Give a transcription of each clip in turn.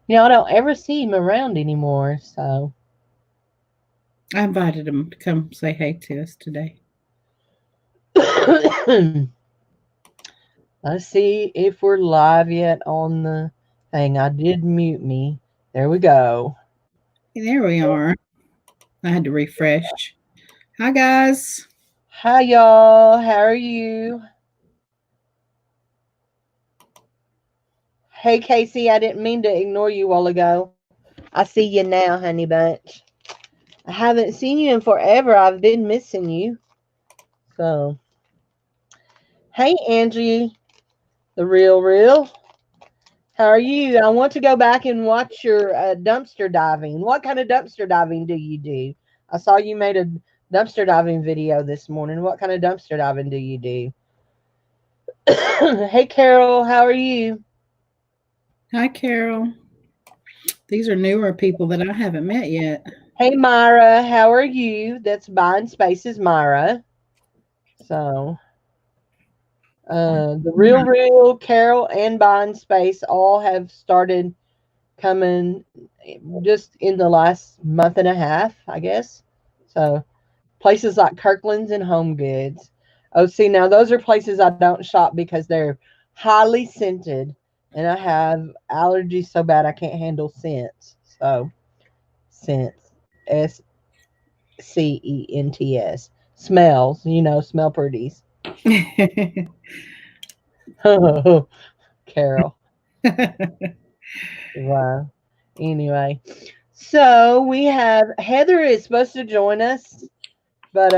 I don't ever see him around anymore. So I invited him to come say hey to us today. let's see if we're live yet on the thing. I did mute me. There we go. And there we are. I had to refresh. Hi, guys. Hi, y'all. How are you? Hey, Casey. I didn't mean to ignore you a while ago. I see you now, honey bunch. I haven't seen you in forever. I've been missing you. So, hey, Angie, the real. How are you? I want to go back and watch your dumpster diving. What kind of dumpster diving do you do? I saw you made a dumpster diving video this morning. What kind of dumpster diving do you do? Hey, Carol, how are you? Hi, Carol. These are newer people that I haven't met yet. Hey, Myra, how are you? That's Buying Spaces, Myra. So, the real Carol and Buying Space all have started coming just in the last month and a half, I guess. So, places like Kirkland's and Home Goods. Oh, see, now those are places I don't shop because they're highly scented, and I have allergies so bad I can't handle scents. So, scents, SCENTS, smells, smell pretties. Carol. Wow. Anyway, so we have Heather is supposed to join us, but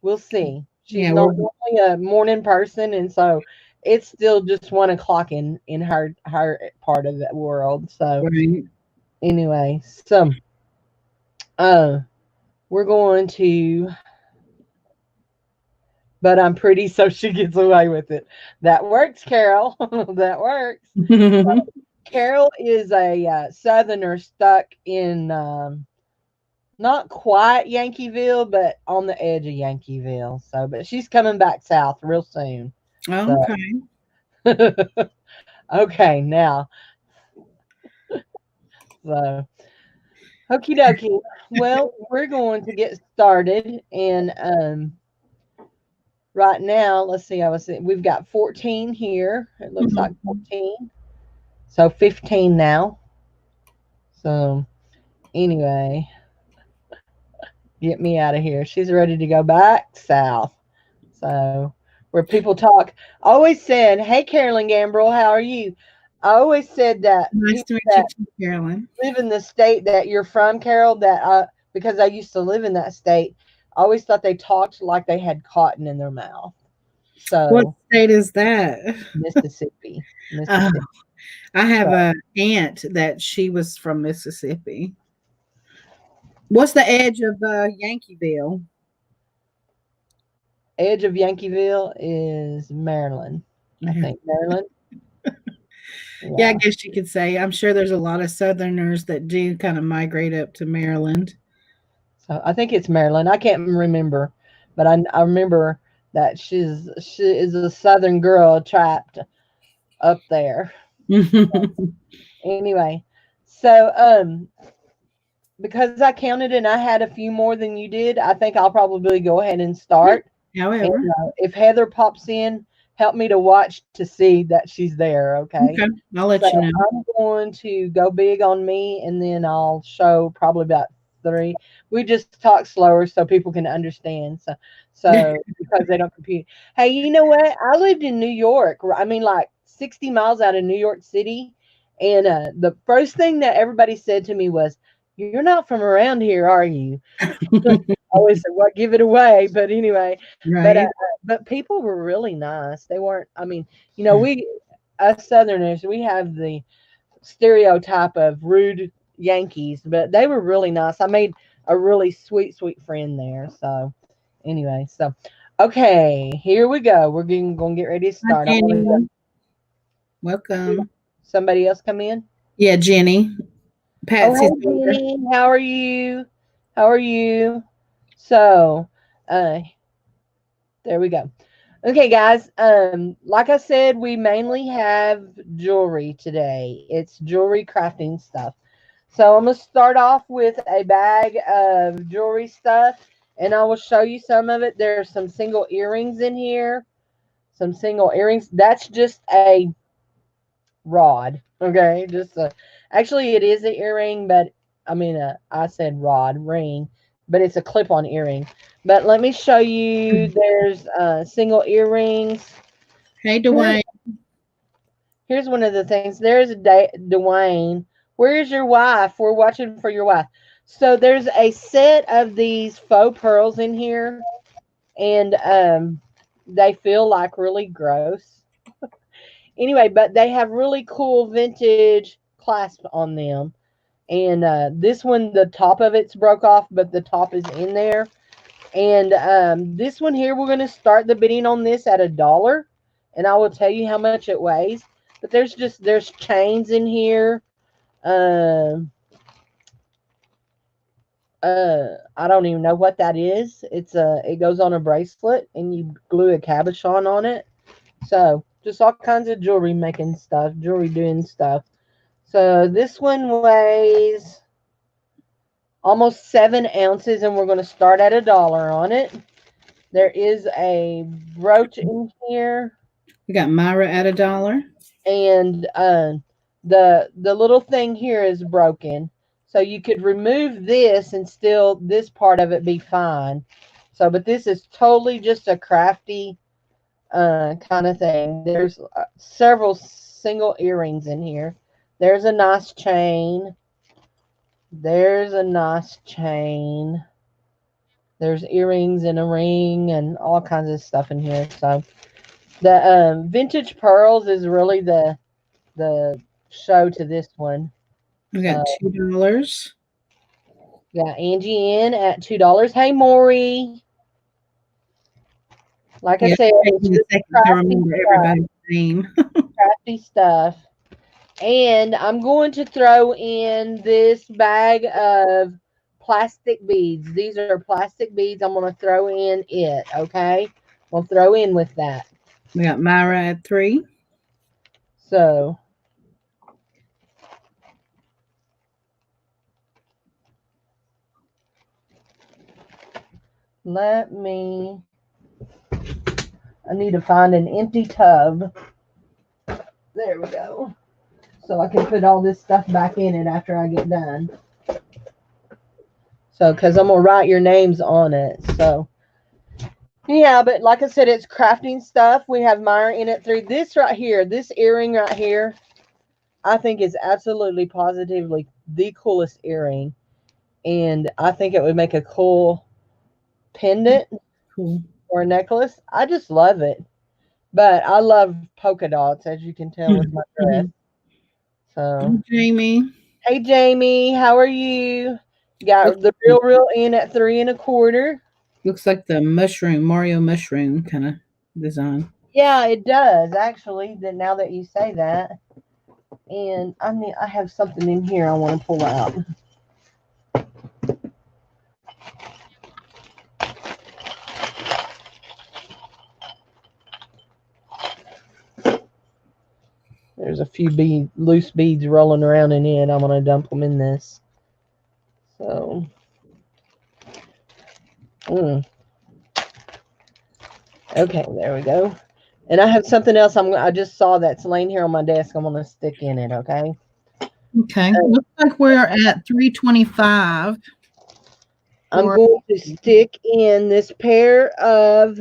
we'll see. She's Yeah, not normally a morning person, and so it's still just 1 o'clock in her part of the world. So right. anyway, so uh, we're going to, but I'm pretty, so she gets away with it. That works, Carol. That works. Carol is a Southerner stuck in not quite Yankeeville, but on the edge of Yankeeville. So, but she's coming back south real soon. So, Okay. okay, now, so, okie dokie. Well, we're going to get started, and right now, let's see. We've got 14 here. It looks like 14, so 15 now. So, anyway, get me out of here. She's ready to go back south. So, where people talk. I always said, "Hey, Carolyn Gambrel, how are you?" I always said that Nice people to meet you that too, Carolyn. live in the state that you're from, Carol, because I used to live in that state, I always thought they talked like they had cotton in their mouth. What So, state is that? Mississippi, Uh, Mississippi. I have So, a aunt that she was from Mississippi. What's the edge of Yankeeville? edge of Yankeeville is Maryland. I Yeah. think Maryland. Yeah, I Yeah. guess you could say. I'm sure there's a lot of Southerners that do kind of migrate up to Maryland. So I think it's Maryland. I can't remember, but I remember that she is a Southern girl trapped up there. Anyway, so because I counted and I had a few more than you did, I think I'll probably go ahead and Yeah. start. And However, if Heather pops in, help me to watch to see that she's there. Okay. okay, I'll So let you know. I'm going to go big on me, and then I'll show probably about three. We just talk slower so people can understand. So because they don't compute. Hey, you know what? I lived in New York. I mean, like 60 miles out of New York City, and the first thing that everybody said to me was, "You're not from around here, are you?" I always said, "What? Give it away." But anyway, Right. but people were really nice. They weren't. I mean, we us Southerners, we have the stereotype of rude Yankees, but they were really nice. I made a really sweet friend there. So anyway, so okay, here we go. We're going to get ready to Hi, start. I want to Jenny. go. Welcome. Somebody else come in. Yeah, Jenny. Oh, Patsy's hey, over. Jenny. How are you? How are you? So, uh, there we go. Okay, guys. Like I said, we mainly have jewelry today. It's jewelry crafting stuff. So I'm gonna start off with a bag of jewelry stuff, and I will show you some of it. There's some single earrings in here. Some single earrings. That's just a rod. Okay, actually it is an earring, but I said rod ring, but it's a clip-on earring. But let me show you. There's single earrings. Hey, Here- Dwayne. Here's one of the things. There's Dwayne. Where's your wife? We're watching for your wife. So there's a set of these faux pearls in here, and they feel like really gross. Anyway, but they have really cool vintage clasp on them. And this one, the top of it's broke off, but the top is in there. And this one here, we're going to start the bidding on this at $1, and I will tell you how much it weighs. But there's chains in here. Um I don't even know what that is. It goes on a bracelet, and you glue a cabochon on it. So just all kinds of jewelry making stuff, jewelry doing stuff. So this one weighs almost 7 ounces, and we're going to start at $1 on it. There is a brooch in here, We got Myra at $1. and the little thing here is broken. So you could remove this and still this part of it be fine. So, but this is totally just a crafty kind of thing. There's several single earrings in here. There's a nice chain. There's a nice chain. There's earrings and a ring and all kinds of stuff in here. So the vintage pearls is really the show to this one. We got So $2. got Angie in at $2. Hey Maury. Like I Yeah, said, it's it's taking a just second to crafty remember stuff. everybody's name. Crafty stuff. And I'm going to throw in this bag of plastic beads. These are plastic beads. I'm going to throw in it, okay? We'll throw in with that. We got Myra at 3. So let me, I need to find an empty tub. There we go. So I can put all this stuff back in it after I get done. So, because I'm going to write your names on it. So, yeah, but like I said, it's crafting stuff. We have Myra in it through this right here. This earring right here, I think is absolutely positively the coolest earring. And I think it would make a cool pendant Cool. or a necklace. I just love it. But I love polka dots, as you can tell with my dress. So, Jamie. hey, Jamie, how are you? Looks, Got the real in at 3 1/4. looks like the mushroom, Mario mushroom kind of design. Yeah, it does actually. That now that you say that, and I have something in here I want to pull out. There's a few loose beads rolling around in it. I'm gonna dump them in this. So, mm, okay, there we go. And I have something else. I just saw that's laying here on my desk. I'm gonna stick in it. Okay. Okay. Looks like we're at 325 I'm for going to stick in this pair of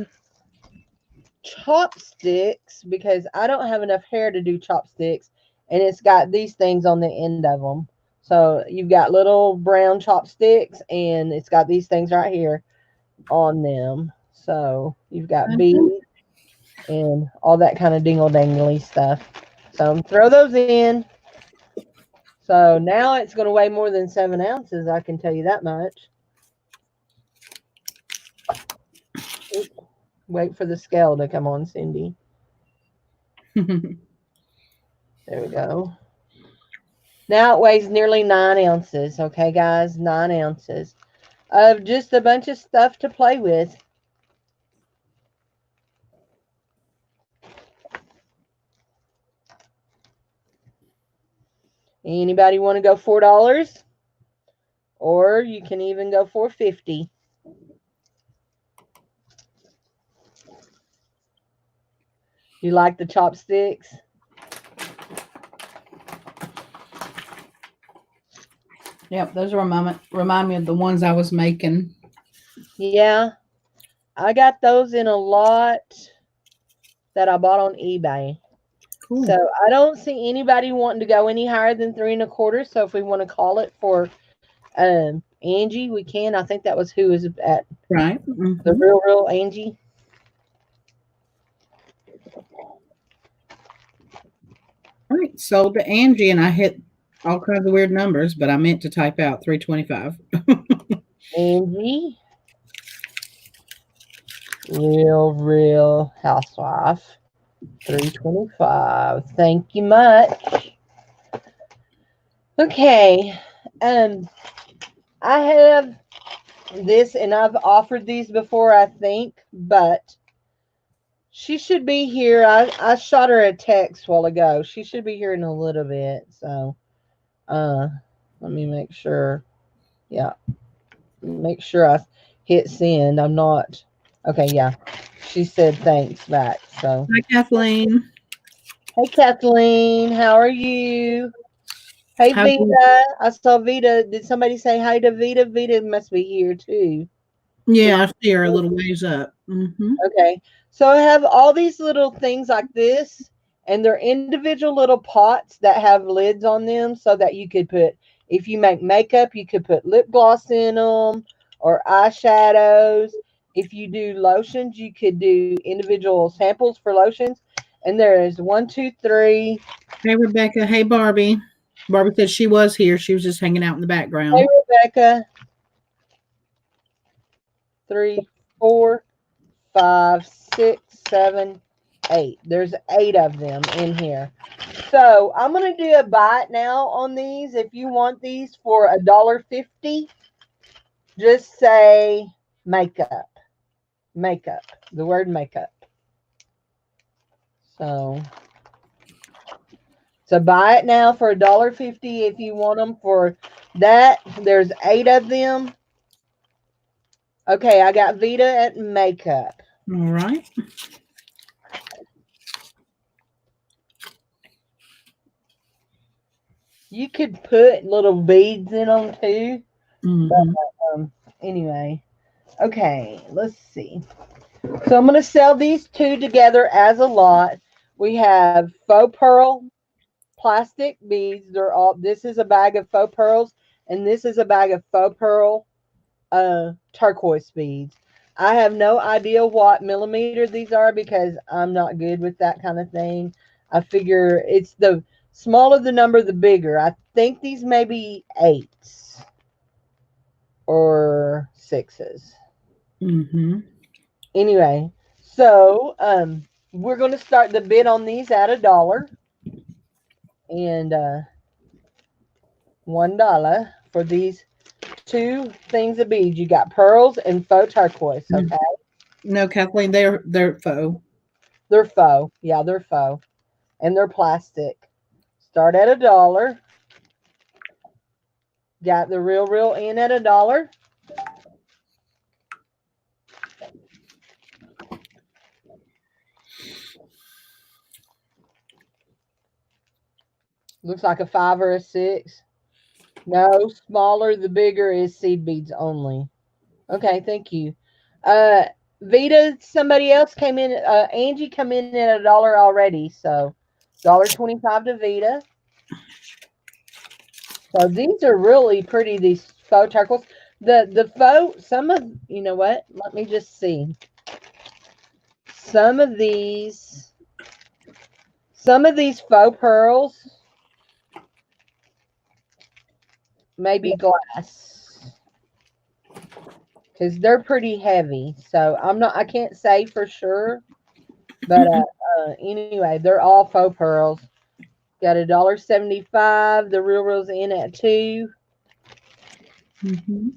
chopsticks because I don't have enough hair to do chopsticks, and it's got these things on the end of them. So you've got little brown chopsticks, and it's got these things right here on them. So you've got beads and all that kind of dingle dangly stuff. So throw those in. So now it's going to weigh more than 7 ounces. I can tell you that much. Oop, wait for the scale to come on, Cindy. There we go. Now it weighs nearly 9 ounces. Okay, guys, 9 ounces of just a bunch of stuff to play with. Anybody want to go $4? Or you can even go 4.50. You like the chopsticks? Yep, those remind me of the ones I was making. Yeah, I got those in a lot that I bought on eBay. So Cool. I don't see anybody wanting to go any higher than 3.25. So if we want to call it for Angie, we can. I think that was who was at Right. the Mm-hmm. real Angie. All right. Sold to Angie, and I hit all kinds of weird numbers, but I meant to type out 325. Angie, real housewife. 325. Thank you much. Okay. Um, I have this, and I've offered these before, I think, but she should be here. I shot her a text a while ago. She should be here in a little bit. So, uh, let me make sure. Yeah, make sure I hit send. I'm not. Okay, yeah. She said thanks back. So, Hi, Kathleen. hey Kathleen, how are you? Hey How Vita, I saw Vita. Did somebody say hi to Vita? Vita must be here too. Did Yeah, I see her a little ways up. Mm-hmm. Okay. So I have all these little things like this, and they're individual little pots that have lids on them so that you could put, if you make makeup, you could put lip gloss in them or eyeshadows. If you do lotions, you could do individual samples for lotions. And there is one, two, three. Hey, Rebecca. Hey, Barbie. Barbie said she was here. She was just hanging out in the Hey, background. Rebecca. Three, four, five, six, seven, eight. There's eight of them in here. So I'm gonna do a buy it now on these. If you want these for $1.50, just say makeup. Makeup. The word makeup. So buy it now for $1.50 if you want them for that. There's eight of them. Okay, I got Vita at makeup. All right. You could put little beads in them too. Mm-hmm. But anyway. Okay, let's see. So I'm going to sell these two together as a lot. We have faux pearl plastic beads. They're all. This is a bag of faux pearls, and this is a bag of faux pearl turquoise beads. I have no idea what millimeter these are because I'm not good with that kind of thing. I figure it's the smaller the number, the bigger. I think these may be eights or sixes. Mm-hmm. Anyway, so we're going to start the bid on these at $1 and $1 for these two things of beads. You got pearls and faux turquoise. Okay, No, Kathleen, they're faux. they're faux. Yeah, they're faux, and they're plastic. Start at $1. Got the real in at $1. Looks like a 5 or a 6. No, smaller the bigger is seed beads only. Okay, thank you. Uh, Vita, somebody else came in. Angie come in at $1 already, so $1.25 to Vita. So these are really pretty. These faux turquoise. The faux. Some of you know what? Let me just see. Some of these. Some of these faux pearls may be glass because they're pretty heavy. So I'm not. I can't say for sure, but anyway, they're all faux pearls. Got $1.75. The real's in at 2. Mm-hmm.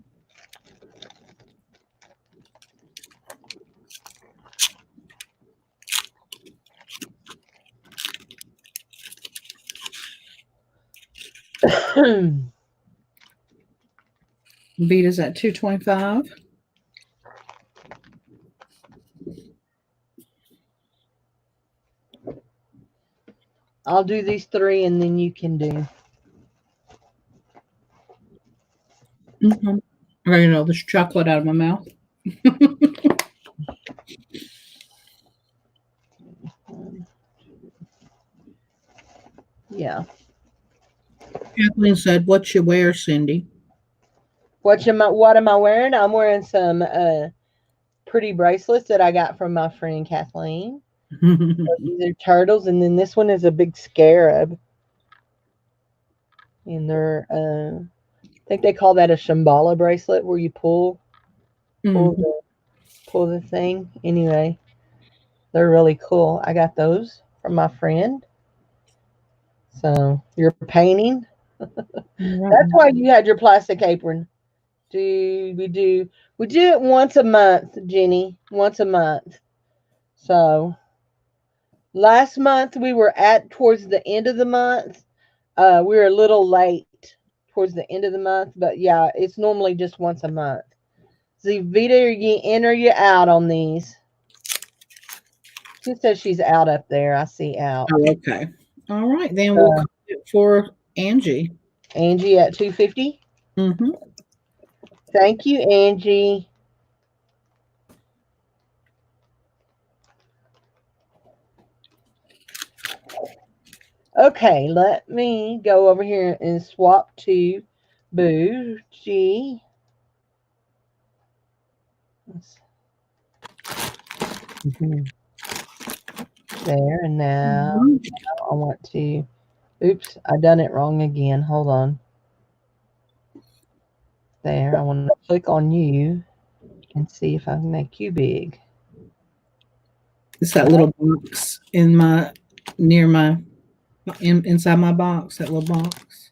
Vita's at 225. I'll do these three and then you can do. Mm-hmm. I already know there's chocolate out of my mouth. Yeah. Kathleen said, "What you wear, Cindy?" What am I wearing? I'm wearing some pretty bracelets that I got from my friend Kathleen. These are turtles, and then this one is a big scarab, and they're I think they call that a Shambhala bracelet, where you pull Mhm. the pull the thing. Anyway, they're really cool. I got those from my friend. So you're painting. That's Right. why you had your plastic apron. Do we do it once a month, Jenny? Once a month. So last month we were at towards the end of the month. We were a little late towards the end of the month, but yeah, it's normally just once a month. See, Vita, are you in or you out on these? She says she's out up there. I see out. Oh, okay. All right, then we'll Uh, call it for Angie. Angie at 250. Mm-hmm. Thank you, Angie. Okay, let me go over here and swap to Boujee. Mhm. There, and now I want to. Oops, I done it wrong again. Hold on. There, I want to click on you and see if I can make you big. It's that little box in my near my inside my box. That little box.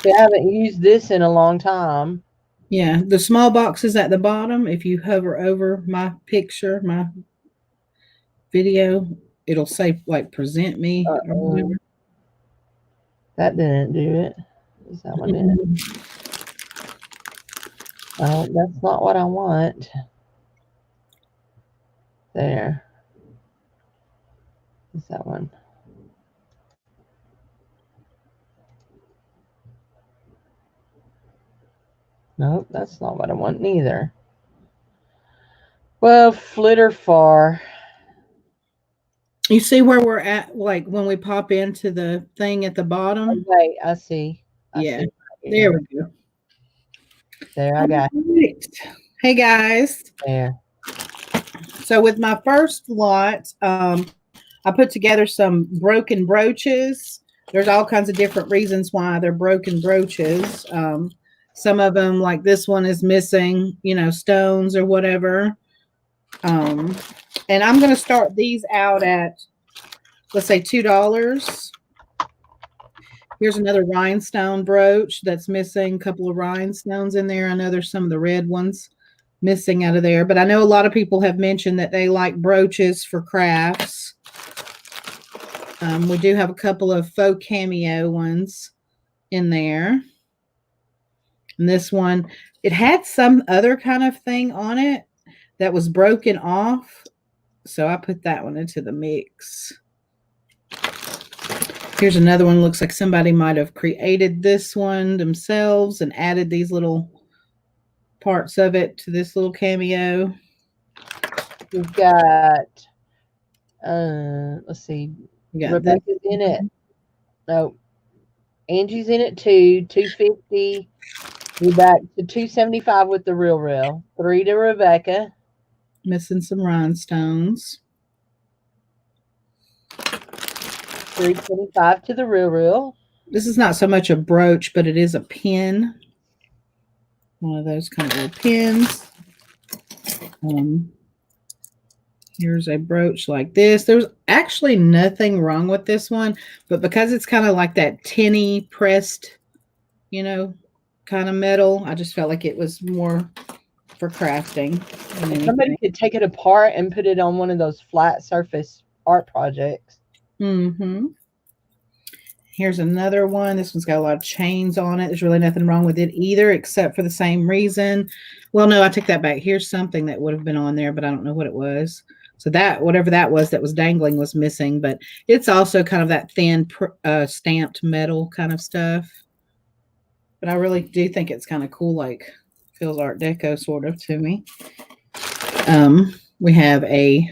See, I haven't used this in a long time. Yeah, the small box is at the bottom. If you hover over my picture, my video, it'll say like "present me" or Uh-oh, whatever. that didn't do it. Is that one it? Oh, that's not what I want. There. Is that one? Nope, that's not what I want neither. Well, flitter far. You see where we're at, like when we pop into the thing at the bottom? Okay, I see. I Yeah, see. there Yeah. we go. There, I All got right. Hey guys. it. There. So with my first lot, I put together some broken brooches. There's all kinds of different reasons why they're broken brooches. Some of them, like this one, is missing, stones or whatever. Um, and I'm going to start these out at, let's say, $2. Here's another rhinestone brooch that's missing a couple of rhinestones in there. I know there's some of the red ones missing out of there, but I know a lot of people have mentioned that they like brooches for crafts. We do have a couple of faux cameo ones in there. And this one, it had some other kind of thing on it that was broken off. So I put that one into the mix. Here's another one. Looks like somebody might have created this one themselves and added these little parts of it to this little cameo. We've got, let's see, We got this. Rebecca's in it. No, Angie's in it too. 250. We're back to 275 with the real. 3 to Rebecca. Missing some rhinestones. 325 to the real. This is not so much a brooch, but it is a pin. One of those kind of little pins. Here's a brooch like this. There's actually nothing wrong with this one, but because it's kind of like that tinny pressed, kind of metal, I just felt like it was more for crafting than Somebody anything. could take it apart and put it on one of those flat surface art projects. Mm-hmm. Here's another one. This one's got a lot of chains on it. There's really nothing wrong with it either, except for the same reason. Well, no, I take that back. Here's something that would have been on there, but I don't know what it was. So that, whatever that was dangling was missing, but it's also kind of that thin stamped metal kind of stuff. But I really do think it's kind of cool, like feels Art Deco sort of to me. We have a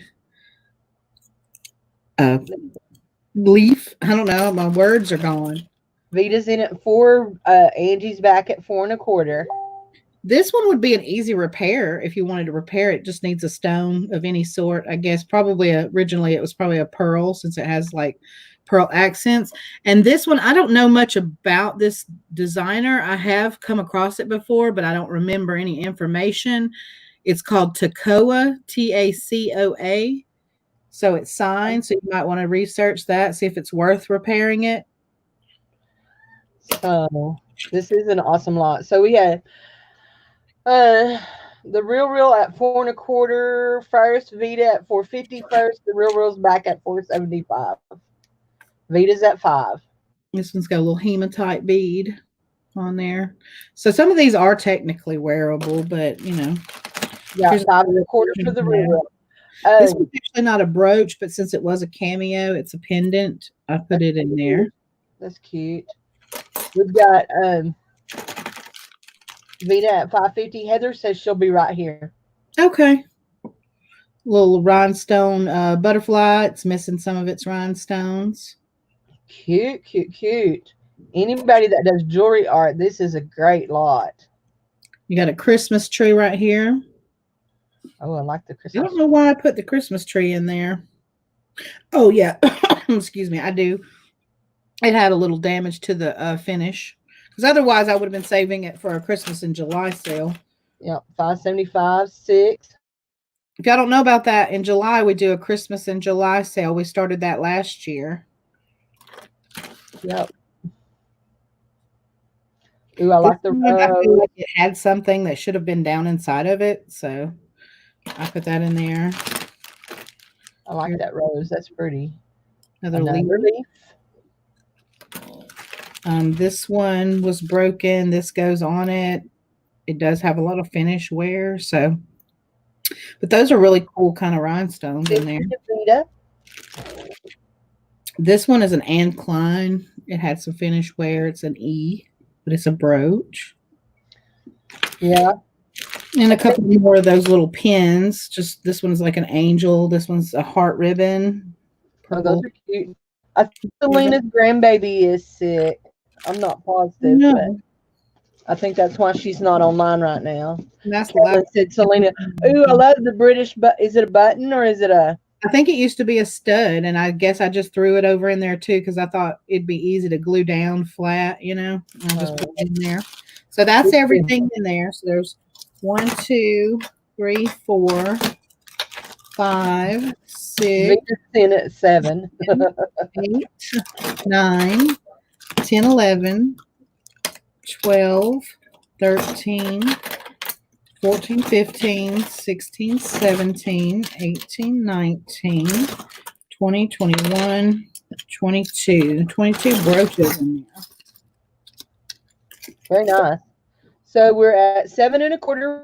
leaf. I don't know. My words are gone. Vita's in at 4. Angie's back at 4 1/4. This one would be an easy repair if you wanted to repair it. Just needs a stone of any sort, I guess. Probably originally it was probably a pearl since it has like pearl accents. And this one, I don't know much about this designer. I have come across it before, but I don't remember any information. It's called Tacoa, Tacoa. So it's signed. So you might want to research that, see if it's worth repairing it. So this is an awesome lot. So we had the real at 4 1/4 first, Vita at 450 first, the real's back at 475. Vita's at 5. This one's got a little hematite bead on there. So some of these are technically wearable, but you know. Yeah, 5 1/4 for the real. This was actually not a brooch, but since it was a cameo, it's a pendant. I put it in there. That's cute. We've got Vita at 550. Heather says she'll be right here. Okay. Little rhinestone butterfly. It's missing some of its rhinestones. Cute, cute, cute. Anybody that does jewelry art, this is a great lot. You got a Christmas tree right here. Oh, I like the Christmas. I don't know why I put the Christmas tree in there. Oh, yeah. Excuse me. I do. It had a little damage to the finish. Because otherwise, I would have been saving it for a Christmas in July sale. Yep, 575, 6. If y'all don't know about that, in July, we do a Christmas in July sale. We started that last year. Yep. Ooh, I like the rose. I feel like it had something that should have been down inside of it. So I put that in there. I like that rose. That's pretty. Another leaf. This one was broken. This goes on it. It does have a lot of finish wear. So, but those are really cool kind of rhinestones in there. This one is an Anne Klein. It had some finish wear. It's an E, but it's a brooch. Yeah. And a couple more of those little pins. Just this one's like an angel. This one's a heart ribbon. Purple. Oh, those are cute. I think Selena's grandbaby is sick. I'm not positive, but I think that's why she's not online right now. That's what said, Selena. Ooh, I love the British, but is it a button or is it a? I think it used to be a stud, and I guess I just threw it over in there too because I thought it'd be easy to glue down flat, you know. I'll just put it in there. So that's everything in there. So there's 1, 2, 3, 4, 5, 6, in at 7, 8, 9, 10, 11, 12, 13, 14, 15, 16, 17, 18, 19, 20, 21, 22. 22 brooches in there. Very nice. So we're at 7 1/4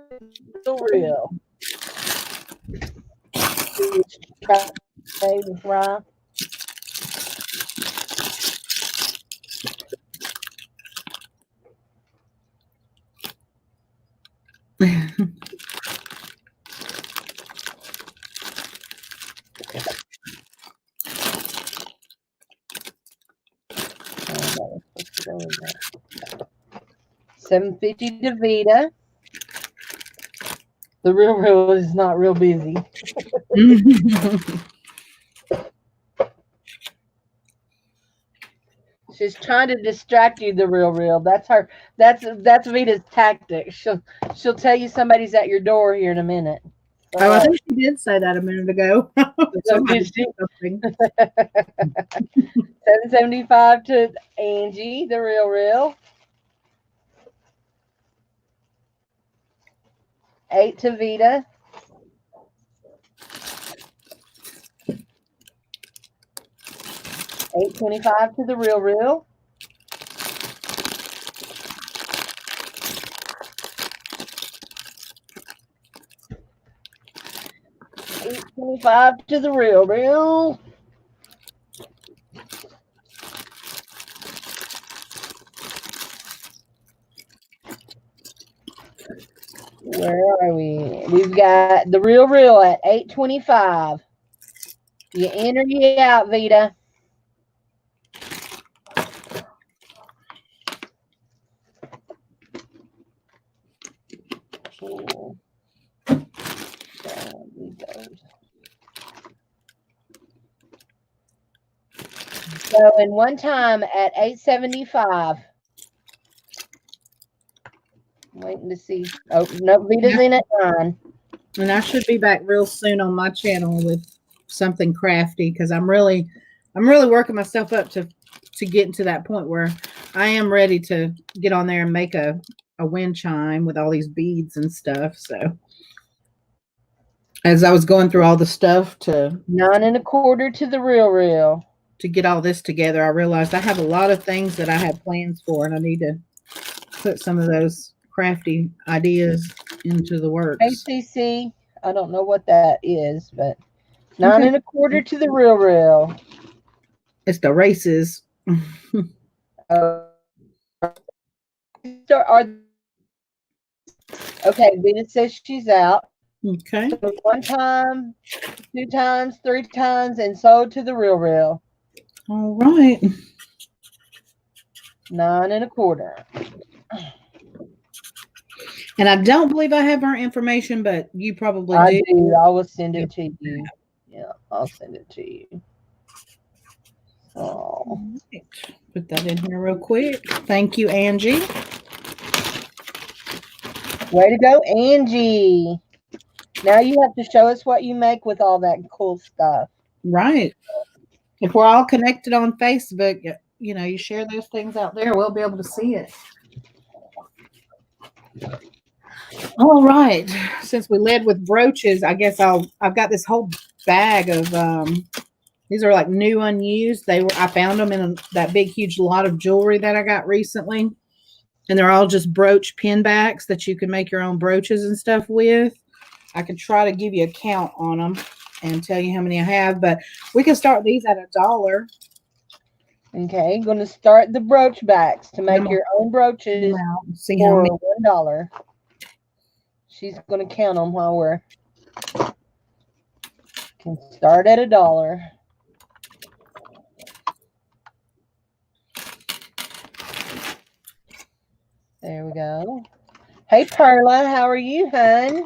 real. $750 to Vita. The real is not real busy. She's trying to distract you. The real. That's her. That's Vita's tactic. She'll tell you somebody's at your door here in a minute. Oh, I think she did say that a minute ago. $775 to Angie, the real. 8 to Vita. $8.25 to the real real. $8.25 to the real real. Where are we? We've got the real real at $8.25. You in or you out, Vita? So in one time at $8.75. Waiting to see. Oh no, Vita's in at 9. And I should be back real soon on my channel with something crafty because I'm really working myself up to getting to that point where I am ready to get on there and make a wind chime with all these beads and stuff. So as I was going through all the stuff to 9.25 to the real real. To get all this together, I realized I have a lot of things that I have plans for, and I need to put some of those crafty ideas into the works. ACC, I don't know what that is, but 9.25 to the real real. It's the races. Okay, Vita says she's out. Okay. So 1 time, 2 times, 3 times, and sold to the real real. All right. 9.25. And I don't believe I have her information, but you probably do. I do. I will send it to you. Yeah, I'll send it to you. Oh. Right. Put that in here real quick. Thank you, Angie. Way to go, Angie. Now you have to show us what you make with all that cool stuff. Right. If we're all connected on Facebook, you know, you share those things out there, we'll be able to see it. All right. Since we led with brooches, I guess I've got this whole bag of these are like new unused. I found them in that big huge lot of jewelry that I got recently. And they're all just brooch pin backs that you can make your own brooches and stuff with. I could try to give you a count on them and tell you how many I have, but we can start these at $1. Okay, going to start the brooch backs to make your own brooches for $1. She's going to count them while we're can start at $1. There we go. Hey Perla, how are you, hun?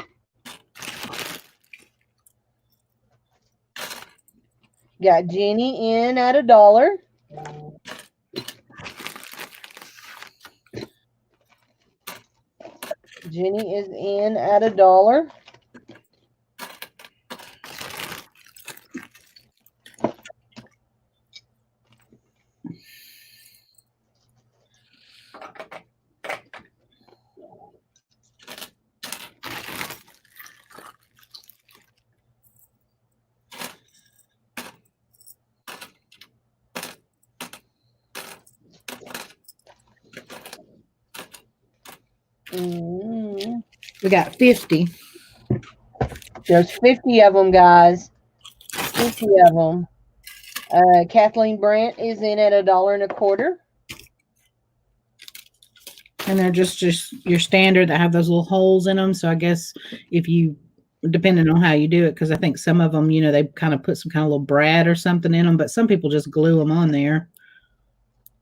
Got Jenny in at $1. Jenny is in at $1. We got 50. There's 50 of them, guys. 50 of them. Kathleen Brandt is in at $1.25. And they're just your standard that have those little holes in them. So I guess if you, depending on how you do it, because I think some of them, you know, they kind of put some kind of little brad or something in them, but some people just glue them on there.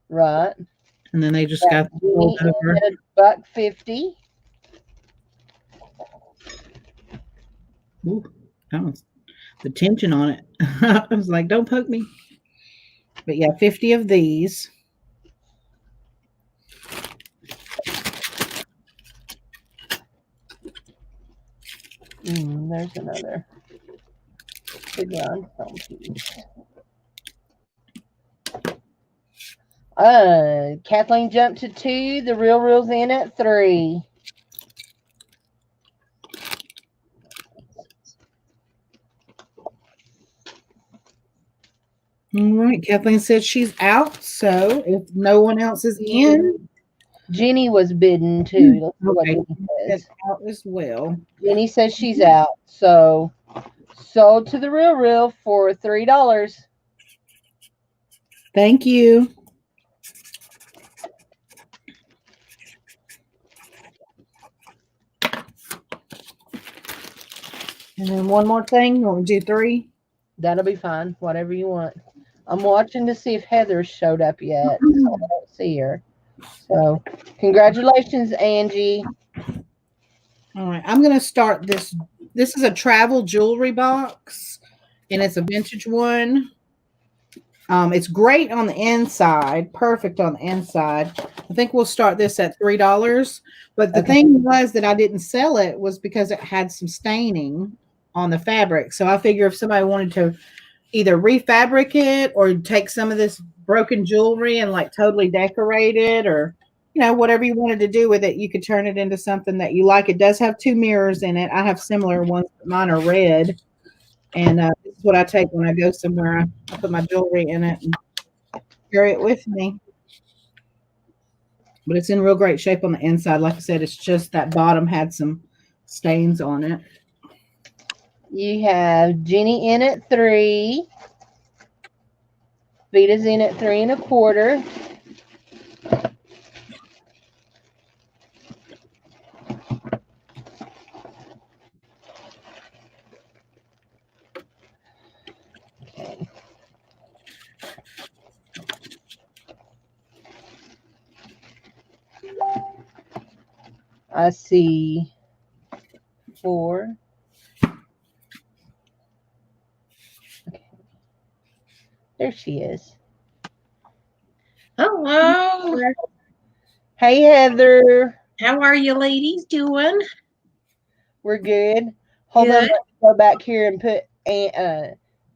Right. And then they just got rolled over. At $1.50. Ooh, that was the tension on it. I was like, don't poke me. But yeah, 50 of these. There's another big rhinestone piece. Kathleen jumped to 2. The real real's in at 3. All right. Kathleen said she's out. So if no one else is in, Jenny was bidden too. Let's see what okay. Jenny That's says. out as well. Jenny says she's out. So sold to the real for $3. Thank you. And then one more thing. You want to do 3? That'll be fine. Whatever you want. I'm watching to see if Heather showed up yet. I don't see her. So congratulations, Angie. All right. I'm going to start this. This is a travel jewelry box, and it's a vintage one. It's great on the inside, perfect on the inside. I think we'll start this at $3. But the Okay. thing was that I didn't sell it was because it had some staining on the fabric. So I figure if somebody wanted to either refabric it or take some of this broken jewelry and like totally decorate it, or whatever you wanted to do with it, you could turn it into something that you like. It does have 2 mirrors in it. I have similar ones, but mine are red. And this is what I take when I go somewhere. I put my jewelry in it and carry it with me. But it's in real great shape on the inside. Like I said, it's just that bottom had some stains on it. You have Jenny in at 3. Vita's in at 3 1/4. Okay. I see 4. Okay. There she is. Hello. Hey, Heather. How are you ladies doing? We're good. Hold on, let Good. me go back here and put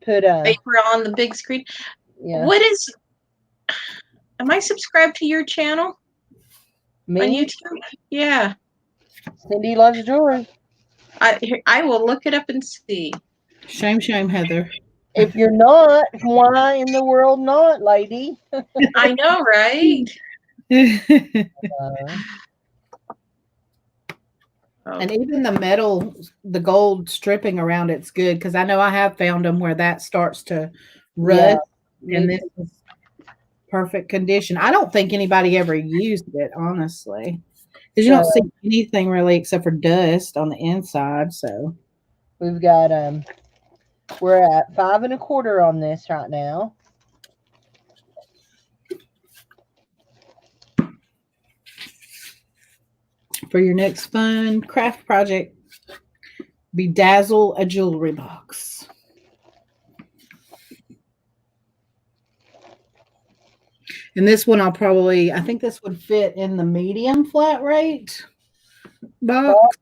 Paper on the big screen. yeah. What is? Am I subscribed to your channel on Me, YouTube? Yeah. Cindy Loves Jewelry. I will look it up and see. Shame, Heather. If you're not, why in the world not, lady? I know, right? Uh, And even the metal, the gold stripping around it's good, because I know I have found them where that starts to rust, yeah, and this is perfect condition. I don't think anybody ever used it, honestly, because you don't see anything really except for dust on the inside. So we've got we're at 5 1/4 on this right now. for your next fun craft project, bedazzle a jewelry box. And this one I think this would fit in the medium flat rate box.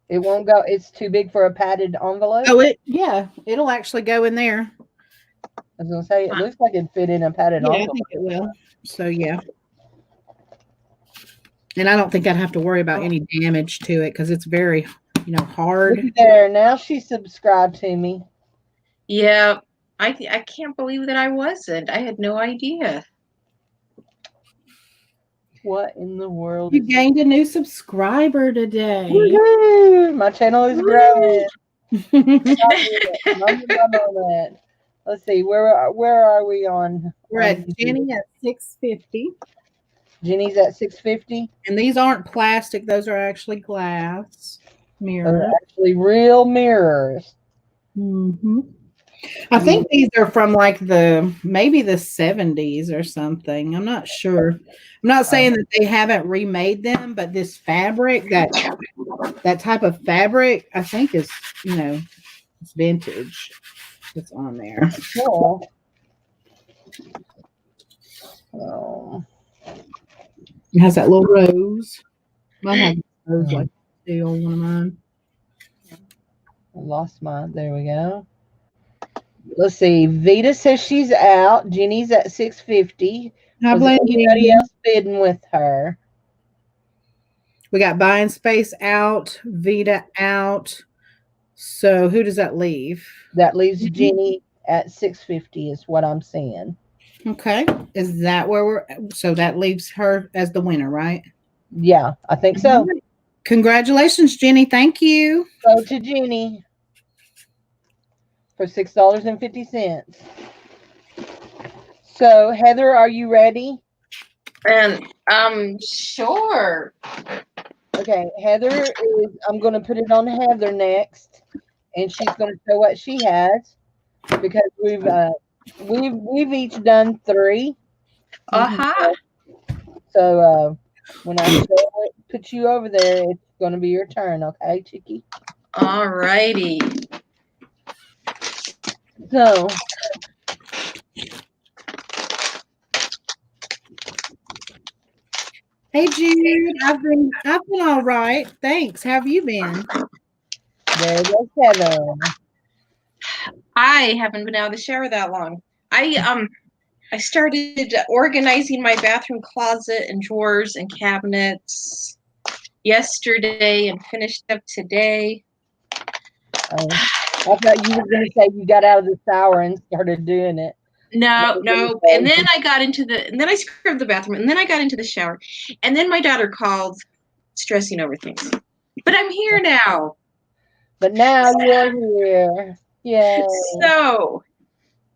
It won't go. It's too big for a padded envelope. Oh, it'll actually go in there. I was gonna say it looks like it'd fit in a padded Yeah, envelope. I think it will. So yeah. And I don't think I'd have to worry about any damage to it because it's very, hard. Look there. Now she's subscribed to me. Yeah. I can't believe that I wasn't. I had no idea. What in the world? You gained a new subscriber today. Woo-hoo! My channel is growing. Moment. Let's see. Where are we on? We're at Jenny at 650. Jenny's at 650. And these aren't plastic; those are actually glass mirrors. They're actually real mirrors. Mm-hmm. I think these are from like maybe the 70s or something. I'm not sure. I'm not saying that they haven't remade them, but this fabric, that type of fabric, I think is, it's vintage. It's on there. Cool. Oh. It has that little rose. Mine has a rose like the old one of mine. I lost mine. There we go. Let's see. Vita says she's out. Jenny's at 650. I blame anybody else bidding with her? We got Buying Space out, Vita out. So who does that leave? That leaves Jenny at 650 is what I'm seeing. Okay. Is that where we're so that leaves her as the winner, right? Yeah, I think so. Mhm. Congratulations, Jenny. Thank you. Go to Jenny for $6.50. So Heather, are you ready? And sure. Okay, Heather is. I'm going to put it on Heather next, and she's going to show what she has because we've each done three. Aha. So when I show it, put you over there, it's going to be your turn. Okay, Chicky. All righty. So Hey Jude, I've been all right. Thanks. How have you been? there goes Heather. I haven't been out of the shower that long. I started organizing my bathroom closet and drawers and cabinets yesterday and finished up today. I thought you were going to say you got out of the shower and started doing it. No. And then I scrubbed the bathroom, and then I got into the shower. And then my daughter called, stressing over things. But I'm here now. But now you're here. Yay. So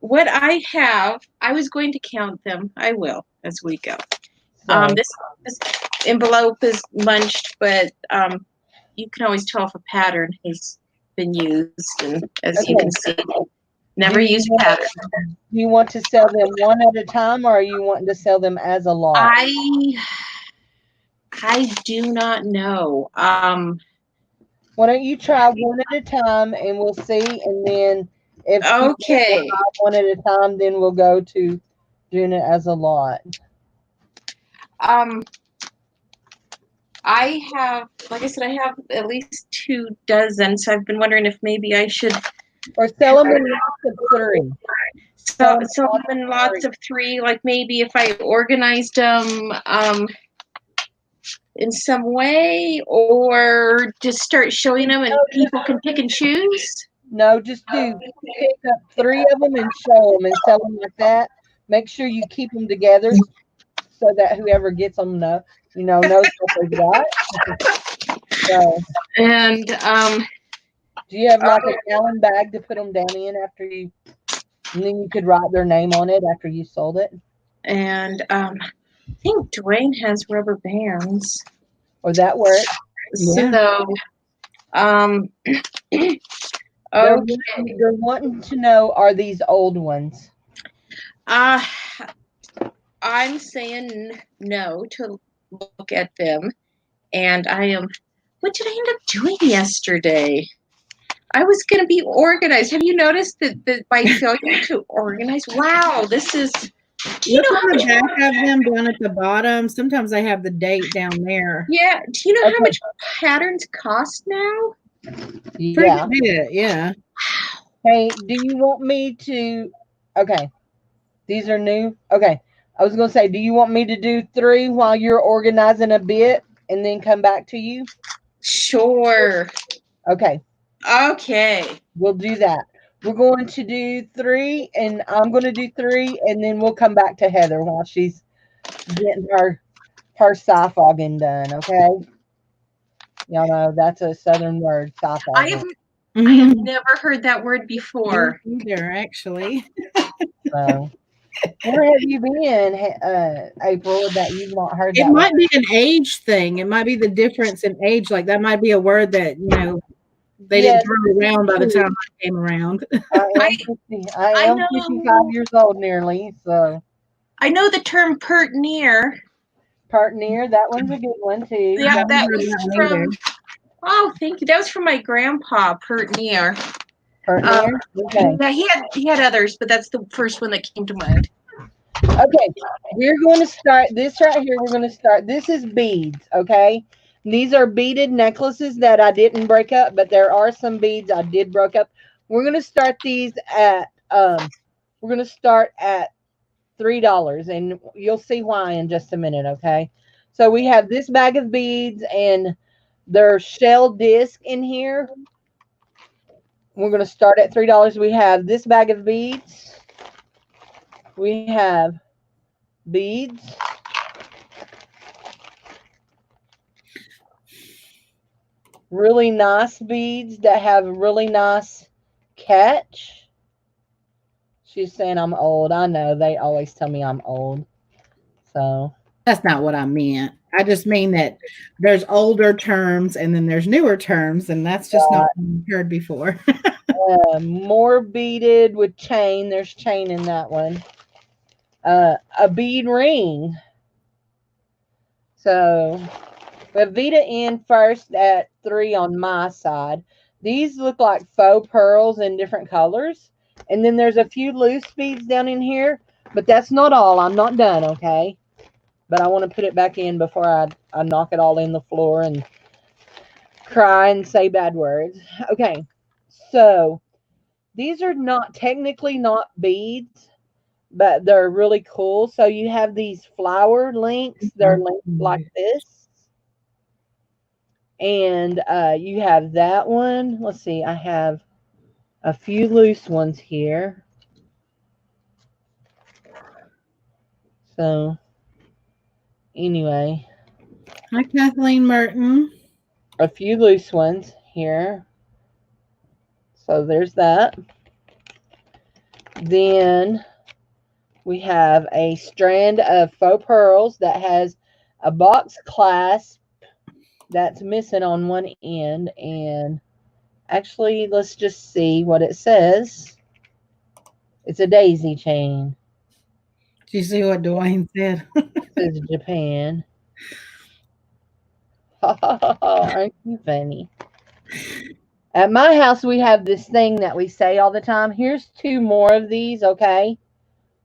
what I have, I was going to count them. I will as we go. So, This envelope is munched, but you can always tell if a pattern has been used, and as you can see, never use pattern. Do you want to sell them one at a time, or are you wanting to sell them as a lot? I do not know. Why don't you try one at a time, and we'll see, and then if people Okay. buy one at a time, then we'll go to doing it as a lot. I have, like I said, I have at least 2 dozen, so I've been wondering if maybe I should Or sell them in lots of three. sell them in lots of 3. Like maybe if I organized them in some way, or just start showing them and people can pick and choose. No, just pick up 3 of them and show them and sell them like that. Make sure you keep them together so that whoever gets them knows what they got. So, And do you have like a gallon bag to put them down in after you, and then you could write their name on it after you sold it? and I think Dwayne has rubber bands. Or that works? Yeah. So okay. They're wanting to know, are these old ones? I'm saying no to look at them, and what did I end up doing yesterday? I was going to be organized. Have you noticed that by failure to organize? Wow, this is. Do you Look know on how the much? back of them down at the bottom. Sometimes they have the date down there. Yeah. Do you know how Okay. much patterns cost now? Yeah. Pretty good, yeah. Hey, do you want me to? Okay, these are new. Okay, I was gonna say, do you want me to do 3 while you're organizing a bit, and then come back to you? Sure. Okay, Okay. we'll do that. We're going to do 3, and I'm going to do 3, and then we'll come back to Heather while she's getting her sci-fogging done. Okay, y'all know that's a Southern word, I have sci-fogging. I have never heard that word before. Either, actually. So, where have you been, April? That you've not heard It that word? might be an age thing. It might be the difference in age. Like that might be a word that, they Yeah, didn't throw around by the time I came around. I I am know 55 years old nearly, so I know the term pert near. part near, that one's a good one too. Yeah, Haven't that heard was that one either. from. Oh, thank you. That was from my grandpa, pert near. Part near? Okay. Yeah, he had others, but that's the first one that came to mind. Okay. We're going to start this right here. We're going to start. This is beads, okay? These are beaded necklaces that I didn't break up, but there are some beads I did break up. We're going to start these at $3, and you'll see why in just a minute, okay? So we have this bag of beads, and there's shell disc in here. we're going to start at $3. We have this bag of beads. We have beads. Really nice beads that have a really nice catch. She's saying I'm old. I know. They always tell me I'm old. So That's not what I meant. I just mean that there's older terms and then there's newer terms, and that's just not what I've heard before. more beaded with chain. There's chain in that one. A bead ring. So we have Vita in first at 3 on my side. These look like faux pearls in different colors. And then there's a few loose beads down in here. But that's not all. I'm not done, okay? But I want to put it back in before I knock it all in the floor and cry and say bad words. Okay. So these are not technically not beads, but they're really cool. So you have these flower links. They're linked like this. And you have that one. Let's see. I have a few loose ones here. So anyway, Hi, Kathleen Merton. a few loose ones here. So there's that. Then we have a strand of faux pearls that has a box clasp that's missing on one end. And actually, let's just see what it says. It's a daisy chain. Do you see what Dwayne said? It says Japan. Aren't you funny? At my house, we have this thing that we say all the time. Here's 2 more of these, okay?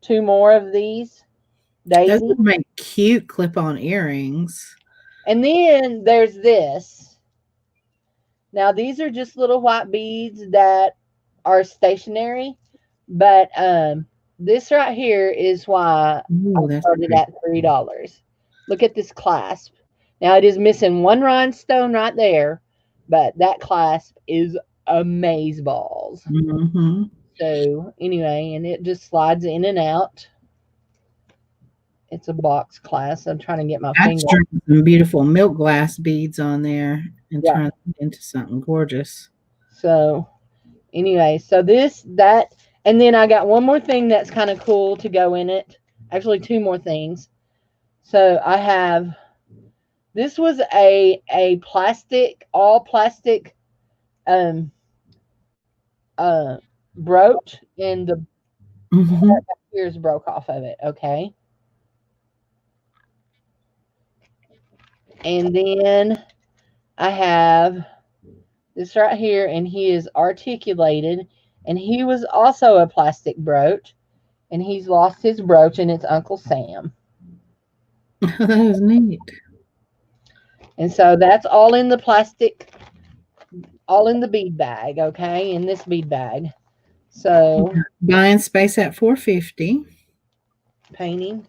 2 more of these. Those Daisy. would make cute clip-on earrings. And then there's this. Now, these are just little white beads that are stationary. But this right here is why Ooh, I that's started pretty. at $3. Look at this clasp. Now, it is missing one rhinestone right there. But that clasp is amazeballs. Mm-hmm. So anyway, and it just slides in and out. It's a box clasp. I'm trying to get my I've finger. struck some beautiful milk glass beads on there and Yeah. turned them into something gorgeous. So anyway, so that, and then I got one more thing that's kind of cool to go in it. Actually, 2 more things. So I have, this was a plastic, all plastic brooch, and the Mm-hmm. ears broke off of it, okay? And then I have this right here, and he is articulated, and he was also a plastic brooch, and he's lost his brooch, and it's Uncle Sam. That was neat. And so that's all in the plastic, all in the bead bag, okay? In this bead bag. So Buying space at $4.50. painting.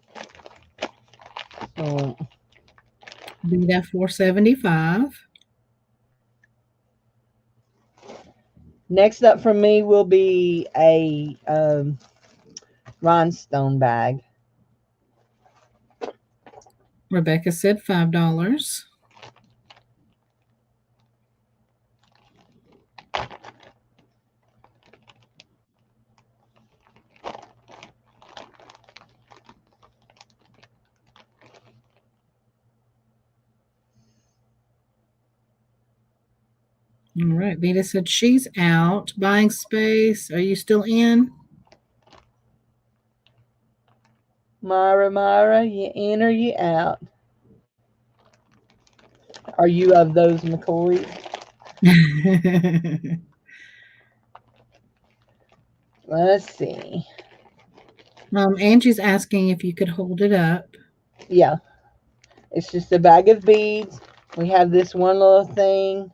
So Bead at $4.75. next up from me will be a rhinestone bag. Rebecca said $5. All right. Vita said she's out. Buying space. Are you still in? Myra, you in or you out? Are you of those McCoys? Let's see. Angie's asking if you could hold it up. Yeah. It's just a bag of beads. We have this one little thing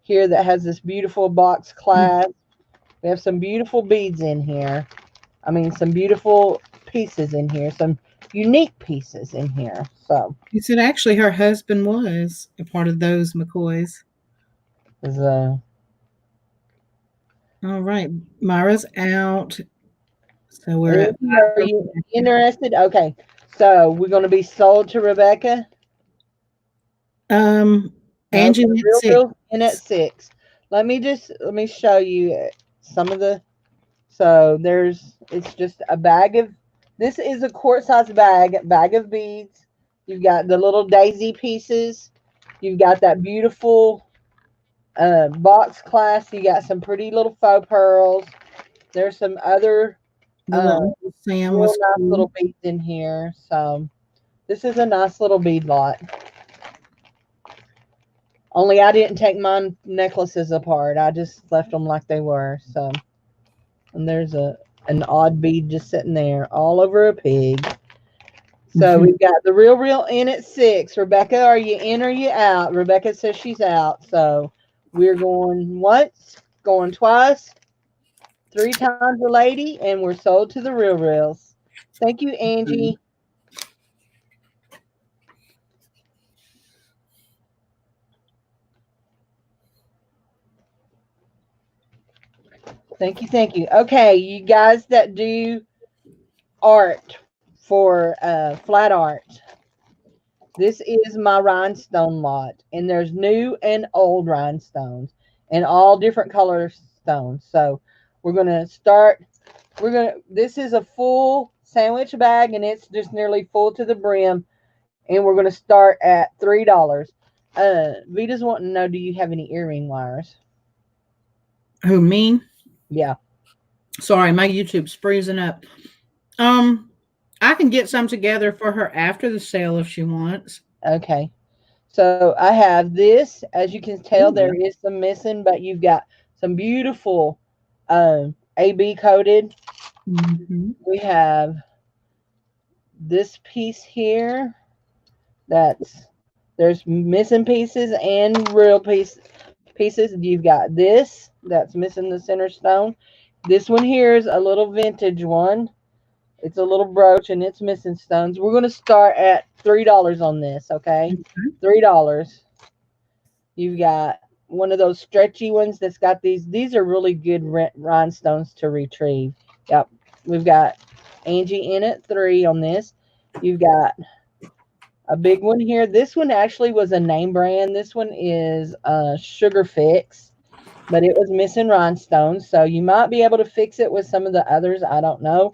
here that has this beautiful box clasp. We have some beautiful beads in here. I mean, some beautiful pieces in here. Some unique pieces in here. So, He said actually her husband was a part of those McCoys. there's All right. Myra's out. So we're at Angie, are five. you interested? Okay. So we're going to be sold to Rebecca. Um, Okay, Angie went real, 6. real in at 6. Let me show you some of the. So it's just a bag of. This is a quart size bag of beads. You've got the little daisy pieces. You've got that beautiful box clasp. You got some pretty little faux pearls. There's some other The uh, one Uncle Sam real was nice cool. little beads in here. So this is a nice little bead lot. Only I didn't take my necklaces apart. I just left them like they were. So, and there's an odd bead just sitting there, all over a pig. So we've got the real in at 6. Rebecca, are you in or you out? Rebecca says she's out. So we're going once, going twice, 3 times a lady, and we're sold to the reals. Thank you, Angie. Thank you, thank you. Okay, you guys that do art for flat art, this is my rhinestone lot, and there's new and old rhinestones, and all different color stones. So we're gonna start. This is a full sandwich bag, and it's just nearly full to the brim, and we're gonna start at $3. Vita's wanting to know, do you have any earring wires? Who, me? Yeah. Sorry, my YouTube's freezing up. Um, I can get some together for her after the sale if she wants. Okay. So I have this. As you can tell, Ooh. there is some missing, but you've got some beautiful AB coated. Mhm. We have this piece here. That's there's missing pieces and real pieces. You've got this that's missing the center stone. This one here is a little vintage one. It's a little brooch and it's missing stones. We're gonna start at $3 on this. Okay, $3. You've got one of those stretchy ones that's got these. These are really good rhinestones to retrieve. Yep. We've got Angie in at 3 on this. You've got a big one here. This one actually was a name brand. This one is Sugar Fix, but it was missing rhinestones. So you might be able to fix it with some of the others. I don't know.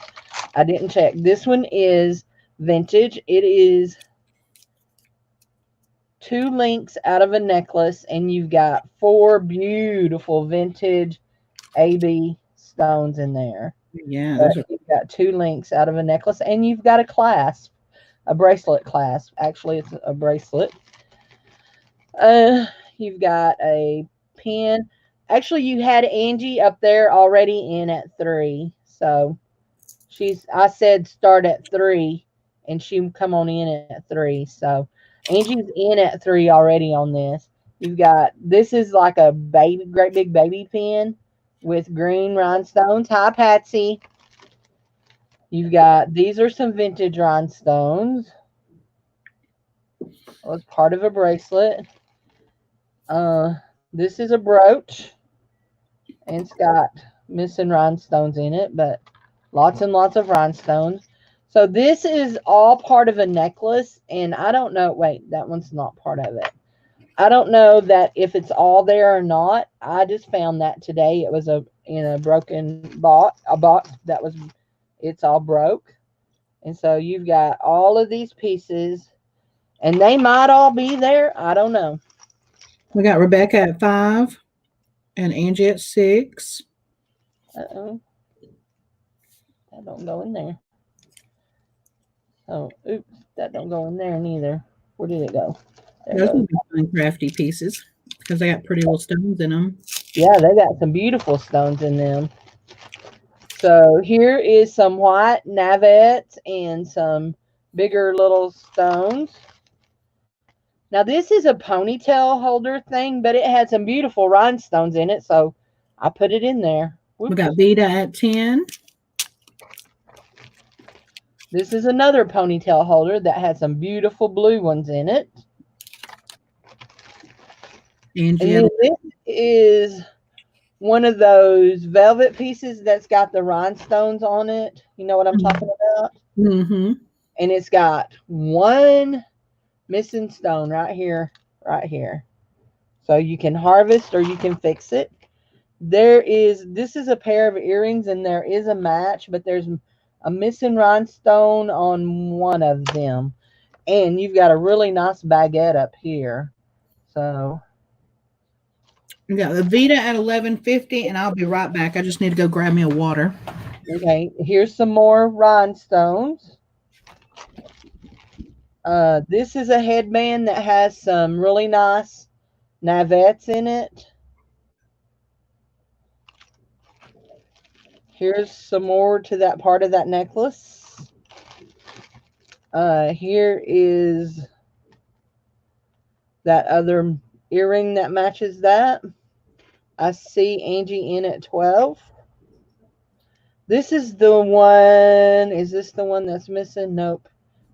I didn't check. This one is vintage. It is 2 links out of a necklace, and you've got 4 beautiful vintage AB stones in there. Yeah, But those are. you've got 2 links out of a necklace, and you've got a clasp, a bracelet clasp. Actually, it's a bracelet. Uh, you've got a pin. Actually, you had Angie up there already in at 3. So I said start at 3, and she come on in at 3. So Angie's in at 3 already on this. You've got this is like a great big baby pin with green rhinestones. Hi, Patsy. You've got these are some vintage rhinestones. It was part of a bracelet. This is a brooch, and it's got missing rhinestones in it, but lots and lots of rhinestones. So this is all part of a necklace, and I don't know. Wait, that one's not part of it. I don't know that if it's all there or not. I just found that today. It was in a broken box, a box that was. It's all broke, and so you've got all of these pieces, and they might all be there. I don't know. We got Rebecca at 5 and Angie at 6. Uh-oh, that don't go in there. Oh, oops, that don't go in there neither. Where did it go? There it Those goes. would be fun crafty pieces because they got pretty little stones in them. Yeah, they got some beautiful stones in them. So here is some white navets and some bigger little stones. Now this is a ponytail holder thing, but it had some beautiful rhinestones in it, so I put it in there. We Whoops. got Vita at 10. This is another ponytail holder that had some beautiful blue ones in it. Angie And at then this is one of those velvet pieces that's got the rhinestones on it. You know what I'm talking about? Mm-hmm. And it's got one missing stone right here, right here. So you can harvest or you can fix it. This is a pair of earrings and there is a match, but there's a missing rhinestone on one of them. And you've got a really nice baguette up here. So, Yeah, the Vita at 11.50, and I'll be right back. I just need to go grab me a water. okay, here's some more rhinestones. This is a headband that has some really nice navettes in it. Here's some more to that part of that necklace. Here is that other earring that matches that. I see Angie in at 12. This is the one. Is this the one that's missing? Nope.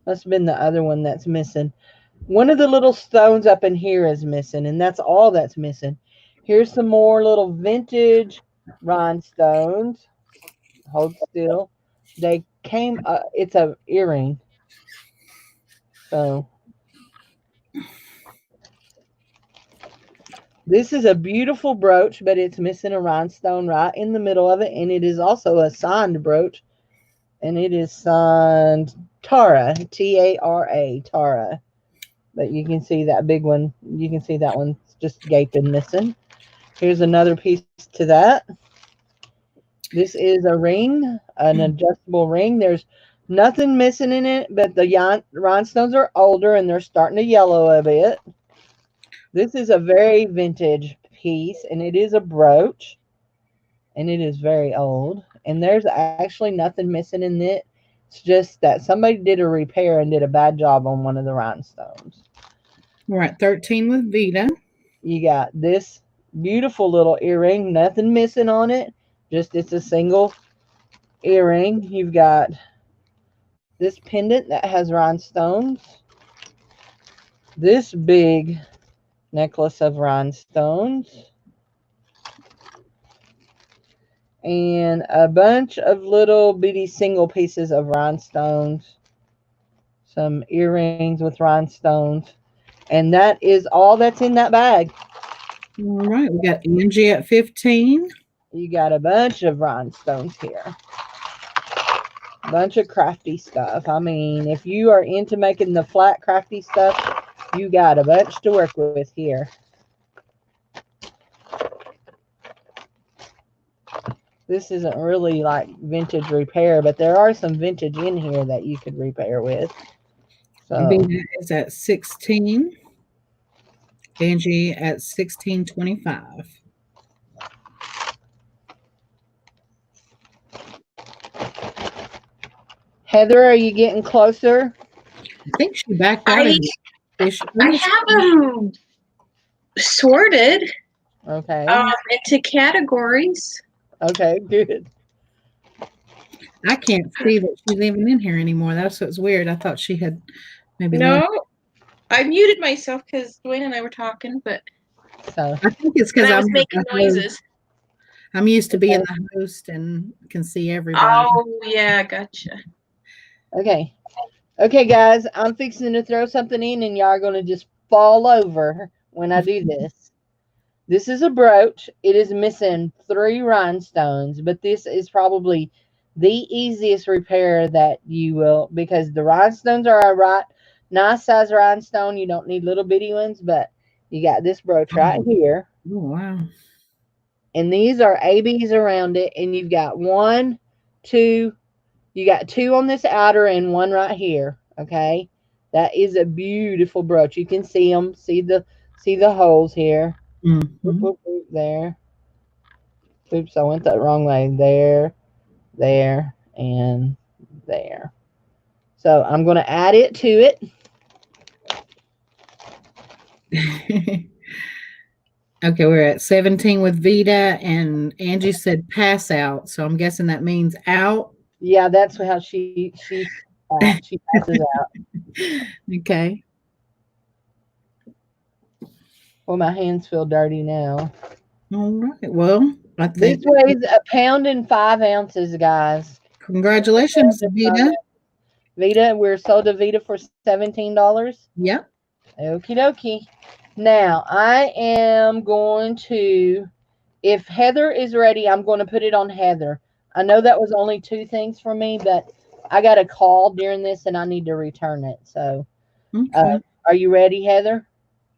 Must have been the other one that's missing. One of the little stones up in here is missing, and that's all that's missing. Here's some more little vintage rhinestones. Hold still. They came, it's a earring. So this is a beautiful brooch, but it's missing a rhinestone right in the middle of it, and it is also a signed brooch, and it is signed Tara, Tara, Tara. But you can see that big one. You can see that one's just gaping missing. Here's another piece to that. This is a ring, an adjustable ring. There's nothing missing in it, but the rhinestones are older and they're starting to yellow a bit. This is a very vintage piece, and it is a brooch, and it is very old. And there's actually nothing missing in it. It's just that somebody did a repair and did a bad job on one of the rhinestones. We're at 13 with Vita. You got this beautiful little earring, nothing missing on it. Just it's a single earring. You've got this pendant that has rhinestones. This big necklace of rhinestones. And a bunch of little bitty single pieces of rhinestones. Some earrings with rhinestones. And that is all that's in that bag. All right, we got Angie at 15. You got a bunch of rhinestones here. A bunch of crafty stuff. I mean, if you are into making the flat crafty stuff, you got a bunch to work with here. This isn't really like vintage repair, but there are some vintage in here that you could repair with. So Vita is at 16. Angie at 16.25. Heather, are you getting closer? I think she backed out of this. I have them sorted Okay. into categories. Okay, good. I can't see that she's even in here anymore. That's what's weird. I thought she had maybe No, I muted myself because Dwayne and I were talking, but So I think it's because I was making noises. I'm used to being the host and can see everybody. Oh, yeah, gotcha. okay. Okay, guys, I'm fixing to throw something in and y'all are gonna just fall over when I do this. This is a brooch. It is missing 3 rhinestones, but this is probably the easiest repair that you will, because the rhinestones are a right nice size rhinestone. You don't need little bitty ones, but you got this brooch right here. Oh, wow. And these are ABs around it, and you've got 1, 2, you got 2 on this outer and 1 right here. Okay, that is a beautiful brooch. You can see them, see the holes here. Mm-hmm. There. Oops, I went that wrong way. There, there, and there. So I'm going to add it to it. Okay, we're at 17 with Vita, and Angie said pass out. So I'm guessing that means out. Yeah, that's how she passes out. Okay. Well, my hands feel dirty now. All right. Well, I This think. weighs a pound and 5 ounces, guys. Congratulations, Vita. Vita, we're sold to Vita for $17. Yep. Okie dokie. Now, I am going to, if Heather is ready, I'm going to put it on Heather. I know that was only two things for me, but I got a call during this and I need to return it. So, Okay. are you ready, Heather?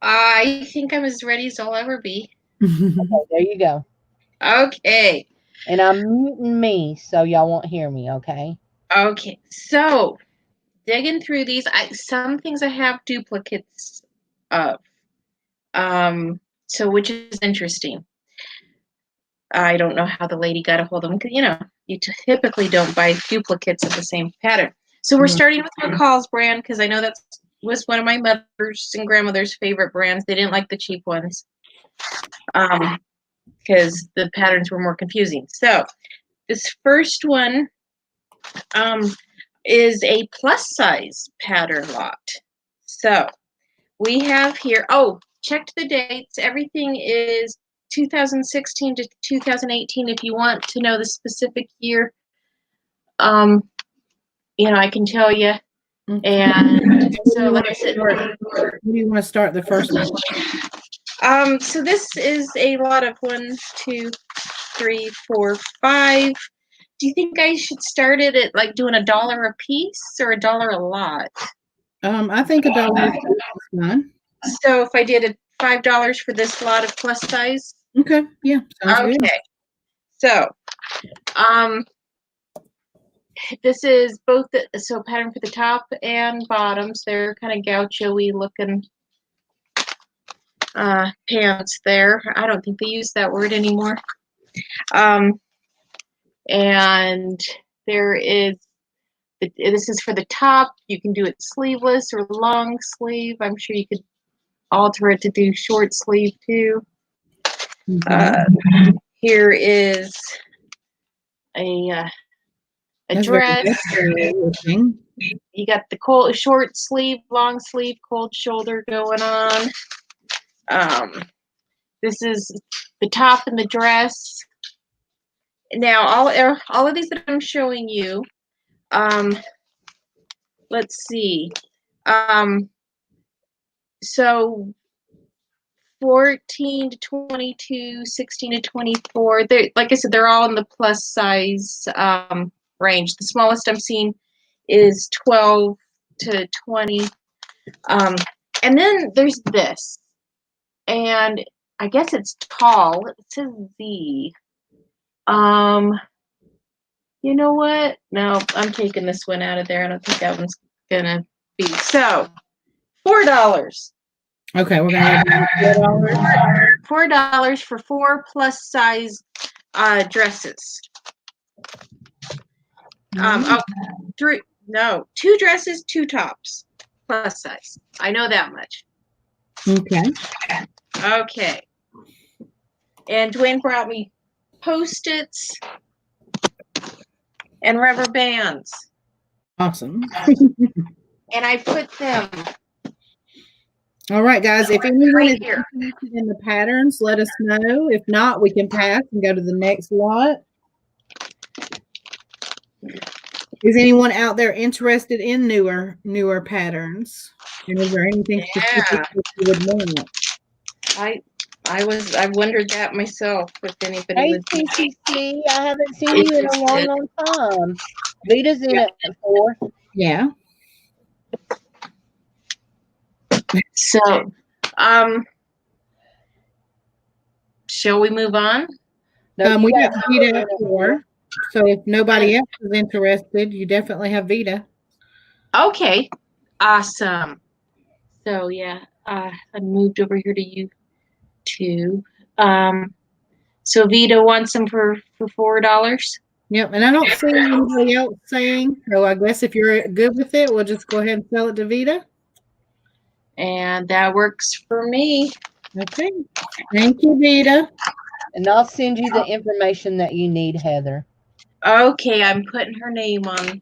I think I'm as ready as I'll ever be. Okay, there you go. Okay. And I'm muting me so y'all won't hear me, okay? Okay. So digging through these, some things I have duplicates of. So which is interesting. I don't know how the lady got a hold of them because you typically don't buy duplicates of the same pattern. So we're starting with McCall's brand because I know that was one of my mother's and grandmother's favorite brands. They didn't like the cheap ones because the patterns were more confusing. So this first one is a plus size pattern lot. So we have here, checked the dates. Everything is 2016 to 2018. If you want to know the specific year, I can tell you. Okay. And so, like I said, Where do you want to start the first one? so this is a lot of 1, 2, 3, 4, 5. Do you think I should start it at like doing $1 a piece or $1 a lot? I think $1 is fine. So if I did $5 for this lot of plus size. Okay. Yeah. Sounds good. Okay. So, this is both pattern for the top and bottoms. They're kind of gaucho-y looking pants there. I don't think they use that word anymore. And there is, this is for the top. You can do it sleeveless or long sleeve. I'm sure you could alter it to do short sleeve too. Here is a That's dress. looking. You got the short sleeve, long sleeve, cold shoulder going on. This is the top and the dress. Now, all of these that I'm showing you, let's see. So 14 to 22, 16 to 24. Like I said, they're all in the plus size range. The smallest I'm seeing is 12 to 20. And then there's this. And I guess it's tall. It says Z. You know what? No, I'm taking this one out of there. I don't think that one's gonna be. So $4. Okay, we're gonna go $4. $4 for 4 plus size dresses. Two dresses, 2 tops, plus size. I know that much. Okay. Okay. And Dwayne brought me Post-its and rubber bands. Awesome. And I put them. All right, guys. If anyone Right is here. interested in the patterns, let us know. If not, we can pass and go to the next lot. Is anyone out there interested in newer patterns? And is there anything specific that you would want? I wondered that myself if anybody Hey, was TCC, I haven't seen you in a long, long time. Vita's in at 4. Yeah. So, shall we move on? No, We got Vita at 4. So if nobody else is interested, you definitely have Vita. Okay, awesome. So yeah, I moved over here to you two. So Vita wants them for $4. Yep, and I don't see anybody else saying. So I guess if you're good with it, we'll just go ahead and sell it to Vita. And that works for me. Okay. Thank you, Vita. And I'll send you the information that you need, Heather. Okay, I'm putting her name on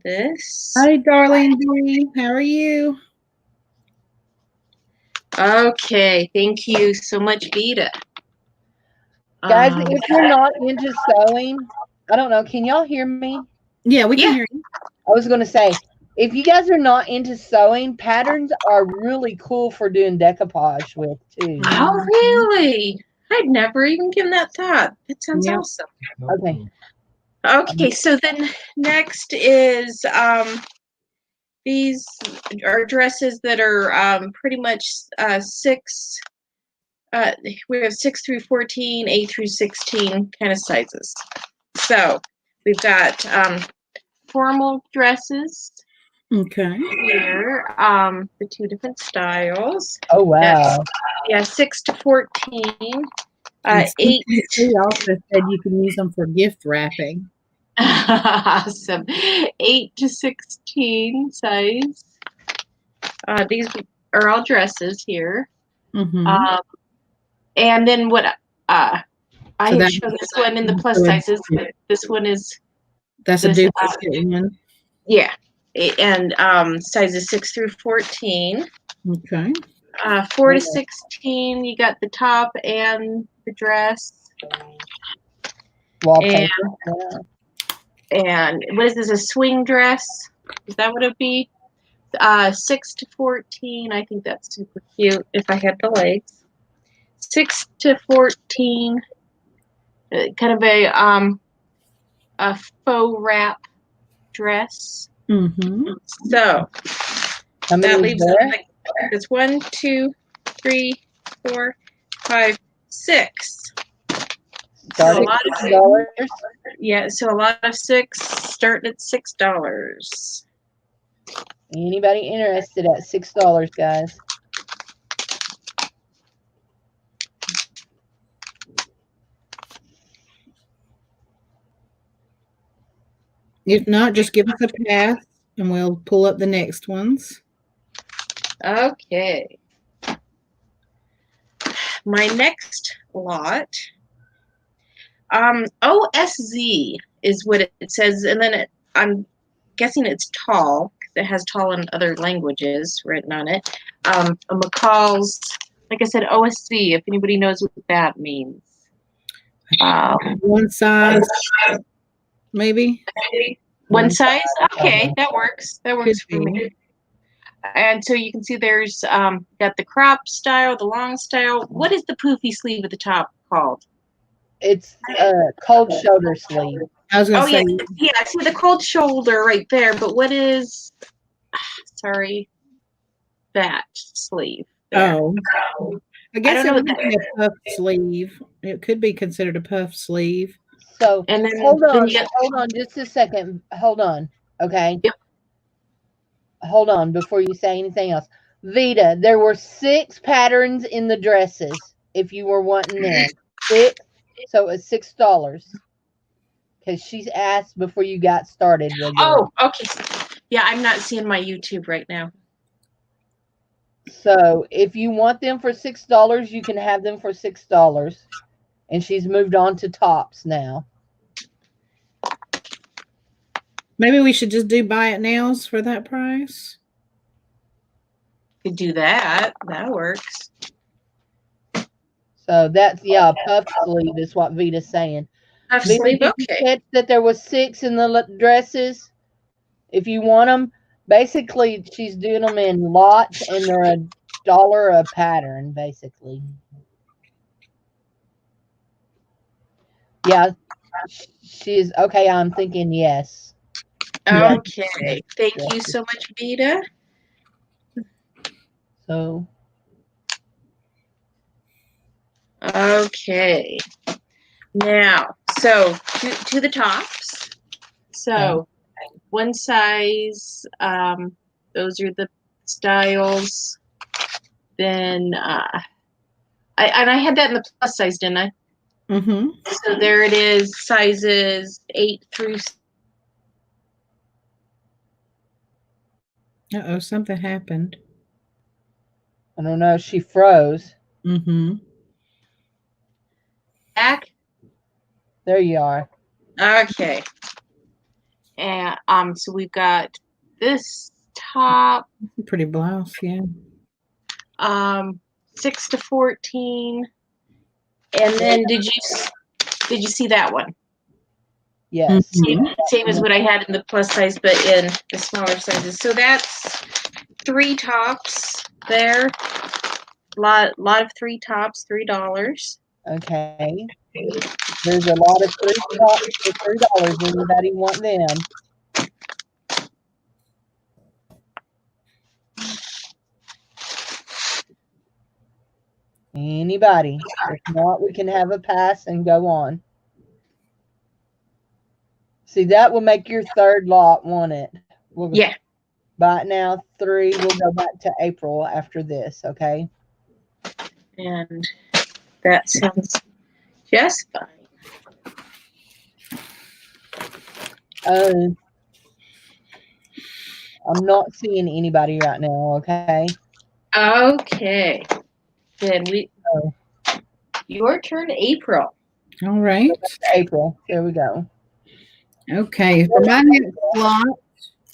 this. Hi, Darlene B. How are you? Okay, thank you so much, Vita. Guys, Um, if you're not into sewing, I don't know. Can y'all hear me? Yeah, we can yeah. hear you. I was going to say, if you guys are not into sewing, patterns are really cool for doing decoupage with too. Oh, Mhm. really? I'd never even given that thought. That sounds Yep. awesome. Okay. Okay, so then next is these are dresses that are pretty much six. We have 6 through 14, 8 through 16 kind of sizes. So we've got formal dresses Okay. here, the two different styles. Oh, That's wow. 6 to 14. And 8. CPC also said you can use them for gift wrapping. Awesome. 8 to 16 size. These are all dresses here. Mm-hmm. Um, and then what I So had that shown this one in the plus so sizes, but this one is that's a this duplicate one. yeah. And sizes 6 through 14. Okay. 4 to 16, you got the top and the dress. Wallpaper. And what is this, a swing dress? Is that what it'd be? 6 to 14, I think that's super cute if I had the legs. 6 to 14, kind of a faux wrap dress. Mm-hmm. So How many that is leaves there? it's 1, 2, 3, 4, 5, 6. Start So a at lot of $6. so a lot of 6 starting at $6. Anybody interested at $6, guys? If not, just give us a pass and we'll pull up the next ones. Okay. My next lot, OSZ is what it says, and then I'm guessing it's tall because it has tall in other languages written on it. A McCall's, like I said, OSZ. If anybody knows what that means, One size, maybe. one size. Okay, that works. That Could works for be. me. And so you can see there's got the crop style, the long style. What is the poofy sleeve at the top called? It's a cold shoulder sleeve. I was Oh gonna say yeah, I see the cold shoulder right there. But what is? Sorry, that sleeve there. oh. I I guess don't it know would what be that. a puff sleeve. It could be considered a puff sleeve. So And then hold you got. on just a second. Hold on. Okay. Yep. Hold on before you say anything else. Vita, there were 6 patterns in the dresses if you were wanting them. 6. So it's $6. Because she's asked before you got started, was Oh, it? okay. Yeah, I'm not seeing my YouTube right now. So if you want them for $6, you can have them for $6. And she's moved on to tops now. Maybe we should just do buy it nows for that price. Could do that. That works. So that's, yeah, puff sleeve is what Vita's saying. Puff Vita, sleeve. did you Okay. catch that there was 6 in the dresses? If you want them, basically she's doing them in lots and they're $1 a pattern, basically. Yeah, she's okay. I'm thinking yes. Yes. Okay. Thank you so much, Vita. So Okay. Now, so to the tops. So one size, those are the styles. Then I had that in the plus size, didn't I? Mm-hmm. So there it is, sizes 8 through. Uh-oh, something happened. I don't know. She froze. Mm-hmm. Back. There you are. Okay. And so we've got this top, Pretty blouse, yeah. 6 to 14. And then did you see that one? Yes. Same as what I had in the plus size, but in the smaller sizes. So that's 3 tops there. Lot of 3 tops, $3. Okay. There's a lot of 3 tops for $3. Anybody want them? Anybody? If not, we can have a pass and go on. See, that will make your third lot, won't it? Yeah. Buy it now, 3. We'll go back to April after this, okay? And that sounds just fine. I'm not seeing anybody right now, okay? Okay. Then your turn, April. All right. April. There we go. Okay. For my next slot,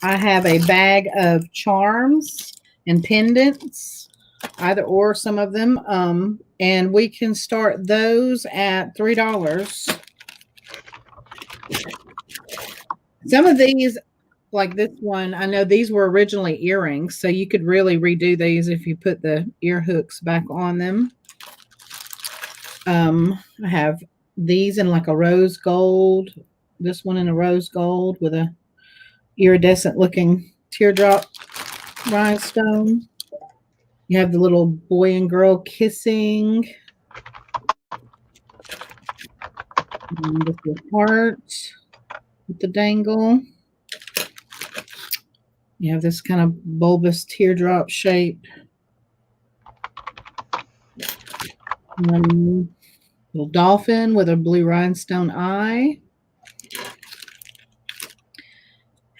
I have a bag of charms and pendants, either or some of them. And we can start those at $3. Some of these, like this one, I know these were originally earrings, so you could really redo these if you put the ear hooks back on them. I have these in like a rose gold, this one in a rose gold with a iridescent looking teardrop rhinestone. You have the little boy and girl kissing. And with the heart with the dangle. You have this kind of bulbous teardrop shape. Little dolphin with a blue rhinestone eye.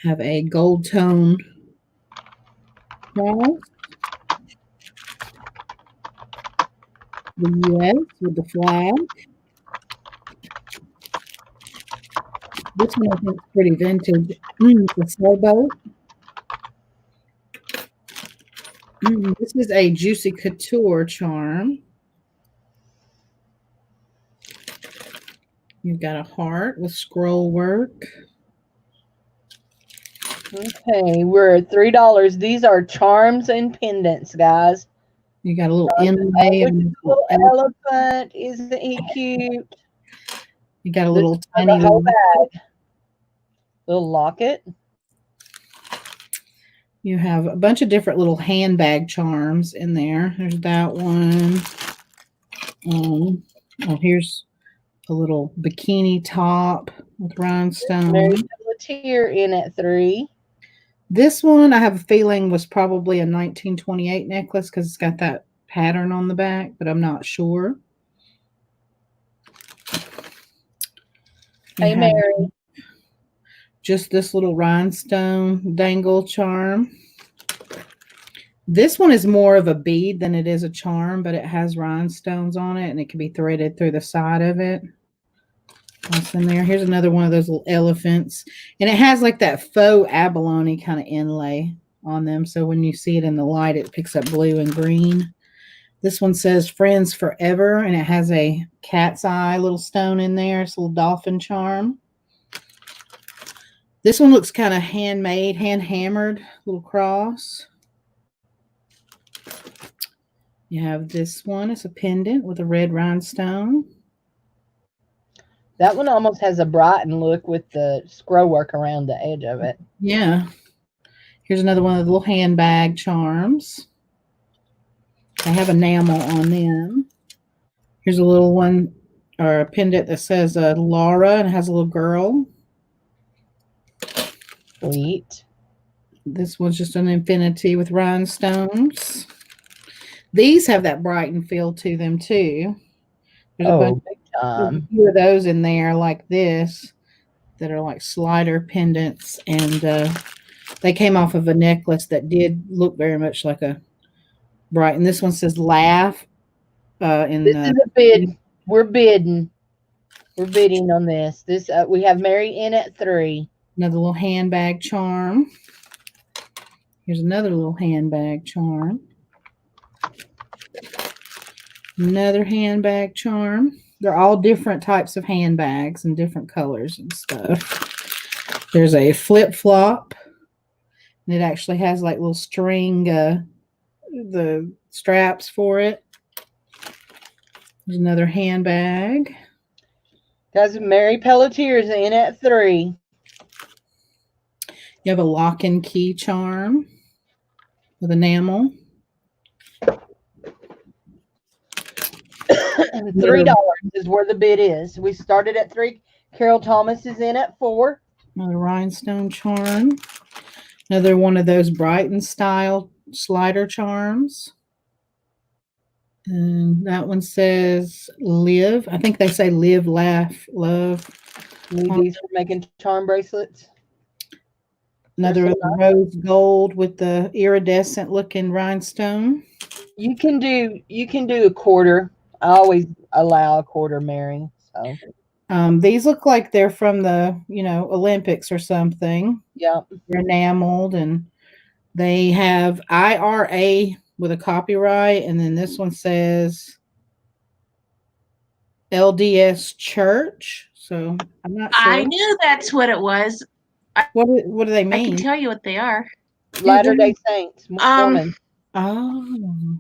Have a gold tone cross. The U.S. with the flag. This one I think is pretty vintage. The sailboat. This is a Juicy Couture charm. You've got a heart with scroll work. Okay, we're at $3. These are charms and pendants, guys. You got a little inlay. Little elephant. Isn't he cute? You got a little tiny little bag. Little locket. You have a bunch of different little handbag charms in there. There's that one. Here's a little bikini top with rhinestone. There's a tear in at 3. This one, I have a feeling, was probably a 1928 necklace because it's got that pattern on the back, but I'm not sure. Hey, Mary. Just this little rhinestone dangle charm. This one is more of a bead than it is a charm, but it has rhinestones on it, and it can be threaded through the side of it. What's in there? Here's another one of those little elephants. And it has like that faux abalone kind of inlay on them. So when you see it in the light, it picks up blue and green. This one says Friends Forever, and it has a cat's eye little stone in there. It's a little dolphin charm. This one looks kind of handmade, hand-hammered, little cross. You have this one. It's a pendant with a red rhinestone. That one almost has a Brighton look with the scroll work around the edge of it. Yeah. Here's another one of the little handbag charms. They have enamel on them. Here's a little one, or a pendant that says Laura, and it has a little girl. Sweet. This one's just an infinity with rhinestones. These have that Brighton feel to them too. There's a few of those in there like this that are like slider pendants, and they came off of a necklace that did look very much like a Brighton. This one says Laugh. This is a bid. We're bidding. We're bidding on this. This we have Mary in at 3. Another little handbag charm. Here's another little handbag charm. Another handbag charm. They're all different types of handbags and different colors and stuff. There's a flip flop, and it actually has like little string, the straps for it. There's another handbag. Guys, Mary Pelletier's in at 3. You have a lock and key charm with enamel. $3 is where the bid is. We started at 3. Carol Thomas is in at 4. Another rhinestone charm. Another one of those Brighton style slider charms. And that one says live. I think they say live, laugh, love. Need these for making charm bracelets. Another of the rose gold with the iridescent looking rhinestone. You can do a quarter. I always allow a quarter, Mary. So these look like they're from the Olympics or something. yeah, they're enameled, and they have IRA with a copyright, and then this one says LDS Church. So I'm not sure. I knew that's what it was. What do they I mean? can tell you what they are. Latter-day Saints. Woman. Oh.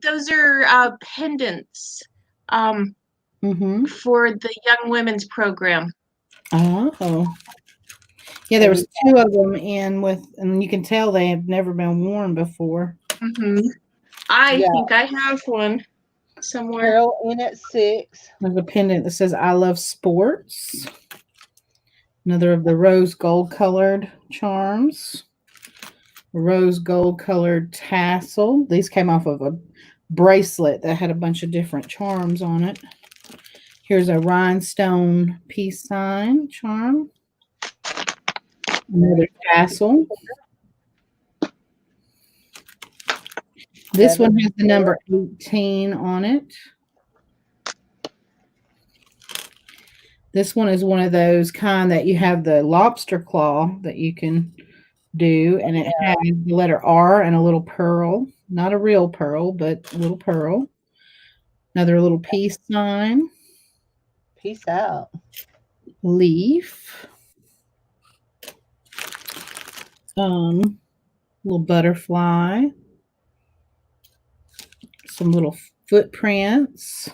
Those are pendants for the Young Women's Program. Oh. Yeah, there was 2 of them in with, and you can tell they have never been worn before. I think I have one somewhere. Carol in at 6. There's a pendant that says I love sports. Another of the rose gold colored charms. A rose gold colored tassel. These came off of a bracelet that had a bunch of different charms on it. Here's a rhinestone peace sign charm. Another tassel. This one has the number 18 on it. This one is one of those kind that you have the lobster claw that you can do, and it has the letter R and a little pearl. Not a real pearl, but a little pearl. Another little peace sign. Peace out. Leaf. Little butterfly. Some little footprints.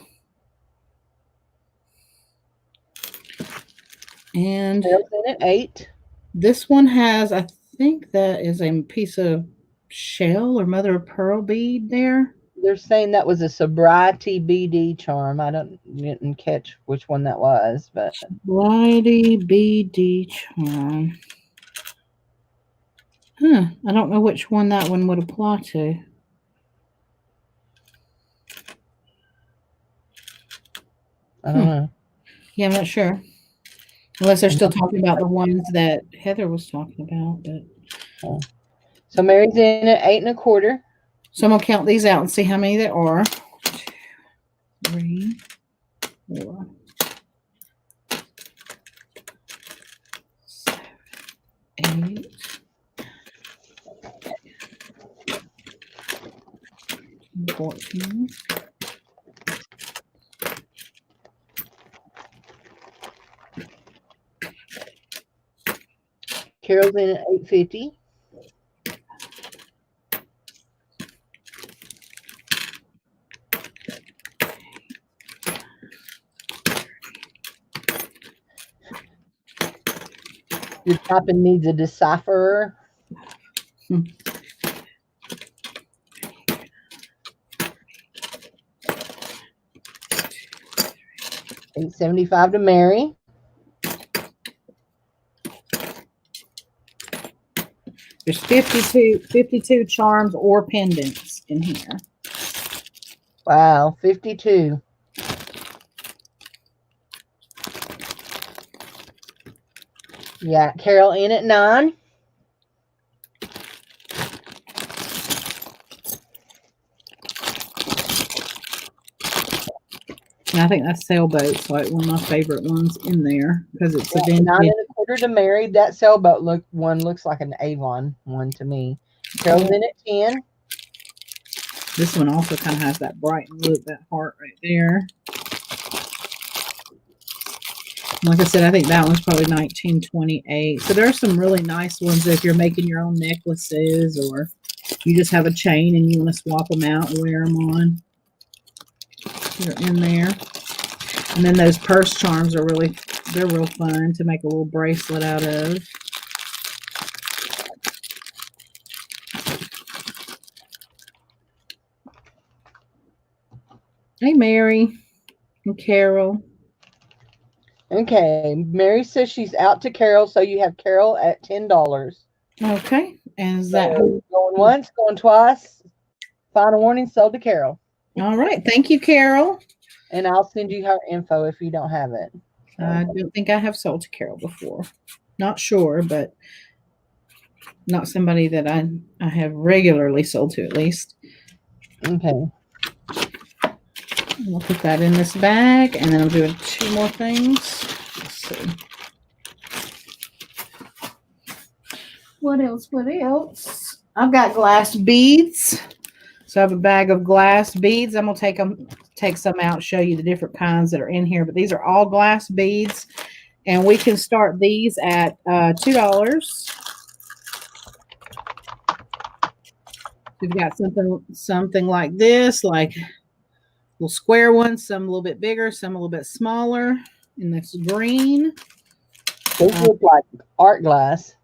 And Carol's in at 8. This one has, I think that is a piece of shell or mother of pearl bead there. They're saying that was a sobriety BD charm. I didn't catch which one that was, but sobriety BD charm. I don't know which one that one would apply to. I don't know. Yeah, I'm not sure. Unless they're still talking about the ones that Heather was talking about. But so Mary's in at 8 1/4. So I'm gonna count these out and see how many there are. 2, 3, 4, 7, 8. 14. Carol's in at 8.50. Your topping needs a decipherer. 8.75 to Mary. There's 52 charms or pendants in here. Wow, 52. Yeah, Carol in at 9. And I think that's Sailboat's like one of my favorite ones in there because it's a vintage. 9 1/4 to Mary. That Sailboat looks like an Avon one to me. Carol's in at 10. This one also kind of has that bright look, that heart right there. Like I said, I think that one's probably 1928. So there are some really nice ones if you're making your own necklaces or you just have a chain and you want to swap them out and wear them on. They're in there. And then those purse charms are they're real fun to make a little bracelet out of. Hey, Mary and Carol. Okay, Mary says she's out to Carol, so you have Carol at $10. Okay, and is that So going once, going twice? Final warning, sold to Carol. all right? Thank you, Carol. And I'll send you her info if you don't have it. I don't think I have sold to Carol before. Not sure, but not somebody that I have regularly sold to, at least. Okay. I'll put that in this bag, and then I'm doing 2 more things. Let's see. What else? What else? I've got glass beads. So I have a bag of glass beads. I'm gonna take some out, show you the different kinds that are in here. But these are all glass beads, and we can start these at $2. We've got something like this, like little square ones, some a little bit bigger, some a little bit smaller. And this green. These look like art glass.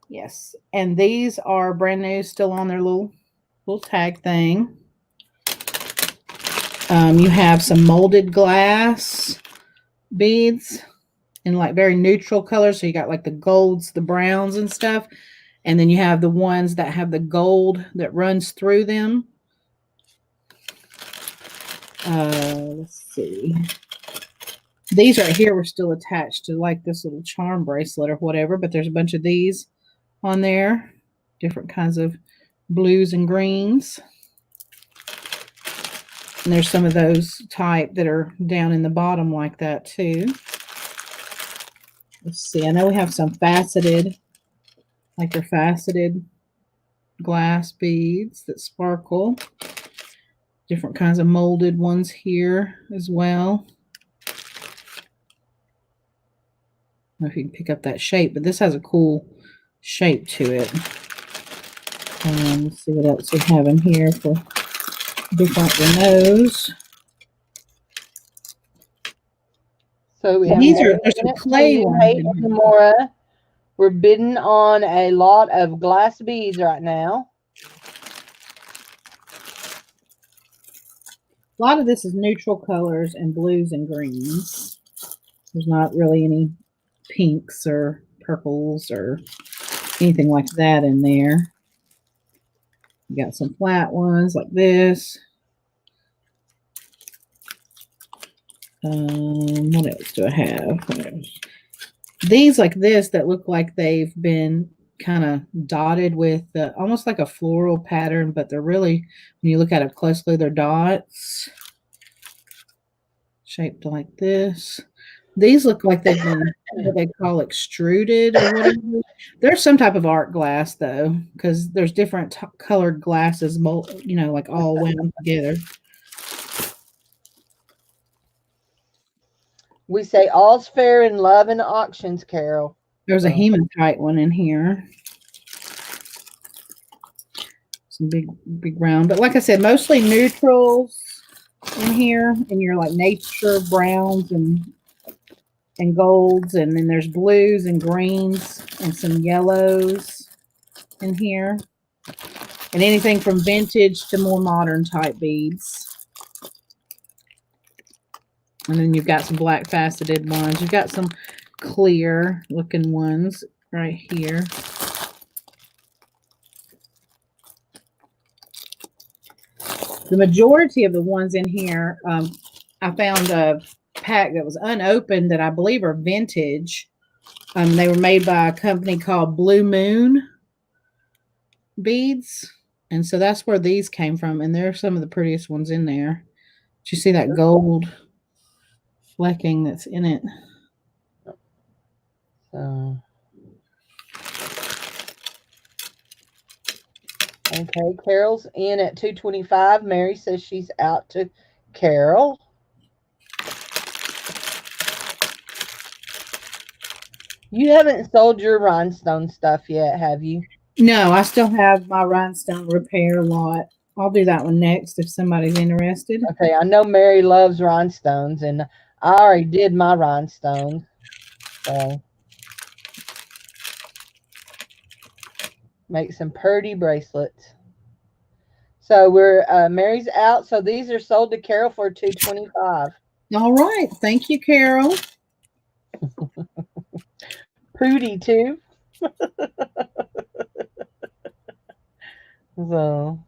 Yes, and these are brand new, still on their little tag thing. You have some molded glass beads in like very neutral colors. So you got like the golds, the browns and stuff. And then you have the ones that have the gold that runs through them. Let's see. These right here were still attached to like this little charm bracelet or whatever, but there's a bunch of these on there. Different kinds of blues and greens. And there's some of those type that are down in the bottom like that too. Let's see. I know we have some faceted, like they're faceted glass beads that sparkle. Different kinds of molded ones here as well. I don't know if you can pick up that shape, but this has a cool shape to it. Let's see what else we have in here for different than those. So we have there's some clay ones. Mora. We're bidding on a lot of glass beads right now. A lot of this is neutral colors and blues and greens. There's not really any pinks or purples or anything like that in there. You got some flat ones like this. What else do I have? These like this that look like they've been kind of dotted with almost like a floral pattern, but they're really, when you look at it closely, they're dots shaped like this. These look like they've been what they call extruded or whatever. There's some type of art glass though, because there's different colored glasses, like all wound together. We say all's fair in love and auctions, Carol. There's a hematite one in here. Some big round. But like I said, mostly neutrals in here. And your like nature browns and golds. And then there's blues and greens and some yellows in here. And anything from vintage to more modern type beads. And then you've got some black faceted ones. You've got some clear looking ones right here. The majority of the ones in here, I found a pack that was unopened that I believe are vintage. They were made by a company called Blue Moon Beads. And so that's where these came from. And they're some of the prettiest ones in there. Did you see that gold flecking that's in it? So, okay, Carol's in at $225. Mary says she's out to Carol. You haven't sold your rhinestone stuff yet, have you? No, I still have my rhinestone repair lot. I'll do that one next if somebody's interested. Okay, I know Mary loves rhinestones, and I already did my rhinestones. So make some pretty bracelets. So we're Mary's out. So these are sold to Carol for $225. All right. Thank you, Carol. Prudy too. So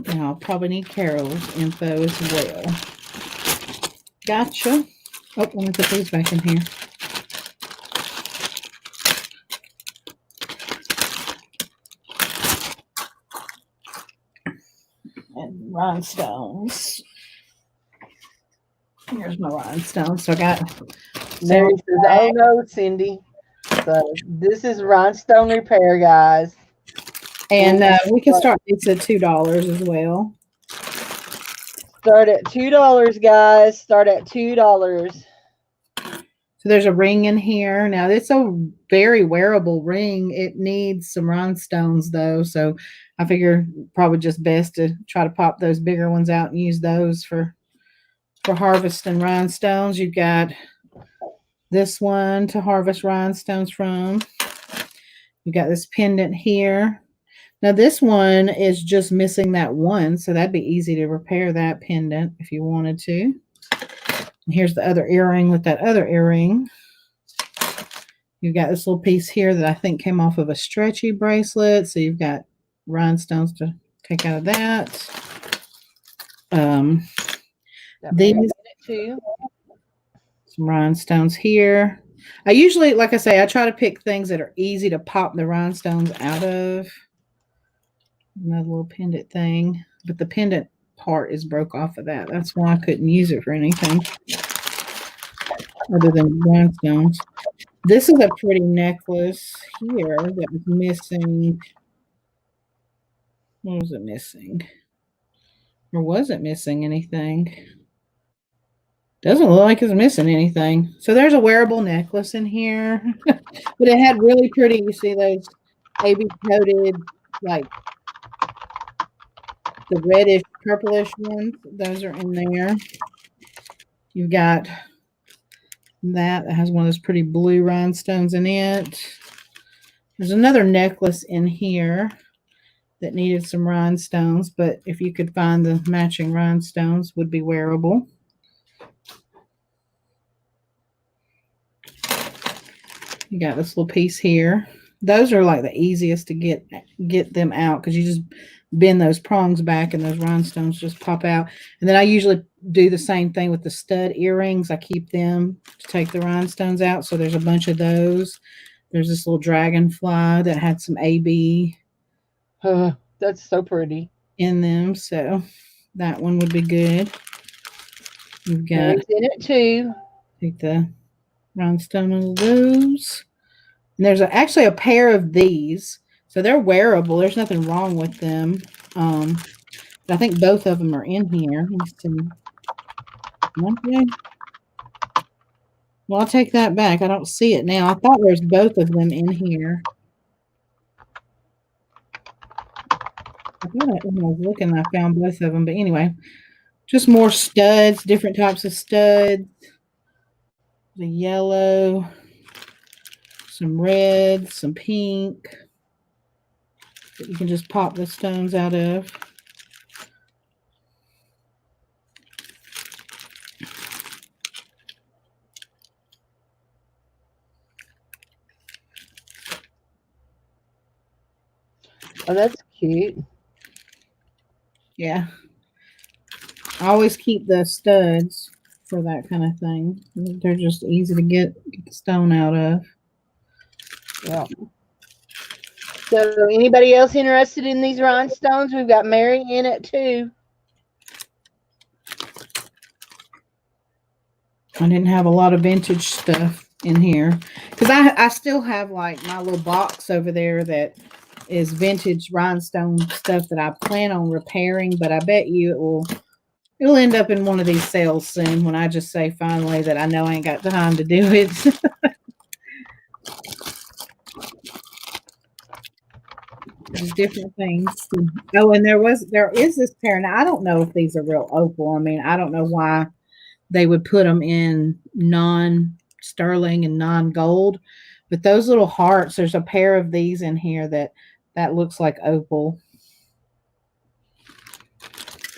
And I'll probably need Carol's info as well. Gotcha. Oh, let me put these back in here. And rhinestones. Here's my rhinestones. So I got Mary says, "Oh no, Cindy." So this is rhinestone repair, guys. and we can start these at $2 as well. Start at $2, guys. Start at $2. So there's a ring in here. Now it's a very wearable ring. It needs some rhinestones though, so I figure probably just best to try to pop those bigger ones out and use those for harvesting rhinestones. You've got this one to harvest rhinestones from. You got this pendant here. Now this one is just missing that one, so that'd be easy to repair that pendant if you wanted to. And here's the other earring with that other earring. You've got this little piece here that I think came off of a stretchy bracelet, so you've got rhinestones to take out of that. These too. Some rhinestones here. I usually, like I say, I try to pick things that are easy to pop the rhinestones out of. Another little pendant thing, but the pendant part is broke off of that. That's why I couldn't use it for anything other than rhinestones. This is a pretty necklace here that was missing. What was it missing? Or was it missing anything? Doesn't look like it's missing anything. So there's a wearable necklace in here. But it had really pretty, you see those AB coated, like the reddish, purplish ones. Those are in there. You've got that has one of those pretty blue rhinestones in it. There's another necklace in here that needed some rhinestones, but if you could find the matching rhinestones, would be wearable. You got this little piece here. Those are like the easiest to get them out because you just bend those prongs back and those rhinestones just pop out. And then I usually do the same thing with the stud earrings. I keep them to take the rhinestones out. So there's a bunch of those. There's this little dragonfly that had some AB. That's so pretty. In them. So that one would be good. You've got in it too. Take the rhinestone of those. And there's actually a pair of these. So they're wearable. There's nothing wrong with them. But I think both of them are in here. Let's see. Okay. Well, I'll take that back. I don't see it now. I thought there's both of them in here. I thought when I was looking, I found both of them. But anyway, just more studs, different types of studs. The yellow, some red, some pink that you can just pop the stones out of. Oh, that's cute. Yeah. I always keep the studs for that kind of thing. They're just easy to get the stone out of. Yeah. So anybody else interested in these rhinestones? We've got Mary in it too. I didn't have a lot of vintage stuff in here because I still have like my little box over there that is vintage rhinestone stuff that I plan on repairing, but I bet you It'll end up in one of these sales soon when I just say finally that I know I ain't got time to do it. There's different things. Oh, and there is this pair. Now I don't know if these are real opal. I mean, I don't know why they would put them in non-sterling and non-gold, but those little hearts. There's a pair of these in here that looks like opal.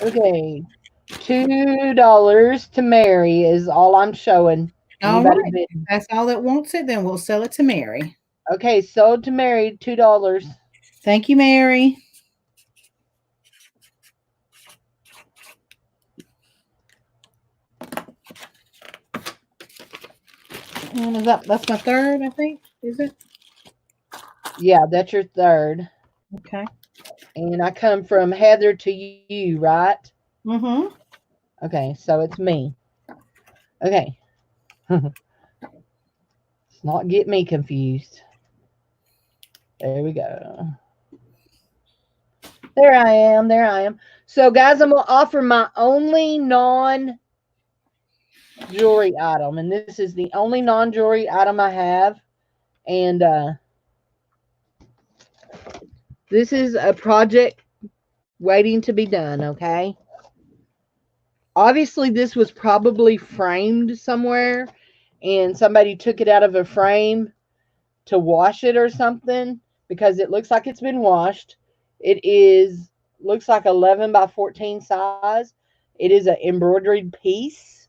Okay. $2 to Mary is all I'm showing. All Anybody right, bid? if that's all that wants it. Then we'll sell it to Mary. Okay, sold to Mary, $2. Thank you, Mary. And that's my third, I think. Is it? Yeah, that's your third. Okay. And I come from Heather to you, right? Mm-hmm. Okay, so it's me. Okay. Let's not get me confused. There we go. There I am. There I am. So, guys, I'm going to offer my only non jewelry item. And this is the only non jewelry item I have. And this is a project waiting to be done, okay? Obviously, this was probably framed somewhere. And somebody took it out of a frame to wash it or something because it looks like it's been washed. It is looks like 11 by 14 size. It is an embroidered piece.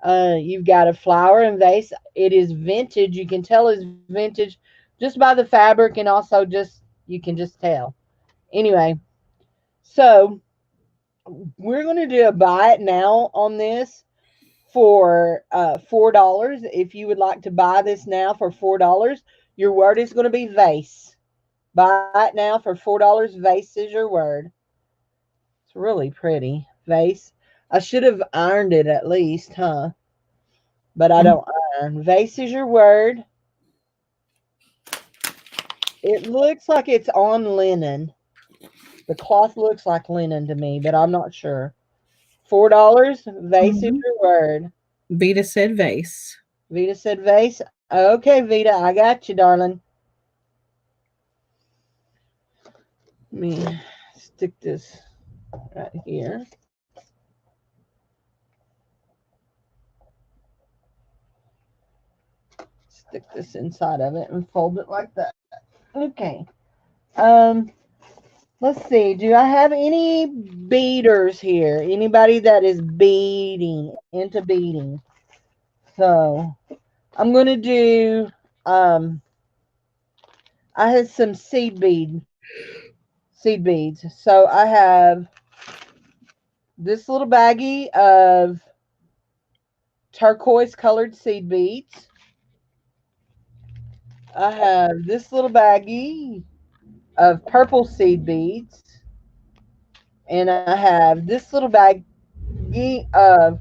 You've got a flower and vase. It is vintage. You can tell it's vintage just by the fabric, and also just you can just tell. Anyway, so we're going to do a buy it now on this for $4. If you would like to buy this now for $4, your word is going to be vase. Buy it now for $4. Vase is your word. It's really pretty. Vase. I should have ironed it at least, huh? But I don't iron. Vase is your word. It looks like it's on linen. The cloth looks like linen to me, but I'm not sure. $4. Vase is Mm-hmm. your word. Vita said vase. Vita said vase. Okay, Vita, I got you, darling. Let me stick this right here. Stick this inside of it and fold it like that. Okay. Um, let's see. Do I have any beaders here? Anybody that is beading, into beading? So I'm gonna do I had some seed beads. So I have this little baggie of turquoise colored seed beads. I have this little baggie of purple seed beads. And I have this little baggie of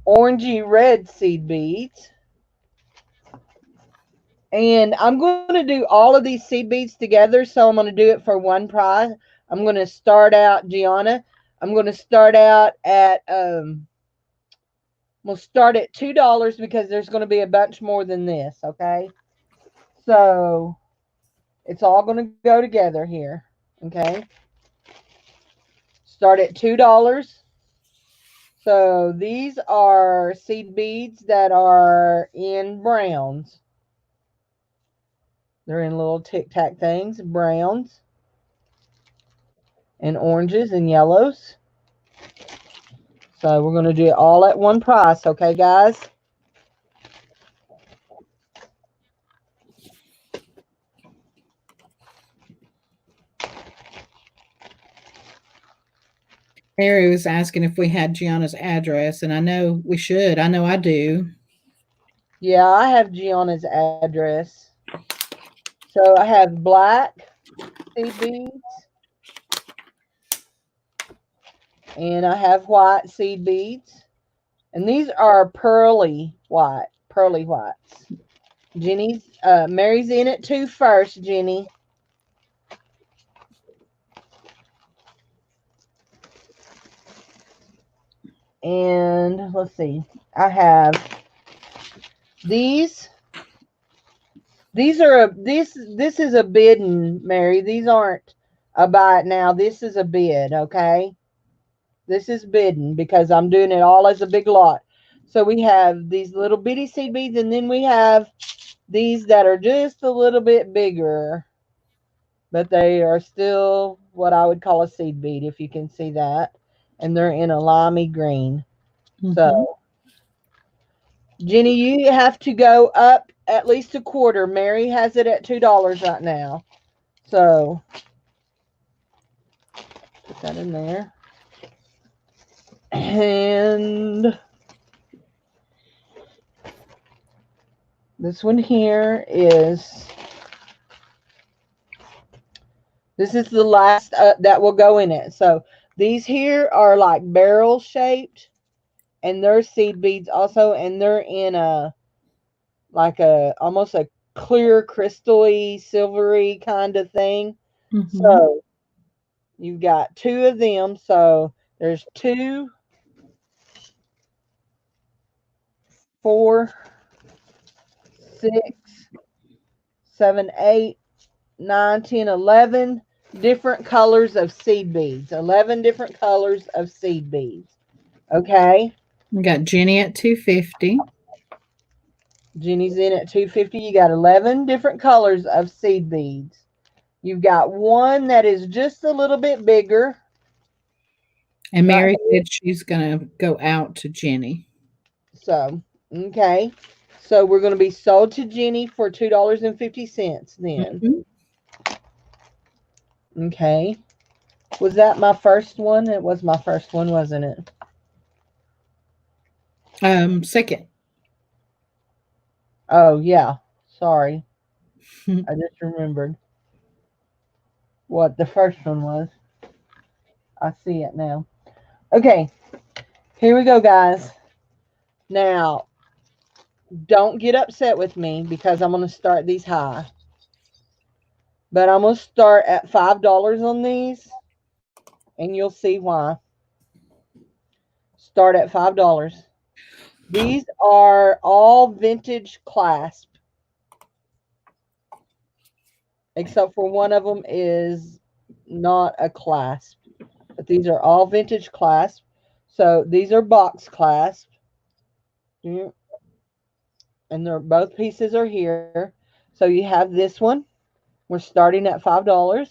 orangey red seed beads. And I'm going to do all of these seed beads together. So I'm going to do it for one price. I'm going to start out, Gianna. I'm going to start out at we'll start at $2 because there's going to be a bunch more than this, okay? So it's all going to go together here, okay? Start at $2. So these are seed beads that are in browns. They're in little tic-tac things, browns and oranges and yellows. So we're going to do it all at one price, okay, guys? Mary was asking if we had Gianna's address, and I know we should. I know I do. Yeah, I have Gianna's address. So I have black seed beads and I have white seed beads. And these are pearly whites. Jenny's, Mary's in it too first, Jenny. And let's see. I have these. These are a this is a bid, and Mary. These aren't a buy it now. This is a bid, okay? This is bidding because I'm doing it all as a big lot. So we have these little bitty seed beads, and then we have these that are just a little bit bigger, but they are still what I would call a seed bead, if you can see that. And they're in a limey green. Mm-hmm. So, Jenny, you have to go up at least a quarter. Mary has it at $2 right now. So, put that in there. And this one here is, this is the last that will go in it. So, these here are like barrel shaped, and they're seed beads also, and they're in a like a almost a clear crystally silvery kind of thing. Mm-hmm. So you've got two of them. So there's 2, 4, 6, 7, 8, 9, 10, 11 different colors of seed beads. 11 different colors of seed beads. Okay. We got Jenny at 250. Jenny's in at 250. You got 11 different colors of seed beads. You've got one that is just a little bit bigger And right Mary here. said she's going to go out to Jenny. So, okay. So we're going to be sold to Jenny for $2.50 then. Mm-hmm. Okay. Was that my first one? It was my first one, wasn't it? Second. Oh, yeah. Sorry. I just remembered what the first one was. I see it now. Okay. Here we go, guys. Now, don't get upset with me because I'm going to start these high. But I'm going to start at $5 on these, and you'll see why. Start at $5. These are all vintage clasp, except for one of them is not a clasp. But these are all vintage clasp. So these are box clasp. And they're both pieces are here. So you have this one. We're starting at $5.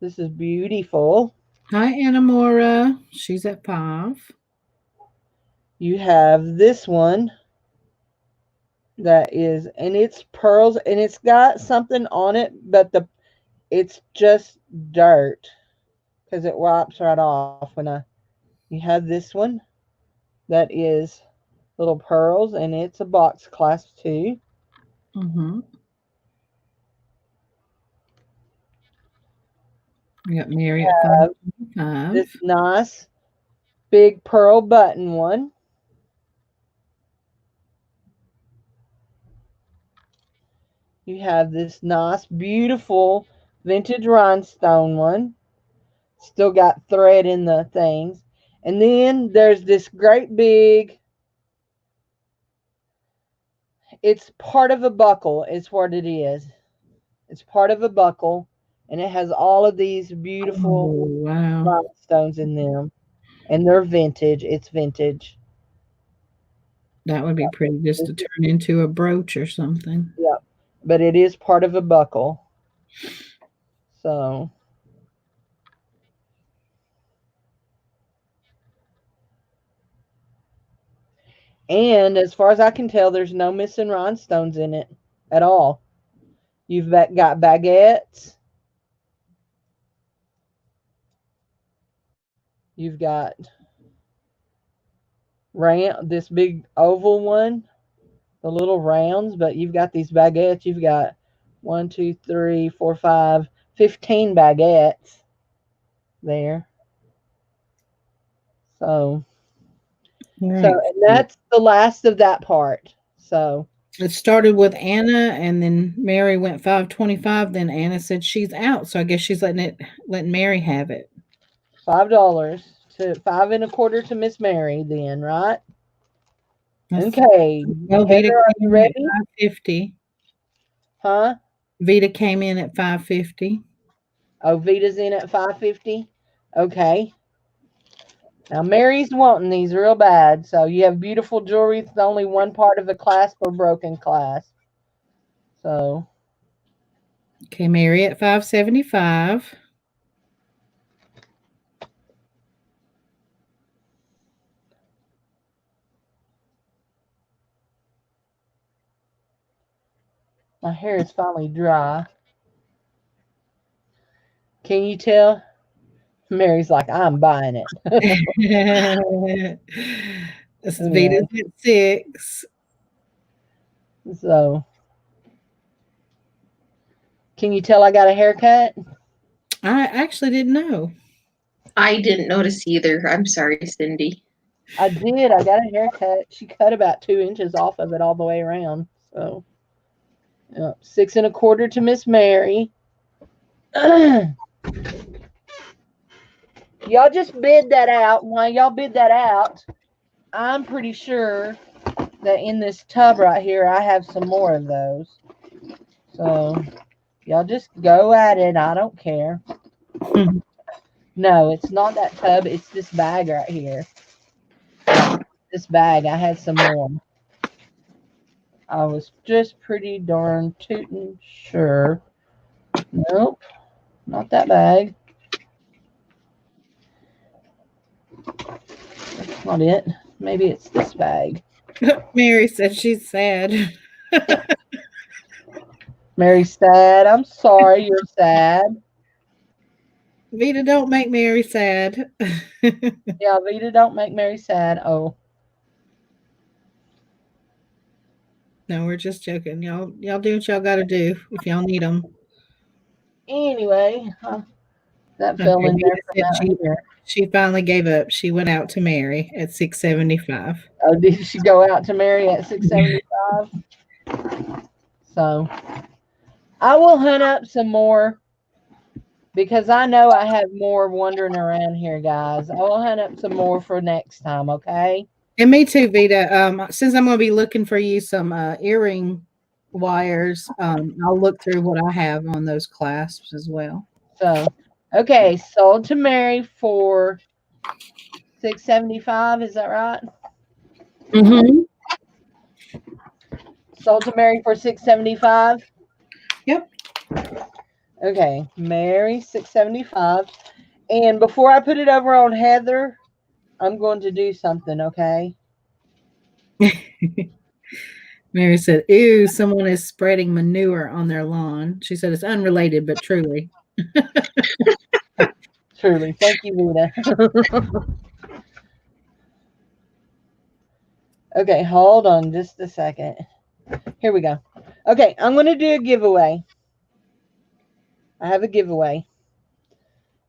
This is beautiful. Hi, Anamora. She's at 5. You have this one that is, and it's pearls, and it's got something on it, but it's just dirt because it wipes right off when I. You have this one that is little pearls, and it's a box clasp too. Mm-hmm. We got Mary at Have this 525. nice big pearl button one. You have this nice, beautiful vintage rhinestone one. Still got thread in the things. And then there's this great big, it's part of a buckle, is what it is. It's part of a buckle, and it has all of these beautiful Oh, wow. rhinestones in them. And they're vintage. It's vintage. That would be pretty just This to is, turn into a brooch or something. yeah, but it is part of a buckle. So, and as far as I can tell, there's no missing rhinestones in it at all. You've got baguettes. You've got round, this big oval one, the little rounds, but you've got these baguettes. You've got 1, 2, 3, 4, 5, 15 baguettes there. So, All so, right. and that's the last of that part. So, It started with Anna, and then Mary went 525. Then Anna said she's out, so I guess she's letting Mary have it. $5 to 5 1/4 to Miss Mary then, right? Let's see. Okay. Well, Vita Heather, are you came in at ready? 550. Huh? Vita came in at 550. Oh, Vita's in at 550. Okay. Now Mary's wanting these real bad. So you have beautiful jewelry. It's only one part of a clasp or broken clasp. So Okay, Mary at 575. my hair is finally dry. Can you tell? Mary's like, I'm buying it. This is Vita's Anyway, at 6. so can you tell I got a haircut? I actually didn't know. I didn't notice either. I'm sorry, Cindy. I did. I got a haircut. She cut about 2 inches off of it all the way around. So, yeah, 6 1/4 to Miss Mary. Y'all just bid that out. While y'all bid that out, I'm pretty sure that in this tub right here, I have some more of those. So, y'all just go at it. I don't care. No, it's not that tub. It's this bag right here. This bag. I had some more. I was just pretty darn tootin' sure. Nope, not that bag. That's not it. Maybe it's this bag. Mary said she's sad. Mary's sad. I'm sorry you're sad. Vita, don't make Mary sad. Yeah, Vita, don't make Mary sad. Oh, No, we're just joking. Y'all do what y'all got to do if y'all need them. anyway, that fell Okay, in there Vita from said out here. she finally gave up. She went out to Mary at 675. Oh, did she go out to Mary at 675? So I will hunt up some more because I know I have more wandering around here, guys. I will hunt up some more for next time, okay? And me too, Vita. Since I'm going to be looking for you some earring wires, I'll look through what I have on those clasps as well. So, okay, sold to Mary for 675. Is that right? Mm-hmm. Sold to Mary for 675. Yep. Okay, Mary 675. And before I put it over on Heather, I'm going to do something, okay? Mary said, "Ew, someone is spreading manure on their lawn." She said it's unrelated, but truly. Truly. Thank you, Vita. Okay, hold on just a second. Here we go. Okay, I'm going to do a giveaway. I have a giveaway.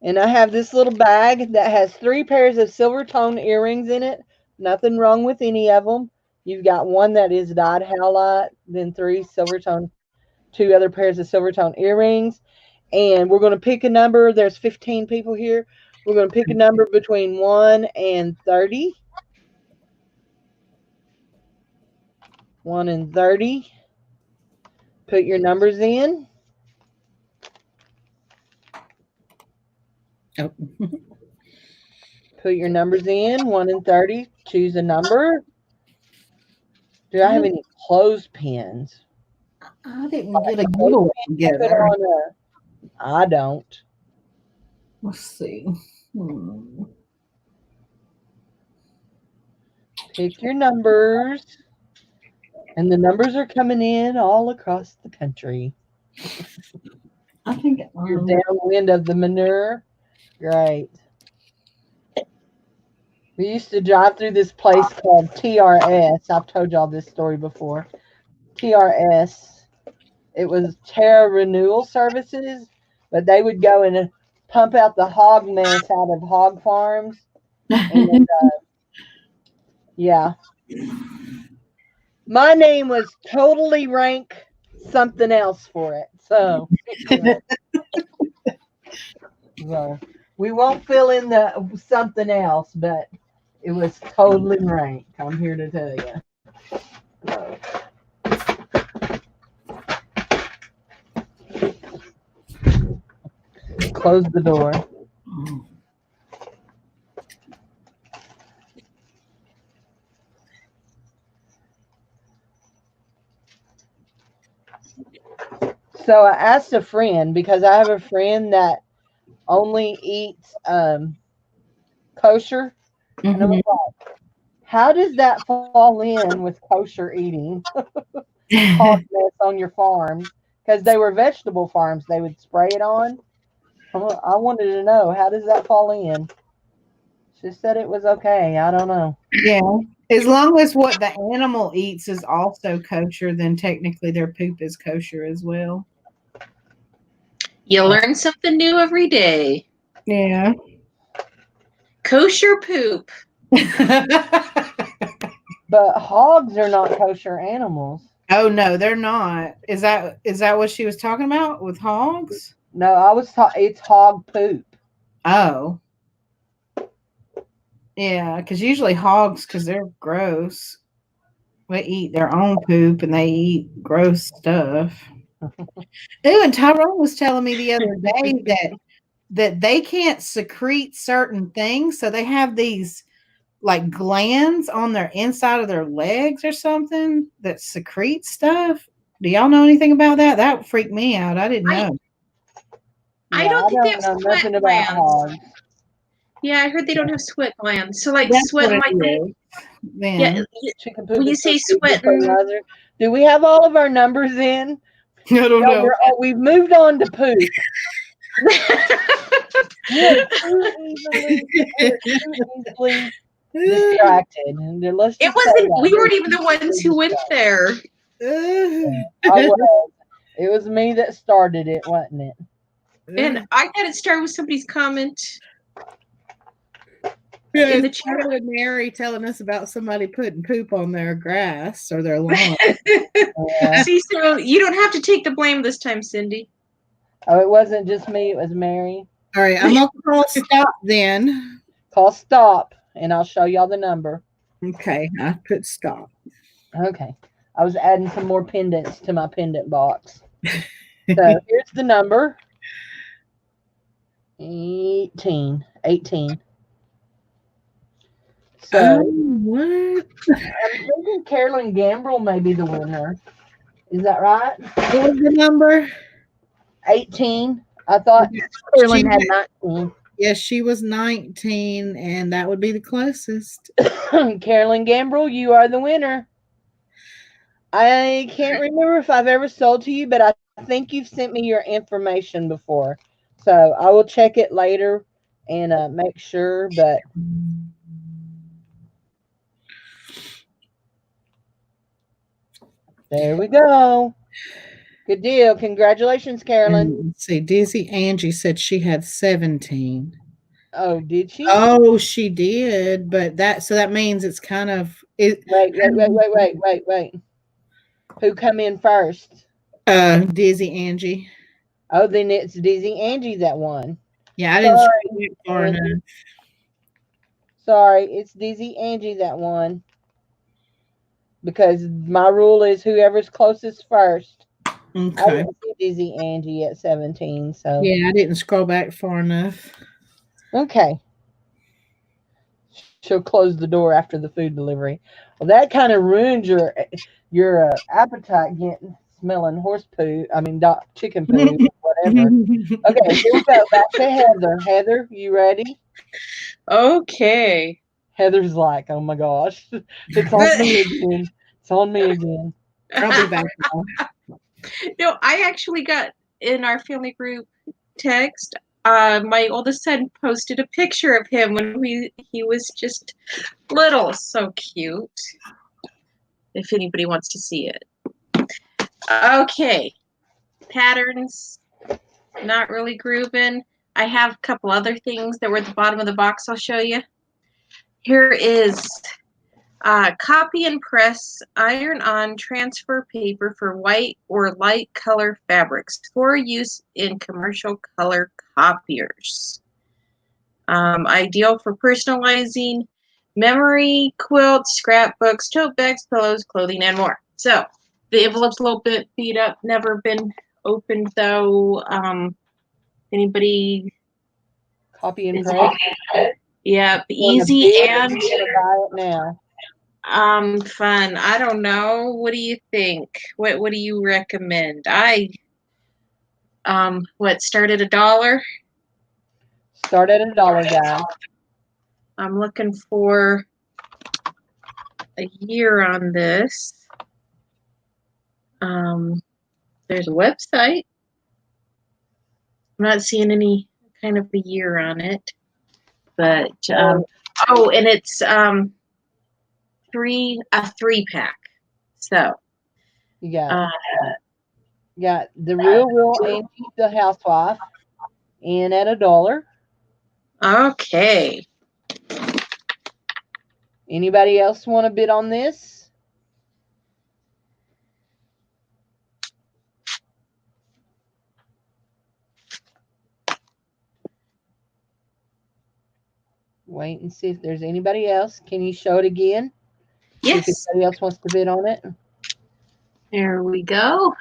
And I have this little bag that has 3 pairs of silver tone earrings in it. Nothing wrong with any of them. You've got one that is dyed howlite, then 3 silver tone, 2 other pairs of silver tone earrings. And we're going to pick a number. There's 15 people here. We're going to pick a number between 1 and 30. 1 and 30. Put your numbers in. Oh. Put your numbers in. 1 and 30. Choose a number. Do I have any clothespins? I didn't get a giveaway together. I don't. Let's see. Pick your numbers. And the numbers are coming in all across the country. I think You're downwind of the manure. Great. We used to drive through this place called TRS. I've told y'all this story before. TRS. It was Terra Renewal Services, but they would go and pump out the hog mess out of hog farms. And yeah. My name was totally rank something else for it. So, We won't fill in the something else, but it was totally rank. I'm here to tell you. Close the door. So I asked a friend because I have a friend that only eats kosher, and I was Mhm. like, "How does that fall in with kosher eating hog mess on your farm?" Because they were vegetable farms, they would spray it on. I wanted to know, how does that fall in? She said it was okay. I don't know. Yeah. As long as what the animal eats is also kosher, then technically their poop is kosher as well. You learn something new every day. Yeah. Kosher poop. But hogs are not kosher animals. Oh no, they're not. Is that what she was talking about with hogs? No, it's hog poop. Oh. Yeah, because usually hogs, because they're gross, they eat their own poop and they eat gross stuff. Ooh, and Tyrone was telling me the other day that they can't secrete certain things, so they have these like glands on their inside of their legs or something that secrete stuff. Do y'all know anything about that? That freaked me out. I didn't I know. I Yeah, don't I think they don't have know sweat nothing about glands. hogs. Yeah, I heard they don't have sweat glands. So like That's what sweating it like they, is. yeah, Then Chicken when poop you is say supposed to be good sweating, fertilizer. Do we have all of our numbers in? I don't No, know. we've moved on to poop. We are too easily distracted. And let's it just say wasn't, that we we're weren't even the ones easily who went distracted. there. I was. It was me that started it, wasn't it? And I got it started with somebody's comment Yeah, in it the chat. started with Mary telling us about somebody putting poop on their grass or their lawn. Yeah. See, so you don't have to take the blame this time, Cindy. Oh, it wasn't just me. It was Mary. All right, I'm gonna call stop then. Call stop, and I'll show y'all the number. Okay, I put stop. Okay. I was adding some more pendants to my pendant box. So here's the number. 18. 18. Oh, So what? I'm thinking Carolyn Gambrel may be the winner. Is that right? What was the number? 18. I thought She, Carolyn had 19. yes, she was 19, and that would be the closest. Carolyn Gambrel, you are the winner. I can't remember if I've ever sold to you, but I think you've sent me your information before. So I will check it later and make sure. But there we go. Good deal. Congratulations, Carolyn. And let's see, Dizzy Angie said she had 17. Oh, did she? Oh, she did, but that means it's kind of it. Wait. Who come in first? Dizzy Angie. Oh, then it's Dizzy Angie that won. Yeah, I didn't Sorry, scroll it far enough. Angie. Sorry, it's Dizzy Angie that won. Because my rule is whoever's closest first. I Okay. didn't see Dizzy Angie at 17, so Yeah, I didn't scroll back far enough. okay. She'll close the door after the food delivery. Well, that kind of ruins your appetite getting smelling horse poo. I mean, chicken poo, whatever. Okay, here we go. Back to Heather. Heather, you ready? Okay. Heather's like, oh my gosh, it's on me again. It's on me again. I'll be back now. No, I actually got in our family group text. My oldest son posted a picture of him when he was just little, so cute. If anybody wants to see it. Okay, patterns, not really grooving. I have a couple other things that were at the bottom of the box. I'll show you. Here is copy and press iron-on transfer paper for white or light color fabrics for use in commercial color copiers. Ideal for personalizing memory quilts, scrapbooks, tote bags, pillows, clothing, and more. So the envelope's a little bit beat up, never been opened though. Anybody Copy and is paste. yeah, On the easy bid, and you want to buy it now. fun. I don't know. What do you think? What do you recommend? What started $1? Start at $1, guys. I'm looking for a year on this. There's a website. I'm not seeing any kind of a year on it, but oh, and it's a 3-pack. So You got the real Angie the housewife in at $1. okay. Anybody else want to bid on this? Wait and see if there's anybody else. Can you show it again? Yes. If anybody else wants to bid on it. There we go.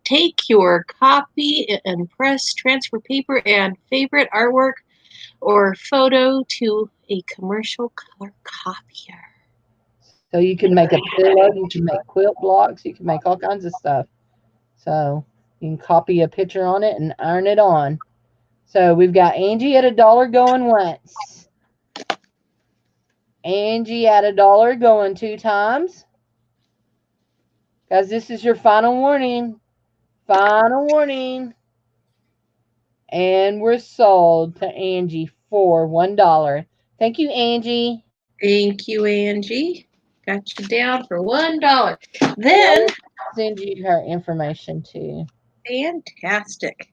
Take your copy and press, transfer paper and favorite artwork or photo to a commercial color copier. So you can make a pillow, you can make quilt blocks, you can make all kinds of stuff. So you can copy a picture on it and iron it on. So we've got Angie at $1 going once. Angie at $1 going 2 times. Guys, this is your final warning. Final warning. And we're sold to Angie for $1. Thank you, Angie. Thank you, Angie. Got you down for $1. Then I'll send you her information too. fantastic.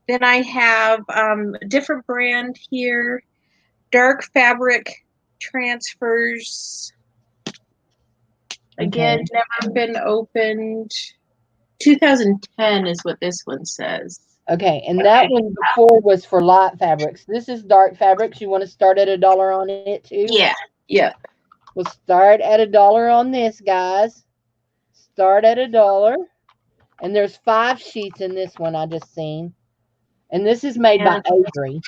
Then I have a different brand here. Dark fabric transfers. Again, Okay. never been opened. 2010 is what this one says. Okay, and that one before was for light fabrics. This is dark fabrics. You want to start at $1 on it too? Yeah. Yeah. We'll start at $1 on this, guys. Start at $1. And there's 5 sheets in this one I just seen. And this is made by Avery.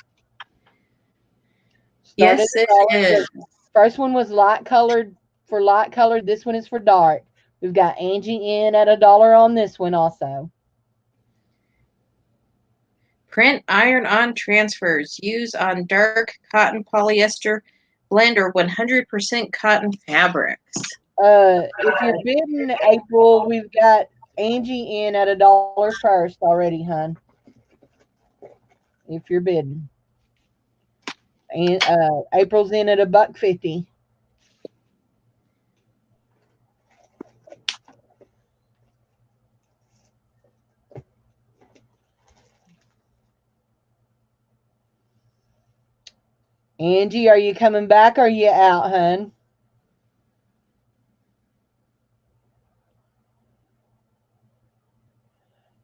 Start Yes, at it $1. is. The first one was light colored for light colored. This one is for dark. We've got Angie in at $1 on this one also. Print iron-on transfers. Use on dark cotton polyester blend or 100% cotton fabrics. If you're bidding April, we've got Angie in at $1 first already, hun. If you're bidding. And April's in at $1.50. Angie, are you coming back or are you out, hun?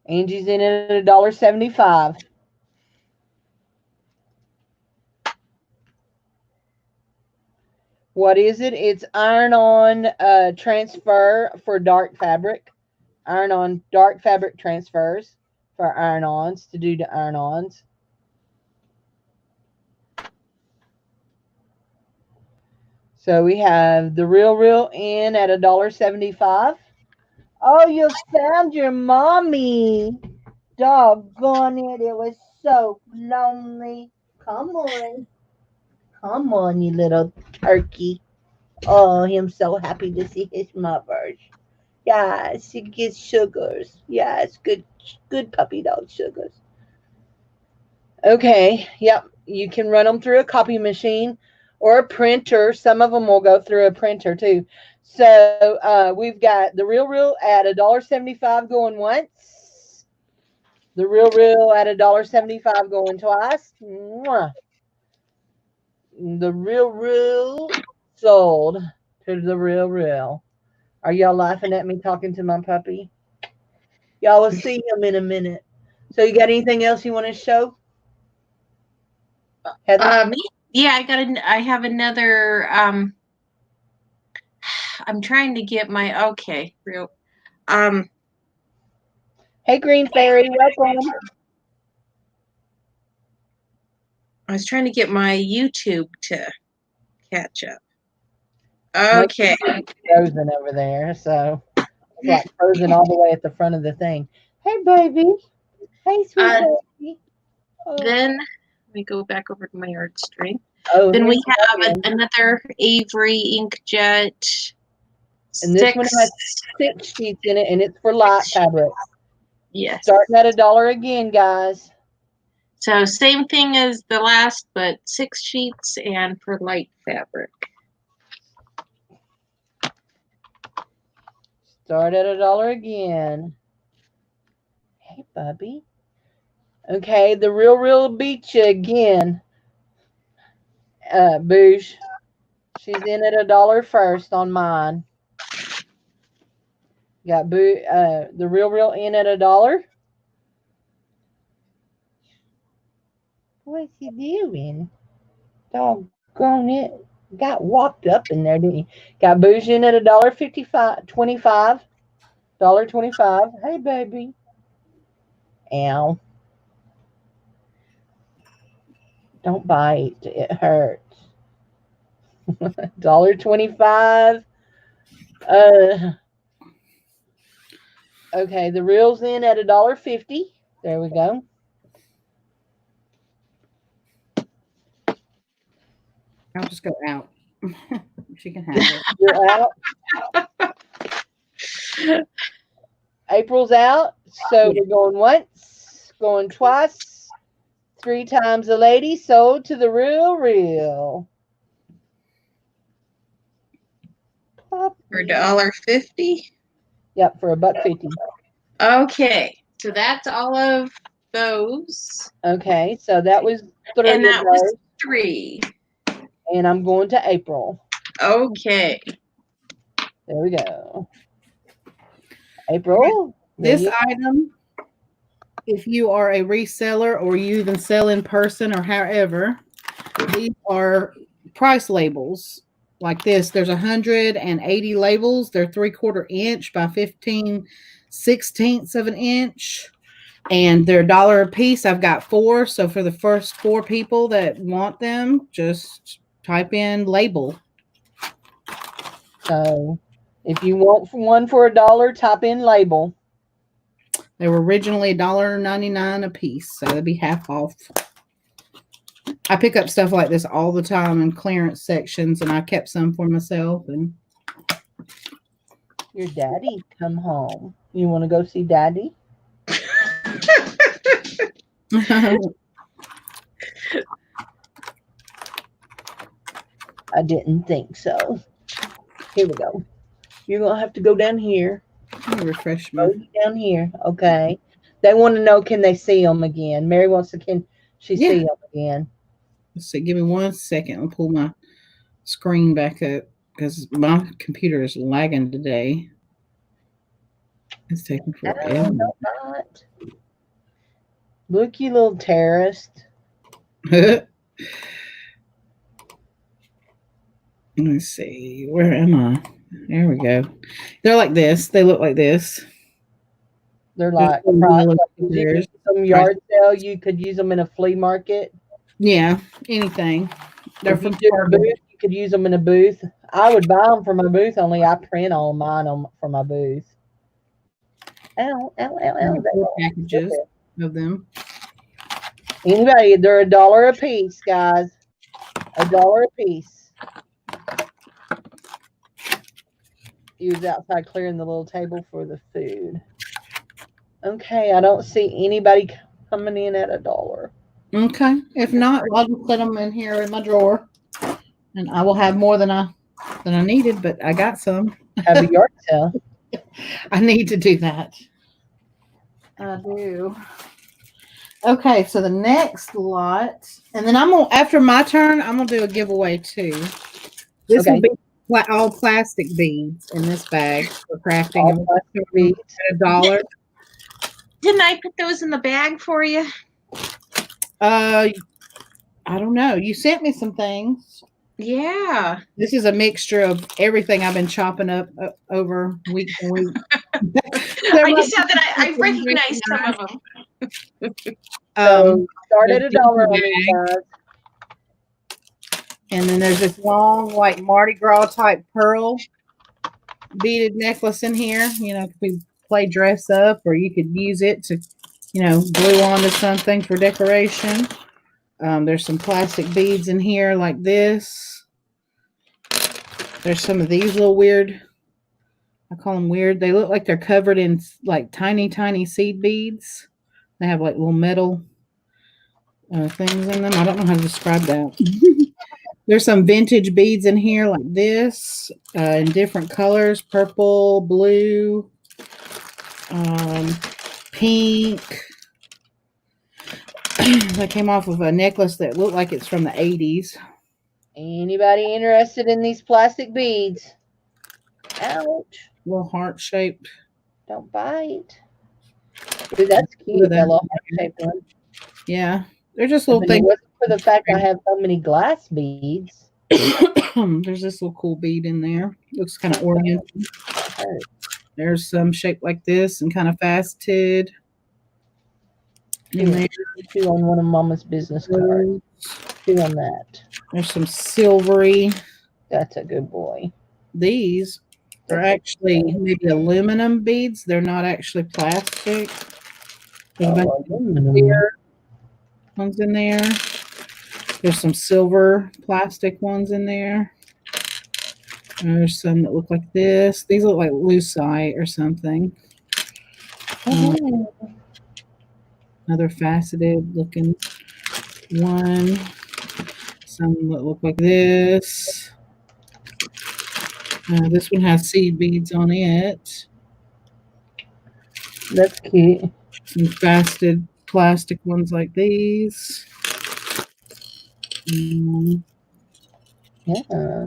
Angie's in at $1.75. What is it? It's iron-on transfer for dark fabric. Iron-on dark fabric transfers for iron-ons to do to iron-ons. So we have the real in at $1.75. Oh, you found your mommy. Doggone it. It was so lonely. Come on. Come on, you little turkey. Oh, I'm so happy to see his mother. Yes, he gets sugars. Yes, good puppy dog sugars. Okay, yep. You can run them through a copy machine or a printer. Some of them will go through a printer too. So we've got the real at $1.75 going once. The real at $1.75 going twice. Mwah. The real sold to the real. Are y'all laughing at me talking to my puppy? Y'all will see him in a minute. So you got anything else you want to show? Heather? Me? Yeah, I have another. I'm trying to get my real. Um, Hey, Green Fairy, welcome. I was trying to get my YouTube to catch up. My Okay. frozen over there, so it's like frozen all the way at the front of the thing. Hey, baby. Hey, sweet baby. Oh, Then let me go back over to my art stream. oh Then we here's have one. another Avery inkjet. And this one has 6 sheets in it, and it's for light fabric. Yes. Starting at $1 again, guys. So same thing as the last, but 6 sheets and for light fabric. Start at $1 again. Hey, Bubby. Okay, the real beat you again. Boosh. She's in at $1 first on mine. Got the real in at $1. What's he doing? Doggone it. Got walked up in there, didn't he? Got Boujee in at $1.55, $25. Hey, baby. Ow. Don't bite. It hurts. $1.25. Okay, the reel's in at $1.50. There we go. I'll just go out. She can have it. You're out. April's out. So we're going once, going twice, 3 times a lady, sold to the real. For $1.50? Yep, for $1.50. Okay. So that's all of those. Okay, so that was 3 and that of was those. 3. And I'm going to April. Okay. There we go. April. This item, if you are a reseller or you even sell in person or however, these are price labels like this. There's 180 labels. They're 3/4 inch by 15/16 of an inch. And they're $1 a piece. I've got 4. So for the first 4 people that want them, just type in label. So if you want one for $1, type in label. They were originally $1.99 a piece, so they'd be half off. I pick up stuff like this all the time in clearance sections, and I kept some for myself. And your daddy come home. You want to go see daddy? I didn't think so. Here we go. You're going to have to go down here. Let me refresh my... Go down here. Okay. They want to know, can they see them again? Mary wants to, can she see them again? Let's see. Give me 1 second. I'll pull my screen back up because my computer is lagging today. It's taking forever. No, not. Look, you little terrorist. Let's see. Where am I? There we go. They're like this. They look like this. They're like some yard sale. You could use them in a flea market. Yeah, anything. They're from booth. You could use them in a booth. I would buy them for my booth, only I print all mine for my booth. Ow, ow, ow, ow. 4 packages of them. Anybody, they're $1 a piece, guys. $1 a piece. He was outside clearing the little table for the food. Okay, I don't see anybody coming in at $1. Okay. If not, I'll just put them in here in my drawer. And I will have more than I needed, but I got some. Have a yard sale. I need to do that. I do. Okay, so the next lot, and then after my turn, I'm gonna do a giveaway too. This will be all plastic beads in this bag for crafting. All plastic beads at $1. Didn't I put those in the bag for you? I I don't know. You sent me some things. Yeah. This is a mixture of everything I've been chopping up over weeks and weeks. I just saw that I recognized some of them. So start at the $1 on bag. these guys. And then there's this long, like Mardi Gras type pearl beaded necklace in here. You know, we play dress up, or you could use it to, you know, glue onto something for decoration. There's some plastic beads in here like this. There's some of these little weird, I call them weird. They look like they're covered in like tiny, tiny seed beads. They have like little metal things in them. I don't know how to describe that. There's some vintage beads in here like this in different colors, purple, blue, pink. That came off of a necklace that looked like it's from the 80s. Anybody interested in these plastic beads? Ouch. Little heart shaped. Don't bite. Dude, that's cute, that little heart-shaped one. Yeah. They're just little If it things. wasn't for the fact I have so many glass beads. There's this little cool bead in there. Looks kind of oriental. There's some shaped like this and kind of faceted. Two on one of Mama's business cards. 2 on that. There's some silvery. That's a good boy. These are actually maybe aluminum beads. They're not actually plastic. There's a bunch of clear ones in there. There's some silver plastic ones in there. There's some that look like this. These look like lucite or something. Another faceted looking one. Some that look like this. This one has seed beads on it. That's cute. Some faceted plastic ones like these. Yeah.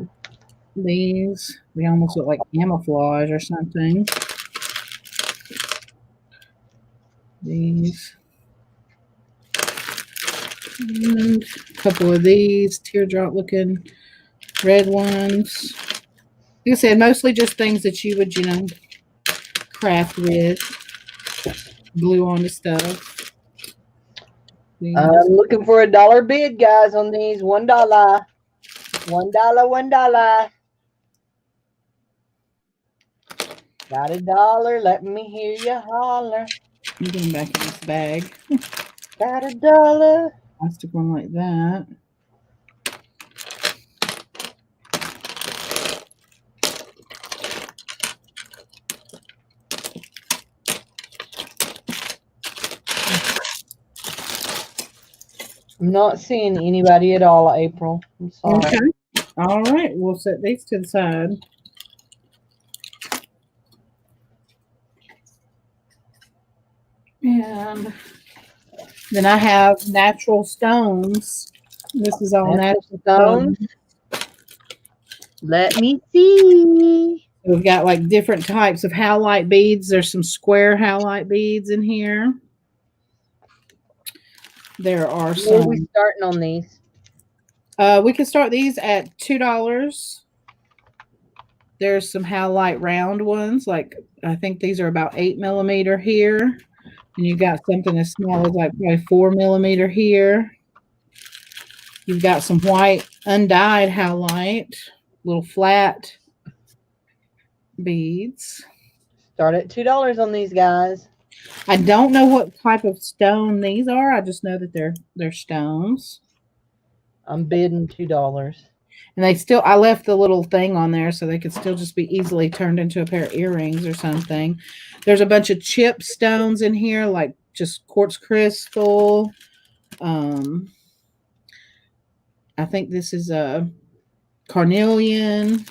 These, they almost look like camouflage or something. These. And a couple of these teardrop looking red ones. Like I said, mostly just things that you would, you know, craft with, glue onto stuff. I'm looking for $1 bid, guys, on these. $1. $1. Got $1. Let me hear you holler. I'm getting back in this bag. Got $1. Plastic one like that. I'm not seeing anybody at all, April. I'm sorry. Okay. All right. We'll set these to the side. And then I have natural stones. This is all natural stones. Let me see. We've got like different types of howlite beads. There's some square howlite beads in here. There are some. Where are we starting on these? We can start these at $2. There's some howlite round ones. Like I think these are about 8 millimeter here. And you got something as small as like probably 4 millimeter here. You've got some white undyed howlite, little flat beads. Start at $2 on these guys. I don't know what type of stone these are. I just know that they're stones. I'm bidding $2. And they still, I left the little thing on there so they could still just be easily turned into a pair of earrings or something. There's a bunch of chip stones in here, like just quartz crystal. I think this is a carnelian.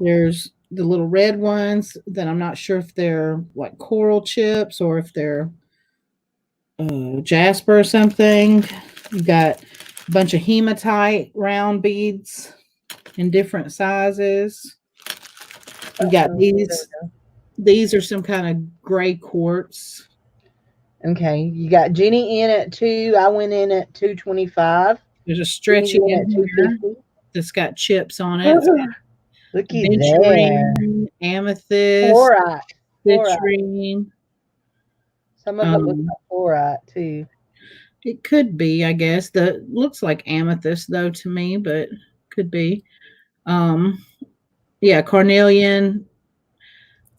There's the little red ones that I'm not sure if they're like coral chips or if they're jasper or something. You got a bunch of hematite round beads in different sizes. You got these. These are some kind of gray quartz. Okay, you got Jenny in at 2. I went in at 225. There's a Jenny's stretchy in in at here 250. that's got chips on it. It's got Looky there. venturine, amethyst, Fluorite. Fluorite. citrine. Some of it looks Um, like fluorite too. it could be, I guess. The looks like amethyst though to me, but could be. Um, yeah, carnelian,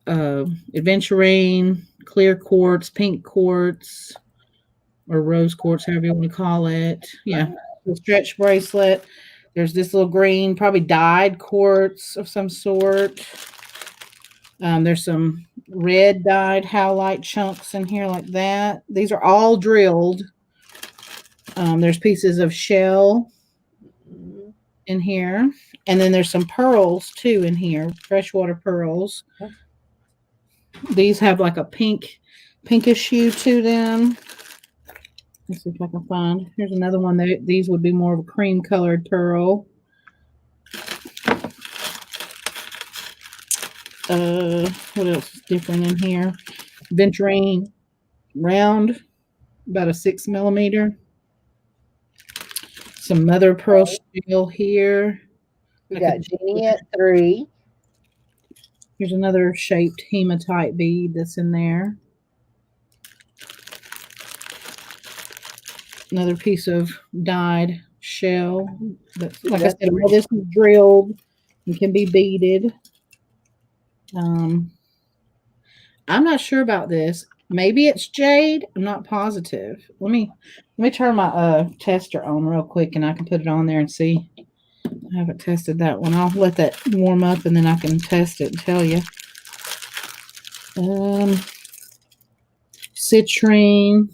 aventurine, clear quartz, pink quartz, or rose quartz, however you want to call it. Yeah, the stretch bracelet. There's this little green, probably dyed quartz of some sort. There's some red dyed howlite chunks in here like that. These are all drilled. There's pieces of shell in here. And then there's some pearls too in here, freshwater pearls. These have like a pinkish hue to them. Let's see if I can find. Here's another one. These would be more of a cream colored pearl. What else is different in here? Venturine round, about a 6 millimeter. Some mother pearl shell here. We got Jenny at 3. Here's another shaped hematite bead that's in there. Another piece of dyed shell. But like I said, all this is drilled and can be beaded. I'm not sure about this. Maybe it's jade. I'm not positive. Let me turn my tester on real quick and I can put it on there and see. I haven't tested that one. I'll let that warm up and then I can test it and tell you. Citrine.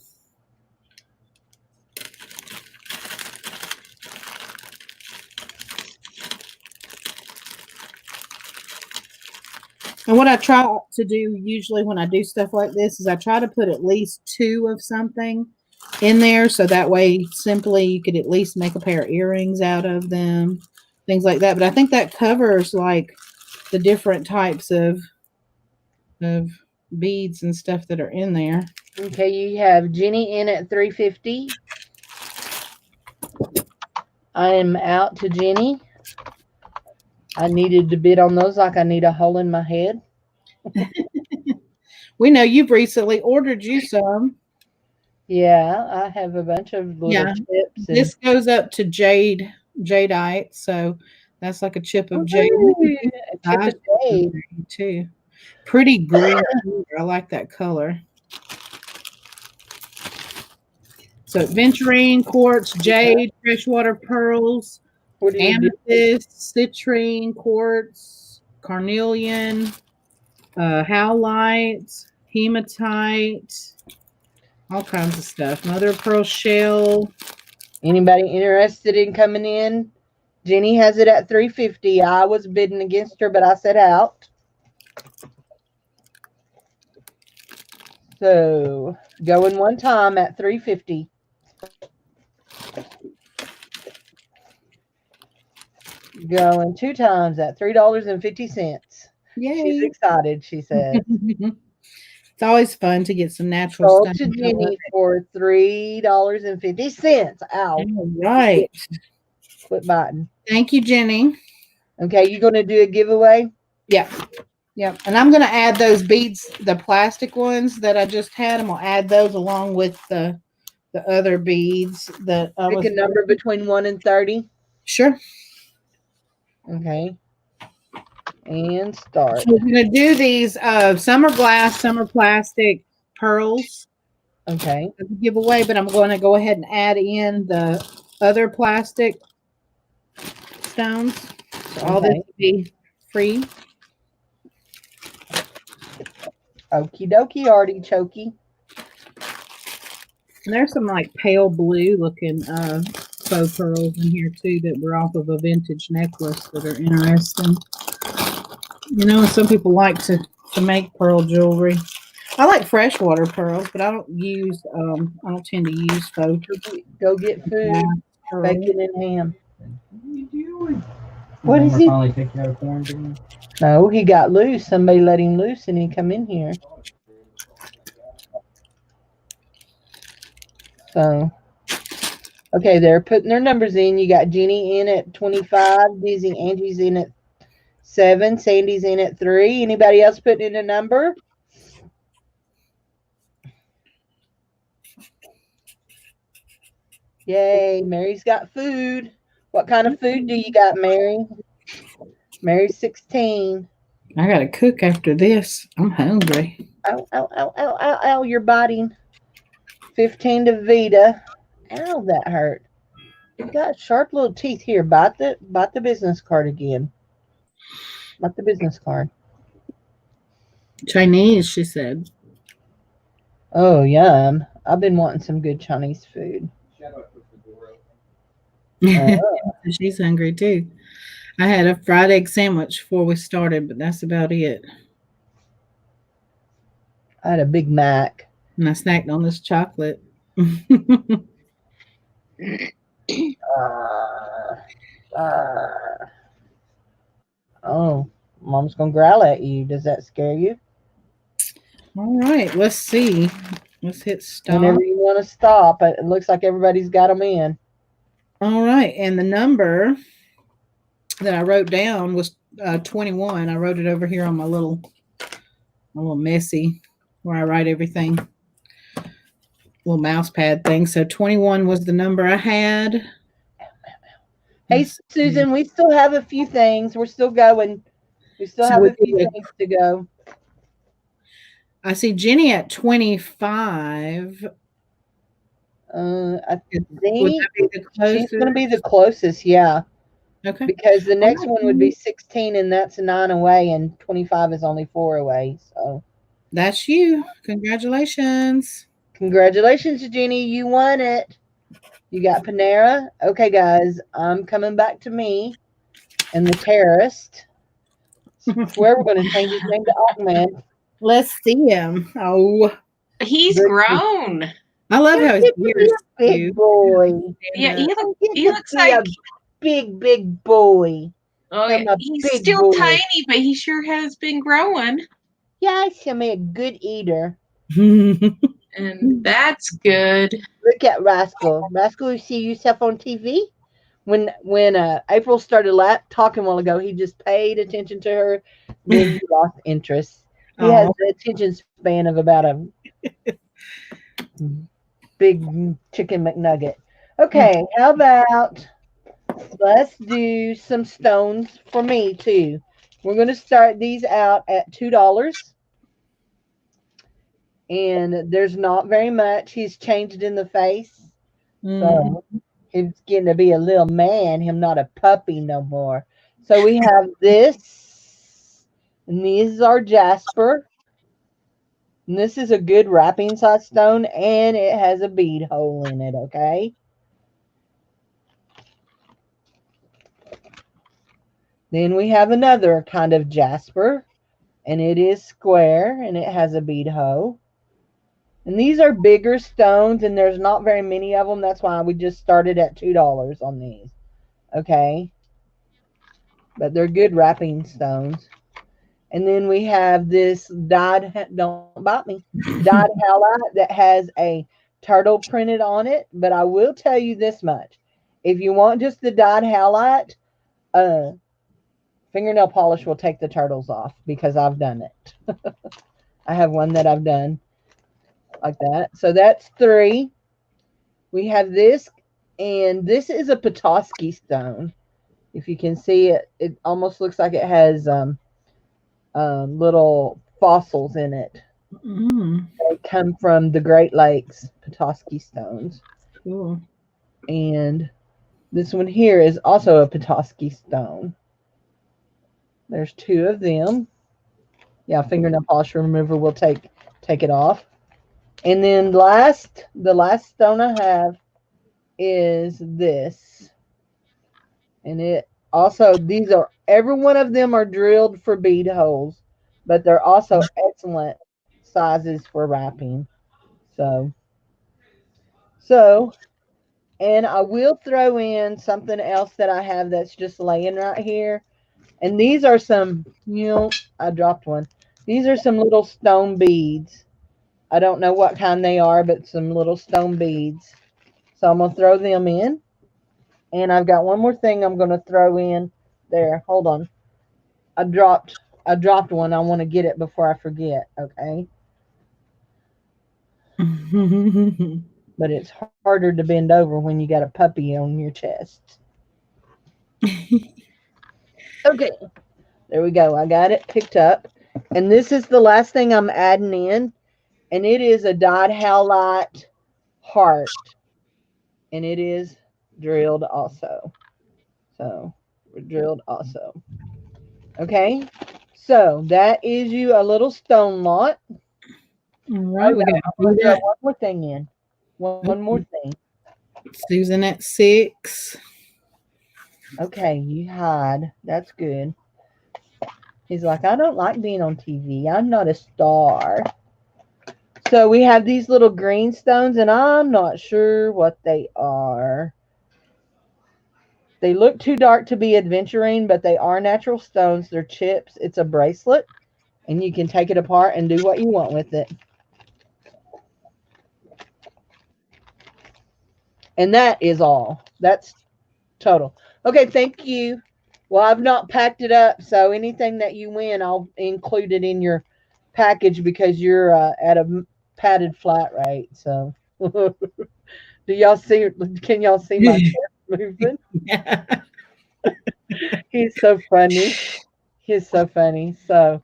And what I try to do usually when I do stuff like this is I try to put at least 2 of something in there. So that way simply you could at least make a pair of earrings out of them, things like that. But I think that covers like the different types of beads and stuff that are in there. Okay, you have Jenny in at 350. I am out to Jenny. I needed to bid on those like I need a hole in my head. We know you've recently ordered you some. Yeah, I have a bunch of little chips. And this goes up to jadeite, so that's like a chip of jade. A chip of jade too. Pretty green. I like that color. So venturine, quartz, jade, freshwater pearls, amethyst, citrine, quartz, carnelian, howlite, hematite, all kinds of stuff. Mother of pearl shell. Anybody interested in coming in? Jenny has it at 350. I was bidding against her, but I said out. So going one time at 350. Going 2 times at $3.50. Yay. She's excited, she says. It's always fun to get some natural Sold stuff. to Jenny for $3.50. Ow. All right. Quit biting. Thank you, Jenny. Okay, you going to do a giveaway? Yeah. Yep. And I'm going to add those beads, the plastic ones that I just had. I'm going to add those along with the other beads that I Pick a number between 1 and 30. Sure. Okay. And start. So we're going to do these some are glass, some are plastic pearls. Okay. As a giveaway, but I'm going to go ahead and add in the other plastic stones. So all this will be free. Okie dokie, artichokey. And there's some like pale blue looking faux pearls in here too that were off of a vintage necklace that are interesting. You know, some people like to make pearl jewelry. I like freshwater pearls, but I don't tend to use faux. Go get food. Bacon and ham. What are you doing? What is he? Finally take you out of quarantine? No, he got loose. Somebody let him loose and he come in here. So, okay, they're putting their numbers in. You got Jenny in at 25, Dizzy Angie's in at 7, Sandy's in at 3. Anybody else putting in a number? Yay, Mary's got food. What kind of food do you got, Mary? Mary's 16. I gotta cook after this. I'm hungry. Ow, ow, ow, ow, ow, ow, you're biting. 15 to Vita. Ow, that hurt. You got sharp little teeth here. Bite the business card again. Bite the business card. Chinese, she said. Oh, yum. I've been wanting some good Chinese food. She's hungry too. I had a fried egg sandwich before we started, but that's about it. I had a Big Mac. And I snacked on this chocolate. Uh, uh, oh, Mom's going to growl at you. Does that scare you? All right, let's see. Let's hit stop. Whenever you want to stop, it looks like everybody's got them in. All right, and the number that I wrote down was 21. I wrote it over here on my little messy where I write everything. Little mouse pad thing. So 21 was the number I had. Hey, Susan, we still have a few things. We're still going. We still have a few things to go. I see Jenny at 25. I think she's going to be the closest, yeah. Okay. Because the next one would be 16, and that's 9 away, and 25 is only 4 away. So that's you. Congratulations. Congratulations, Jenny. You won it. You got Panera. Okay, guys, I'm coming back to me and the terrorist. Swear we're going to change his name to Aquaman. Let's see him. Oh, he's grown. I love how his ears big boy. Yeah, he looks like a big boy. Oh, yeah. He's still tiny, but he sure has been growing. Yes, he'll be a good eater. And that's good. Look at Rascal. Rascal, you see yourself on TV? When April started talking a while ago, he just paid attention to her. Then he lost interest. He has the attention span of about a big chicken McNugget. Okay, how about let's do some stones for me too. We're going to start these out at $2. And there's not very much. He's changed in the face. So he's getting to be a little man, him not a puppy no more. So we have this. And these are jasper. And this is a good wrapping size stone. And it has a bead hole in it, okay? Then we have another kind of jasper. And it is square. And it has a bead hole. And these are bigger stones, and there's not very many of them. That's why we just started at $2 on these. Okay? But they're good wrapping stones. And then we have this dyed, don't bite me, dyed halite that has a turtle printed on it. But I will tell you this much. If you want just the dyed halite, fingernail polish will take the turtles off because I've done it. I have one that I've done. Like that. So that's 3. We have this, and this is a Petoskey stone. If you can see it, it almost looks like it has little fossils in it. They come from the Great Lakes, Petoskey stones. Cool. And this one here is also a Petoskey stone. There's 2 of them. Yeah, fingernail polish remover will take it off. And then the last stone I have is this. And it also, every one of them are drilled for bead holes, but they're also excellent sizes for wrapping. So, and I will throw in something else that I have that's just laying right here. And these are some, I dropped one. These are some little stone beads. I don't know what kind they are, but some little stone beads. So I'm going to throw them in. And I've got one more thing I'm going to throw in there. Hold on. I dropped I dropped one. I want to get it before I forget, okay? But it's harder to bend over when you got a puppy on your chest. Okay. There we go. I got it picked up. And this is the last thing I'm adding in, and it is a dyed howlite heart, and it is drilled also. So we're drilled also. Okay. So that is you a little stone lot. All Oh right, we no, got I'm gonna throw Buddha. one more thing in. One more thing. Susan at 6. Okay, you hide. That's good. He's like, I don't like being on TV. I'm not a star. So we have these little green stones, and I'm not sure what they are. They look too dark to be adventuring, but they are natural stones. They're chips. It's a bracelet, and you can take it apart and do what you want with it. And that is all. That's total. Okay, thank you. Well, I've not packed it up, so anything that you win, I'll include it in your package because you're at a padded flat rate. So, do y'all see? Can y'all see my chest moving? Yeah. He's so funny. He's so funny. So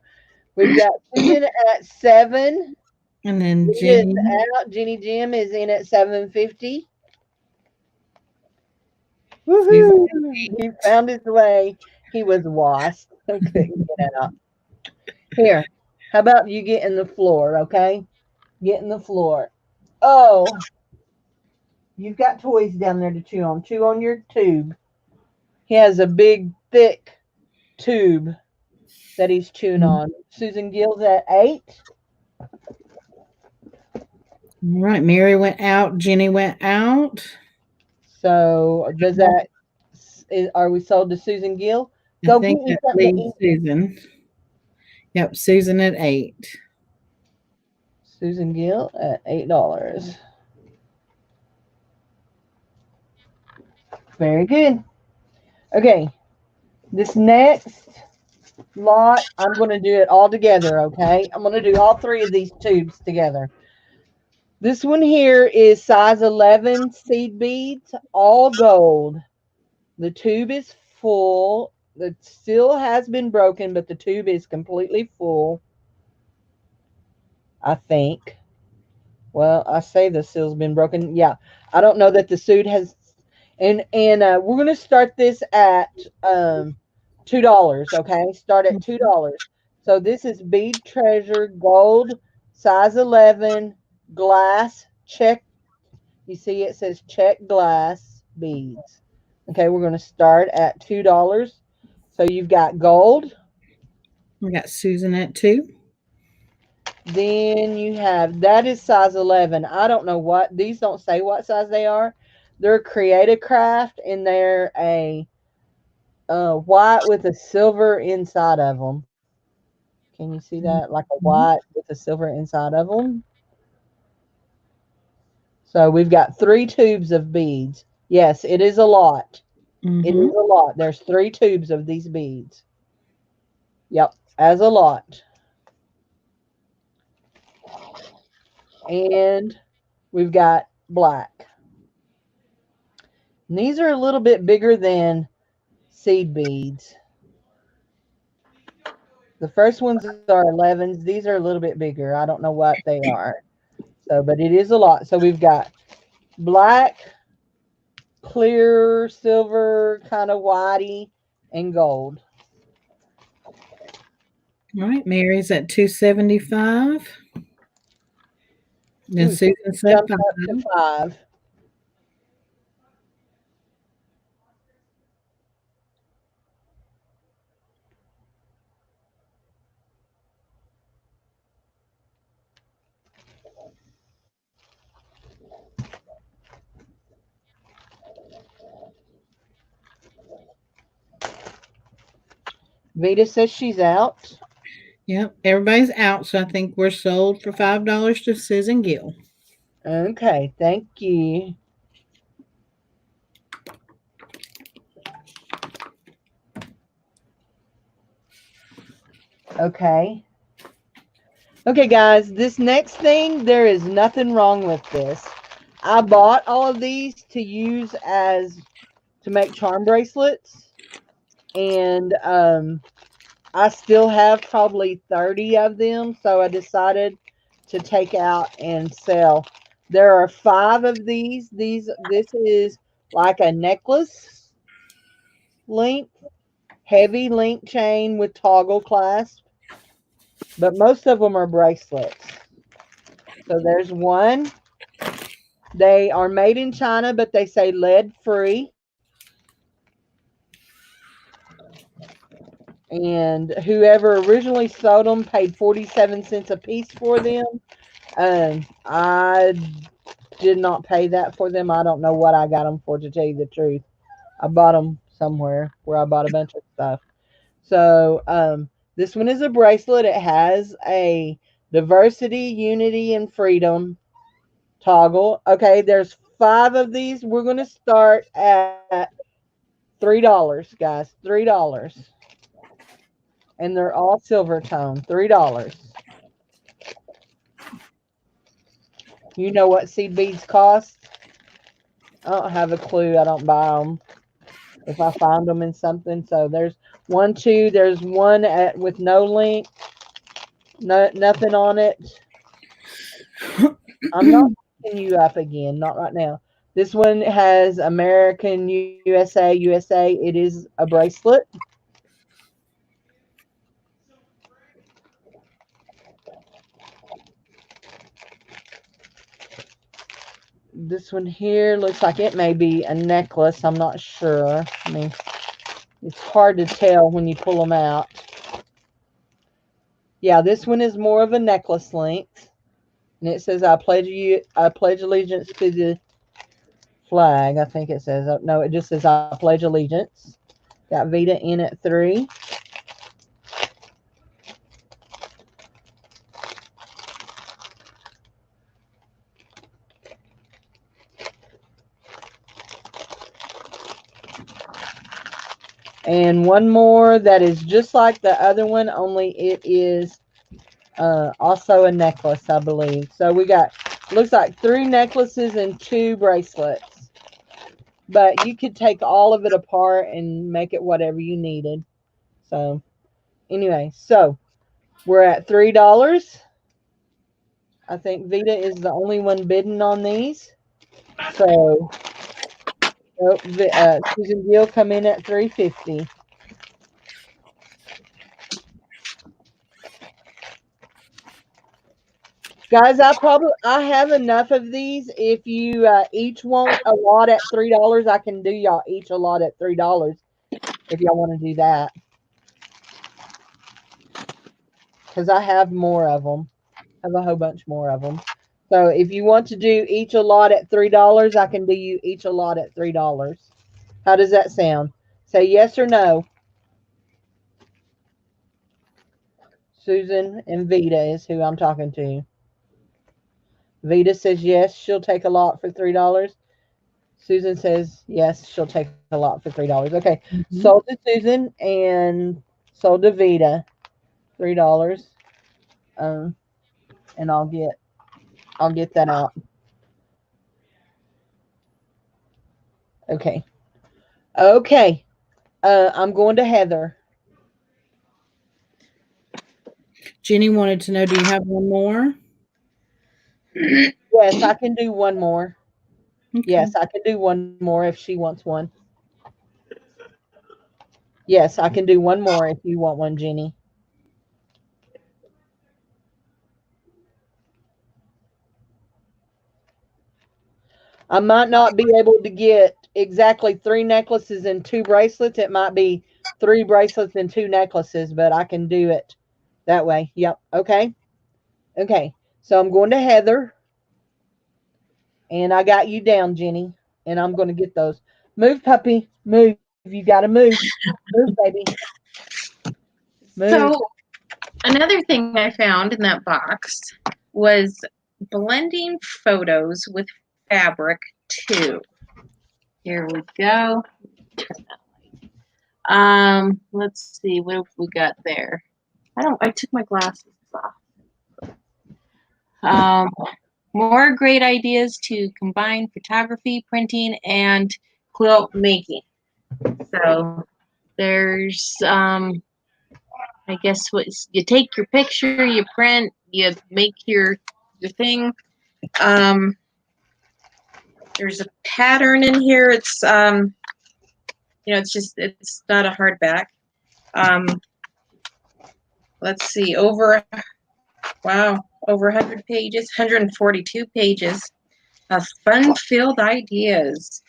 we've got Susan at 7. And then He is Jenny. out. Jenny Jim is in at 750. Susan Woohoo! at He 8. found his way. He was lost. Couldn't get out. Here, how about you get in the floor, okay? Get in the floor. Oh, you've got toys down there to chew on. Chew on your tube. He has a big, thick tube that he's chewing All on. Susan Gill's at 8. right, Mary went out. Jenny went out. So does that? Are we sold to Susan Gill? I Go get think you that something to leaves eat. Susan. Yep, Susan at 8. Susan Gill at $8. Very good. Okay, this next lot, I'm going to do it all together, okay? I'm going to do all 3 of these tubes together. This one here is size 11 seed beads, all gold. The tube is full. It still has been broken, but the tube is completely full, I think. Well, I say the seal's been broken. Yeah, I don't know that the suit has. And we're gonna start this at $2. Okay, start at $2. So this is bead treasure gold, size 11, glass check. You see it says check glass beads. Okay, we're gonna start at $2. So you've got gold. We got Susan at 2. Then you have that is size 11. I don't know what these don't say what size they are. They're Creative Craft and they're a white with a silver inside of them. Can you see that? Like a white with a silver inside of them. So we've got 3 tubes of beads. Yes, it is a lot. It Mm-hmm. is a lot. There's 3 tubes of these beads. Yep, as a lot. And we've got black. And these are a little bit bigger than seed beads. The first ones are 11s. These are a little bit bigger. I don't know what they are. So, but it is a lot. So we've got black, clear, silver, kind of whitey, and gold. All right, Mary's at 275. Then Ooh, Susan said jumped up to 5. 5. Vita says she's out. Yep, everybody's out, so I think we're sold for $5 to Susan Gill. Okay, thank you. Okay. Okay, guys, this next thing, there is nothing wrong with this. I bought all of these to use as to make charm bracelets, and I still have probably 30 of them, so I decided to take out and sell. There are 5 of these. This is like a necklace length, heavy link chain with toggle clasp, but most of them are bracelets. So there's one. They are made in China, but they say lead free. And whoever originally sold them paid 47 cents a piece for them. I did not pay that for them. I don't know what I got them for, to tell you the truth. I bought them somewhere where I bought a bunch of stuff. So this one is a bracelet. It has a diversity, unity, and freedom toggle. Okay, there's 5 of these. We're going to start at $3, guys. $3. And they're all silver tone. $3. You know what seed beads cost? I don't have a clue. I don't buy them if I find them in something. So there's one, two. There's one with no link, nothing on it. I'm not picking you up again. Not right now. This one has American, USA, USA. It is a bracelet. This one here looks like it may be a necklace. I'm not sure. I mean, it's hard to tell when you pull them out. Yeah, this one is more of a necklace length. And it says, I pledge allegiance to the flag. I think it says, no, it just says, I pledge allegiance. Got Vita in at 3. And one more that is just like the other one, only it is also a necklace, I believe. So we got, looks like 3 necklaces and 2 bracelets. But you could take all of it apart and make it whatever you needed. So anyway, so we're at $3. I think Vita is the only one bidding on these. So Susan Gill come in at $3.50. Guys, I have enough of these. If you each want a lot at $3, I can do y'all each a lot at $3 if y'all want to do that. Because I have more of them. I have a whole bunch more of them. So if you want to do each a lot at $3, I can do you each a lot at $3. How does that sound? Say yes or no. Susan and Vita is who I'm talking to. Vita says yes, she'll take a lot for $3. Susan says yes, she'll take a lot for $3. Okay, sold to Susan and sold to Vita, $3. And I'll get that out. Okay, okay. I'm going to Heather. Jenny wanted to know, do you have one more? Yes, I can do one more. Okay. Yes, I can do one more if she wants one. Yes, I can do one more if you want one, Jenny. I might not be able to get exactly 3 necklaces and 2 bracelets. It might be 3 bracelets and 2 necklaces, but I can do it that way. Yep. Okay. Okay. So I'm going to Heather. And I got you down, Jenny. And I'm going to get those. Move, puppy. Move. You got to move. Move, baby. Move. So another thing I found in that box was blending photos with fabric too. Here we go. Let's see, what have we got there? I took my glasses off. More great ideas to combine photography, printing, and quilt making. So there's, I guess what you take your picture, you print, you make your thing. There's a pattern in here. It's it's not a hardback. Let's see, over 100 pages, 142 pages of fun-filled ideas.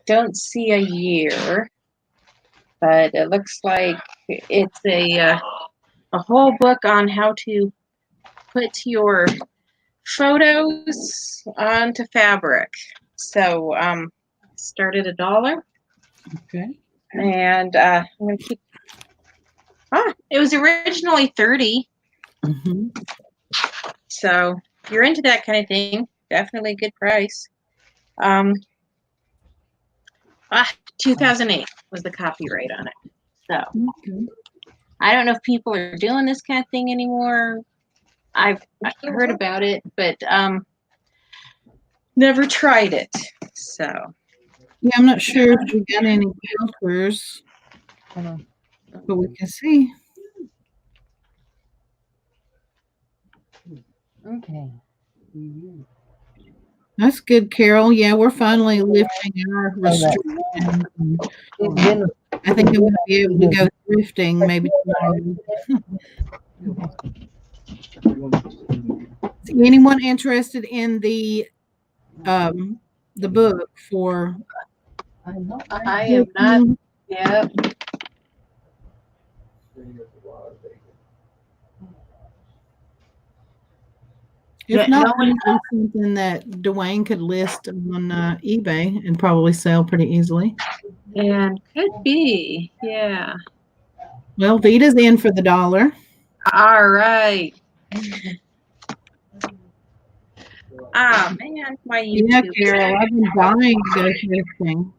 Don't see a year, but it looks like it's a whole book on how to put your photos onto fabric. So start at $1. Okay. And I'm gonna keep. It was originally $30. Mm-hmm. So if you're into that kind of thing, definitely a good price. 2008 was the copyright on it. So Okay. I don't know if people are doing this kind of thing anymore. I've heard about it, but never tried it. So Yeah, I'm not sure if we got any helpers, but we can see. Okay. That's good, Carol. Yeah, we're finally lifting our restrictions. It's been I think I'm going to be able to go thrifting maybe tomorrow. Is anyone interested in the book for? I am not. Yep. If Yeah, not, no one- maybe something that Dwayne could list on eBay and probably sell pretty easily. And could be, yeah. Well, Vita's in for the $1. All right. Ah, man, my Yeah, YouTube. Carol, I've been dying to go thrifting.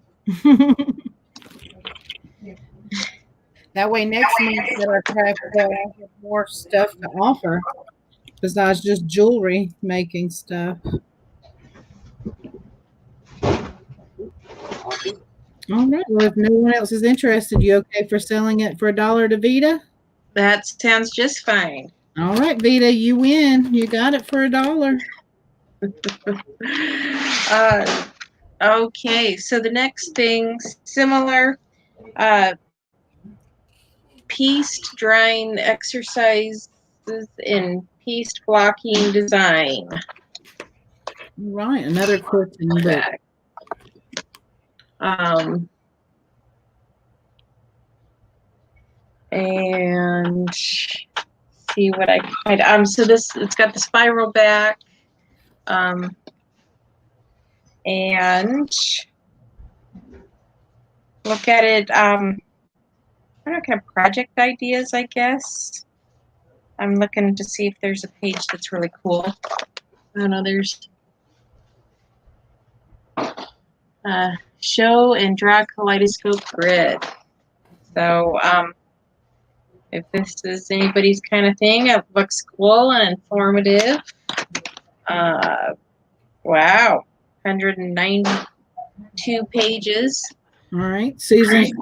That way, next month at our craft fair, I'll have more stuff to offer besides just jewelry making stuff. All right. Well, if no one else is interested, you okay for selling it for $1 to Vita? That sounds just fine. All right, Vita, you win. You got it for $1. Okay, so the next thing, similar, pieced drying exercises in pieced blocking design. Right, another quilting book. And see what I find. So it's got the spiral back. And look at it. I don't know, kind of project ideas, I guess. I'm looking to see if there's a page that's really cool. I don't know, there's show and draw kaleidoscope grid. So if this is anybody's kind of thing, it looks cool and informative. Wow, 192 pages. All right, Susan's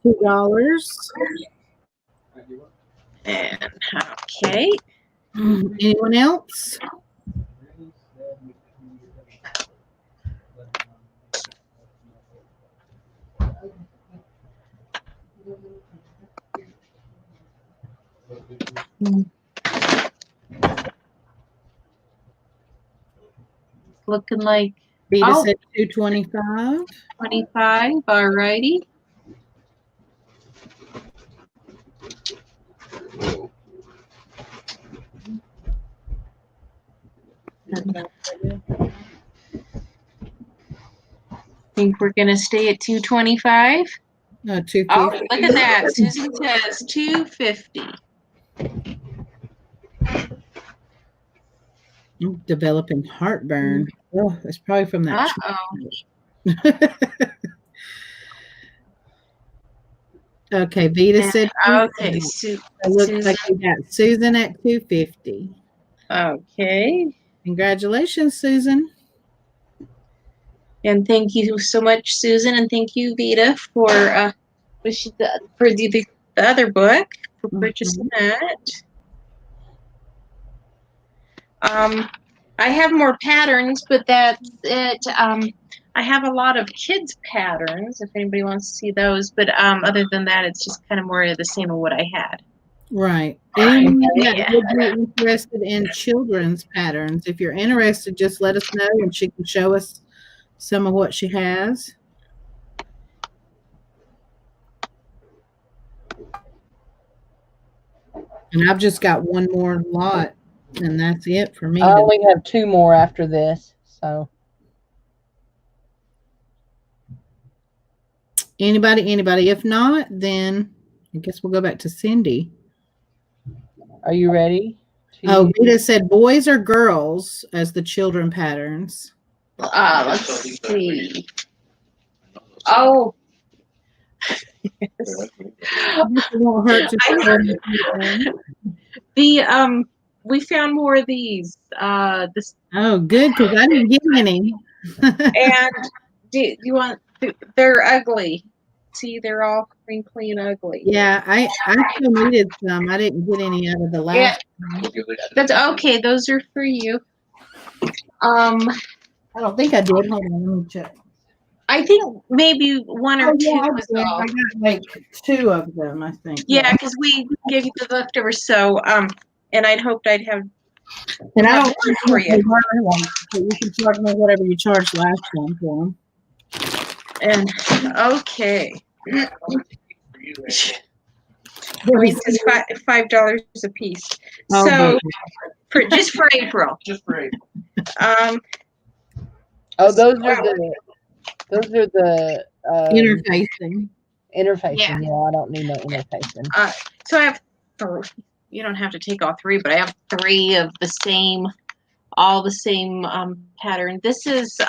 $2. And okay. Anyone else? Looking like Vita said $2.25. 25. All righty. Think we're gonna stay at 225? No, $2.50. Oh, look at that. Susan says 250. Developing heartburn. Oh, it's probably from that. Uh-oh. Okay, Vita And, said okay, 250. It looks Susan. like we got Susan at 250. Okay. Congratulations, Susan. And thank you so much, Susan, and thank you, Vita, for the other book for purchasing that. I have more patterns, but that's it. I have a lot of kids patterns if anybody wants to see those, but other than that, it's just kind of more of the same of what I had. Right. Anyone that Yeah. would be interested in children's patterns, if you're interested, just let us know and she can show us some of what she has. And I've just got one more lot, and that's it for me. I only have 2 more after this. So Anybody? If not, then I guess we'll go back to Cindy. are you ready? Oh, Vita said boys or girls as the children patterns. Let's see. Oh. It won't hurt to We found more of these. This Oh, good, because I didn't get any. and do you want? They're ugly. See, they're all crinkly and ugly. Yeah, I still needed some. I didn't get any out of the last one. That's okay. Those are for you. I don't think I did. Hold on, let me check. I think maybe one or two was I all. got like 2 of them, I think. Yeah, because we gave you the leftovers. So and I'd hoped I'd have. And I have don't more for you. So you can charge me whatever you charged last time for them. And okay. Wait, it's $5 a piece. Oh, So just for April. Just for April. Oh, those are the interfacing. interfacing. Yeah. Yeah, I don't need no interfacing. So I have 3. You don't have to take all 3, but I have 3 of the same, all the same pattern. This is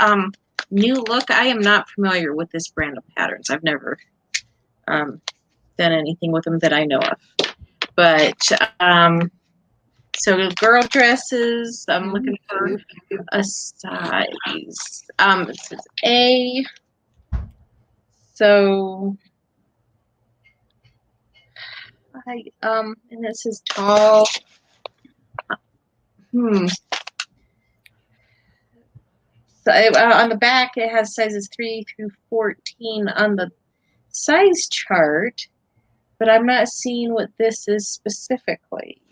New Look. I am not familiar with this brand of patterns. I've never done anything with them that I know of. But so girl dresses. I'm looking for a size. It says A. So and it says tall. So on the back, it has sizes 3 through 14 on the size chart, but I'm not seeing what this is specifically.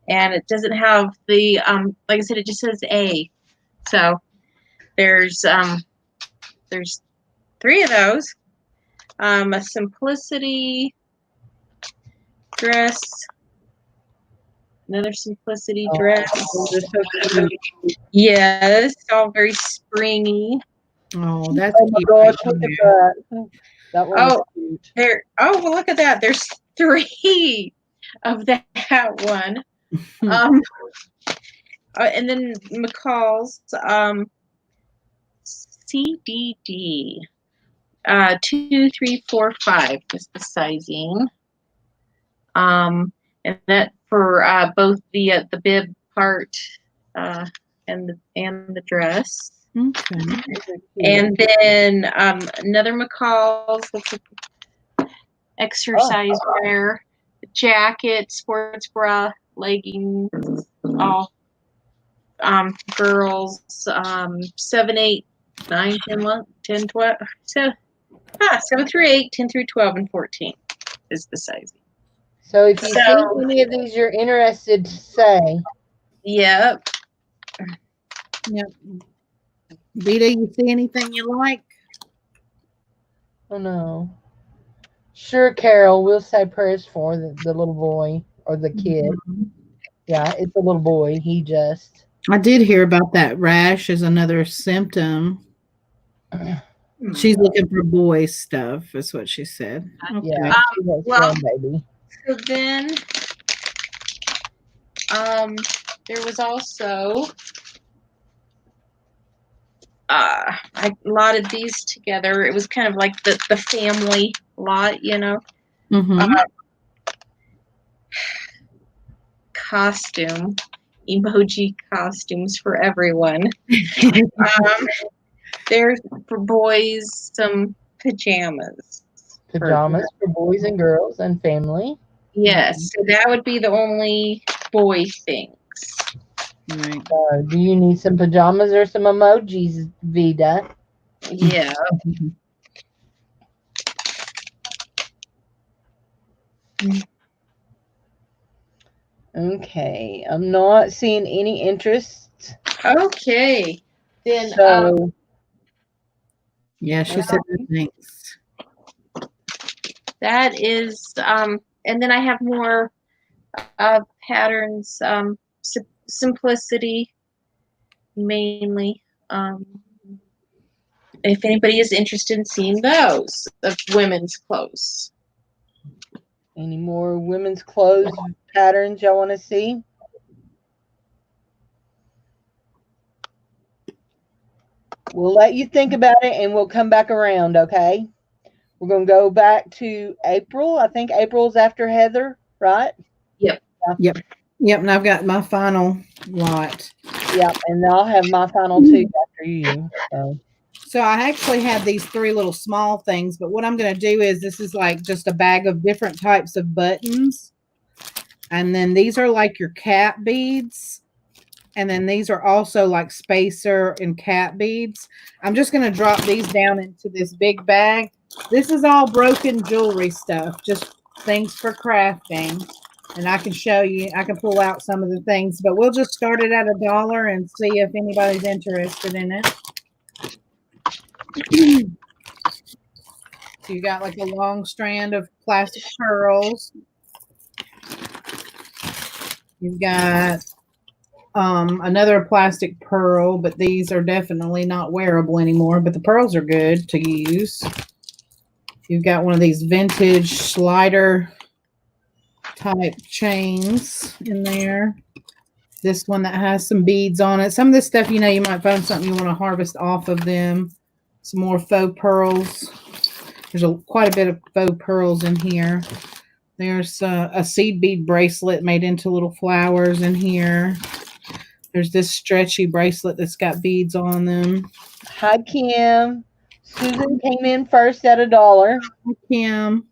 And it doesn't have the like I said, it just says A. So there's 3 of those. A simplicity dress, another simplicity dress. They're so cute. Yes, all very springy. Oh, that's Oh my cute. gosh, look at that. That one's cute. Well, look at that. There's 3 of that one. And then McCall's CDD 2, 3, 4, 5 is the sizing. And that for both the bib part and the dress. Okay. And then another McCall's looks like exercise wear, jacket, sports bra, leggings, all girls 7, 8, 9, 10, 12, 7 through 8, 10 through 12, and 14 is the sizing. So if you see any of these you're interested, say. Yep. Vita, you see anything you like? Oh no. Sure, Carol, we'll say prayers for the little boy or the kid. Yeah, it's a little boy. I did hear about that rash as another symptom. She's looking for boy stuff, is what she said. Okay. Yeah, she has one baby. So then there was also I lotted these together. It was kind of like the family lot, you know. Mm-hmm. Costume, emoji costumes for everyone. Um, there's for boys some pajamas. Pajamas for boys and girls and family. Yes, so that would be the only boy things. Right. Do you need some pajamas or some emojis, Vida? Yeah. Okay, I'm not seeing any interest. Okay. Then So, Yeah, she said thanks. that is and then I have more patterns, simplicity mainly. If anybody is interested in seeing those of women's clothes. any more women's clothes patterns y'all want to see? We'll let you think about it and we'll come back around, okay? We're going to go back to April. I think April's after Heather, right? Yep. Yep. Yep. And I've got my final lot. Yep. And I'll have my final two after you. So I actually have these 3 little small things, but what I'm going to do is this is like just a bag of different types of buttons. And then these are like your cat beads. And then these are also like spacer and cat beads. I'm just going to drop these down into this big bag. This is all broken jewelry stuff, just things for crafting. And I can show you, I can pull out some of the things, but we'll just start it at $1 and see if anybody's interested in it. So you got like a long strand of plastic pearls. You've got another plastic pearl, but these are definitely not wearable anymore, but the pearls are good to use. You've got one of these vintage slider type chains in there. This one that has some beads on it. Some of this stuff, you might find something you want to harvest off of them. Some more faux pearls. There's quite a bit of faux pearls in here. There's a seed bead bracelet made into little flowers in here. There's this stretchy bracelet that's got beads on them. Hi, Kim. Susan came in first at $1. Hi, Kim.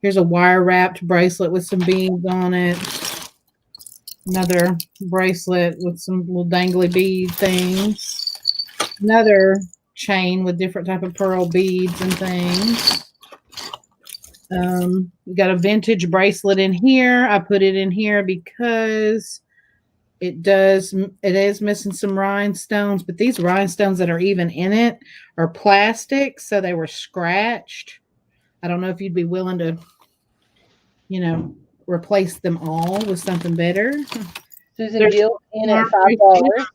Here's a wire wrapped bracelet with some beads on it. Another bracelet with some little dangly bead things. Another chain with different type of pearl beads and things. We got a vintage bracelet in here. I put it in here because it is missing some rhinestones, but these rhinestones that are even in it are plastic, so they were scratched. I don't know if you'd be willing to, replace them all with something better. Susan Gill in at $5.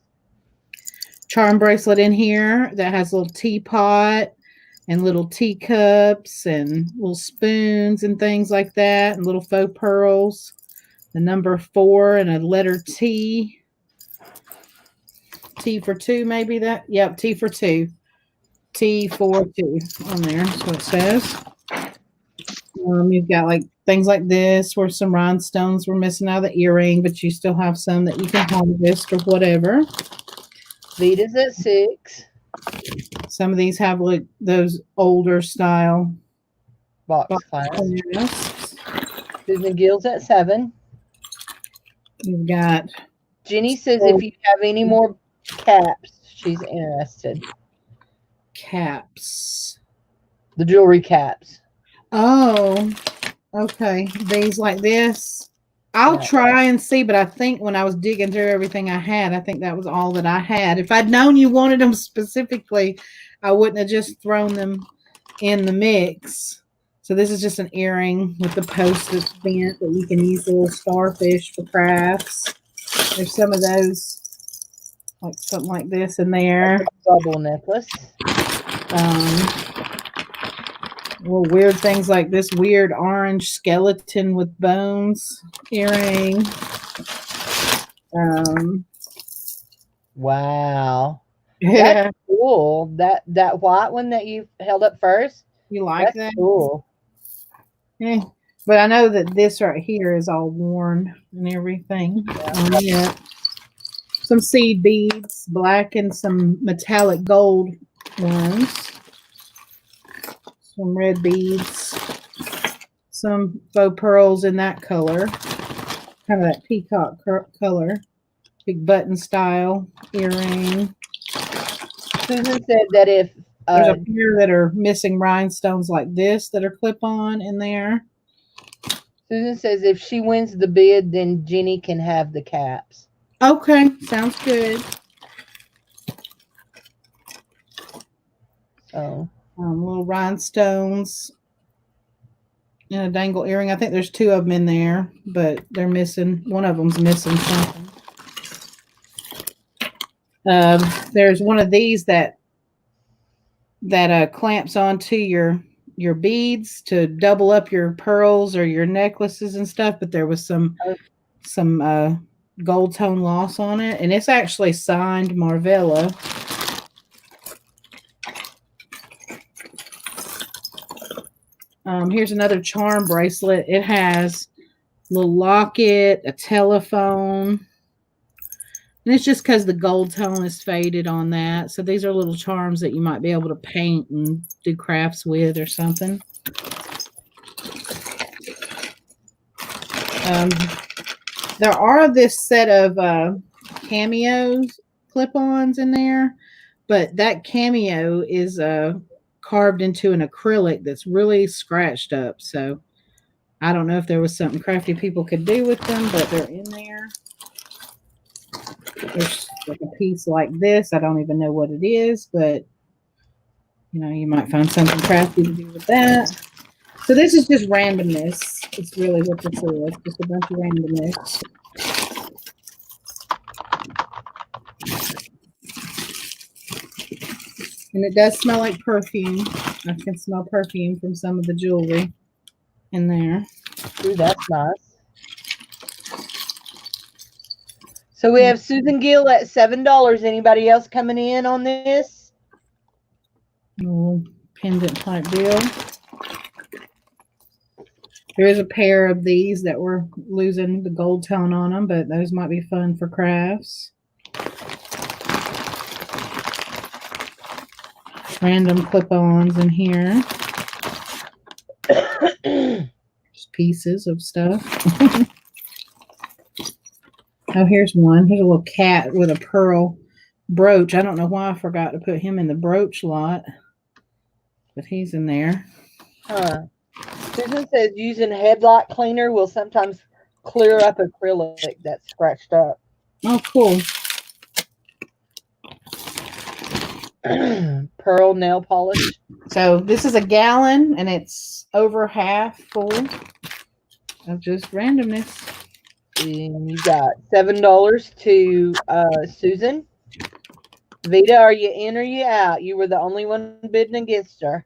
Charm bracelet in here that has a little teapot and little teacups and little spoons and things like that, and little faux pearls. The number 4 and a letter T. T for 2, maybe that. Yep, T for 2. T for 2 on there. That's what it says. You've got like things like this where some rhinestones were missing out of the earring, but you still have some that you can harvest or whatever. Vita's at $6. Some of these have like those older style Box clasps. Susan Gill's at $7. You've got Jenny says if you have any more caps, she's interested. Caps. The jewelry caps. Oh, okay. These like this. I'll try and see, but I think when I was digging through everything I had, I think that was all that I had. If I'd known you wanted them specifically, I wouldn't have just thrown them in the mix. So this is just an earring with the post that's bent that you can use a little starfish for crafts. There's some of those, like something like this in there. Bubble necklace. Little weird things like this weird orange skeleton with bones earring. Wow. Yeah. That's cool. That white one that you held up first. You like That's that? cool. Yeah. But I know that this right here is all worn and everything. Yeah. Some seed beads, black and some metallic gold ones. Some red beads. Some faux pearls in that color. Kind of that peacock color. Big button style earring. Susan said that if There's a pair that are missing rhinestones like this that are clip-on in there. Susan says if she wins the bid, then Jenny can have the caps. Okay, sounds good. So little rhinestones and a dangle earring. I think there's two of them in there, but they're missing. One of them's missing something. There's one of these that clamps onto your beads to double up your pearls or your necklaces and stuff, but there was some gold tone loss on it, and it's actually signed Marvella. Here's another charm bracelet. It has a little locket, a telephone, and it's just because the gold tone is faded on that. So these are little charms that you might be able to paint and do crafts with or something. There are this set of cameos clip-ons in there, but that cameo is carved into an acrylic that's really scratched up. So I don't know if there was something crafty people could do with them, but they're in there. There's like a piece like this. I don't even know what it is, but you might find something crafty to do with that. So this is just randomness. It's really what this is, just a bunch of randomness. And it does smell like perfume. I can smell perfume from some of the jewelry in there. Ooh, that's nice. So we have Susan Gill at $7. Anybody else coming in on this? Little pendant type deal. There is a pair of these that were losing the gold tone on them, but those might be fun for crafts. Random clip-ons in here. Just pieces of stuff. Oh, here's one. Here's a little cat with a pearl brooch. I don't know why I forgot to put him in the brooch lot, but he's in there. Huh. Susan says using headlight cleaner will sometimes clear up acrylic that's scratched up. Oh, cool. Pearl nail polish. So this is a gallon, and it's over half full of just randomness. And you got $7 to Susan. Vita, are you in or you out? You were the only one bidding against her.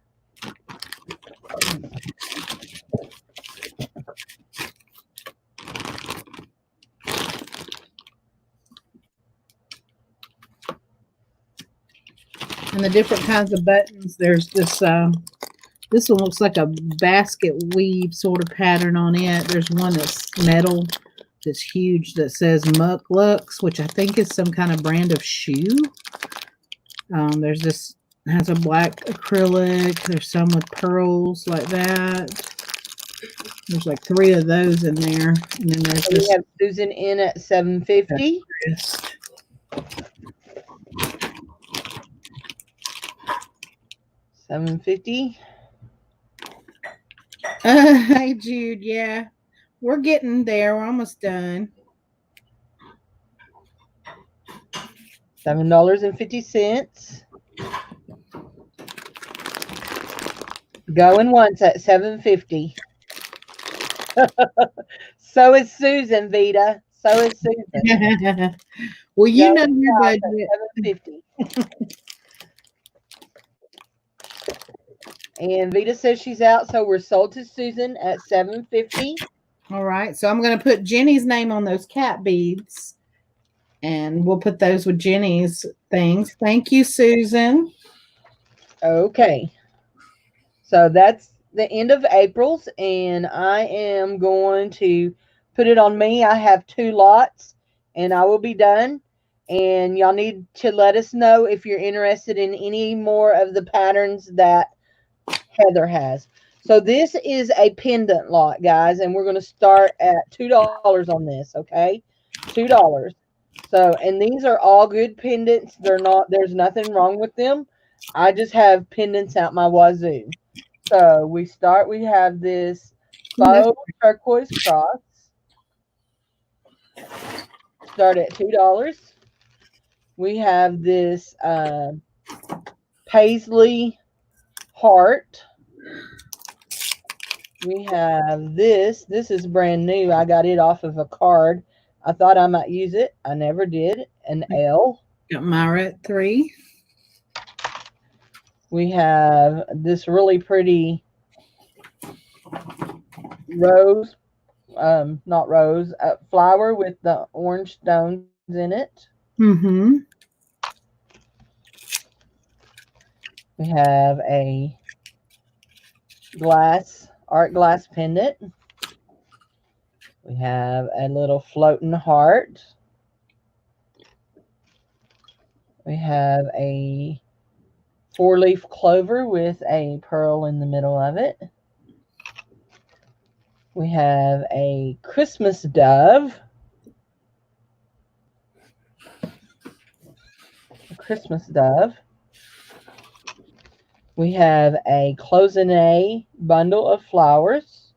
And the different kinds of buttons. There's this this one looks like a basket weave sort of pattern on it. There's one that's metal that's huge that says Muck Lux, which I think is some kind of brand of shoe. There's this has a black acrylic. There's some with pearls like that. There's like 3 of those in there. And then there's We have Susan in at $7.50. $7.50. Hi, Jude. Yeah, we're getting there. We're almost done. $7.50. Going once at $7.50. So is Susan, Vita. So is Susan. Well, you know Going your once budget. at $7.50. And Vita says she's out, so we're sold to Susan at $7.50. All right, so I'm going to put Jenny's name on those cat beads, and we'll put those with Jenny's things. Thank you, Susan. Okay. So that's the end of April's, and I am going to put it on me. I have two lots, and I will be done. And y'all need to let us know if you're interested in any more of the patterns that Heather has. So this is a pendant lot, guys, and we're going to start at $2 on this, okay? $2. So, and these are all good pendants. They're not, there's nothing wrong with them. I just have pendants out my wazoo. So we have this Ooh, that's faux turquoise cross. Start at $2. We have this paisley heart. We have this. This is brand new. I got it off of a card. I thought I might use it. I never did. An L. got Myra at 3. We have this really pretty rose, not rose, flower with the orange stones in it. Mm-hmm. We have a art glass pendant. We have a little floating heart. We have a 4-leaf clover with a pearl in the middle of it. We have a Christmas dove. A Christmas dove. We have a cloisonne bundle of flowers.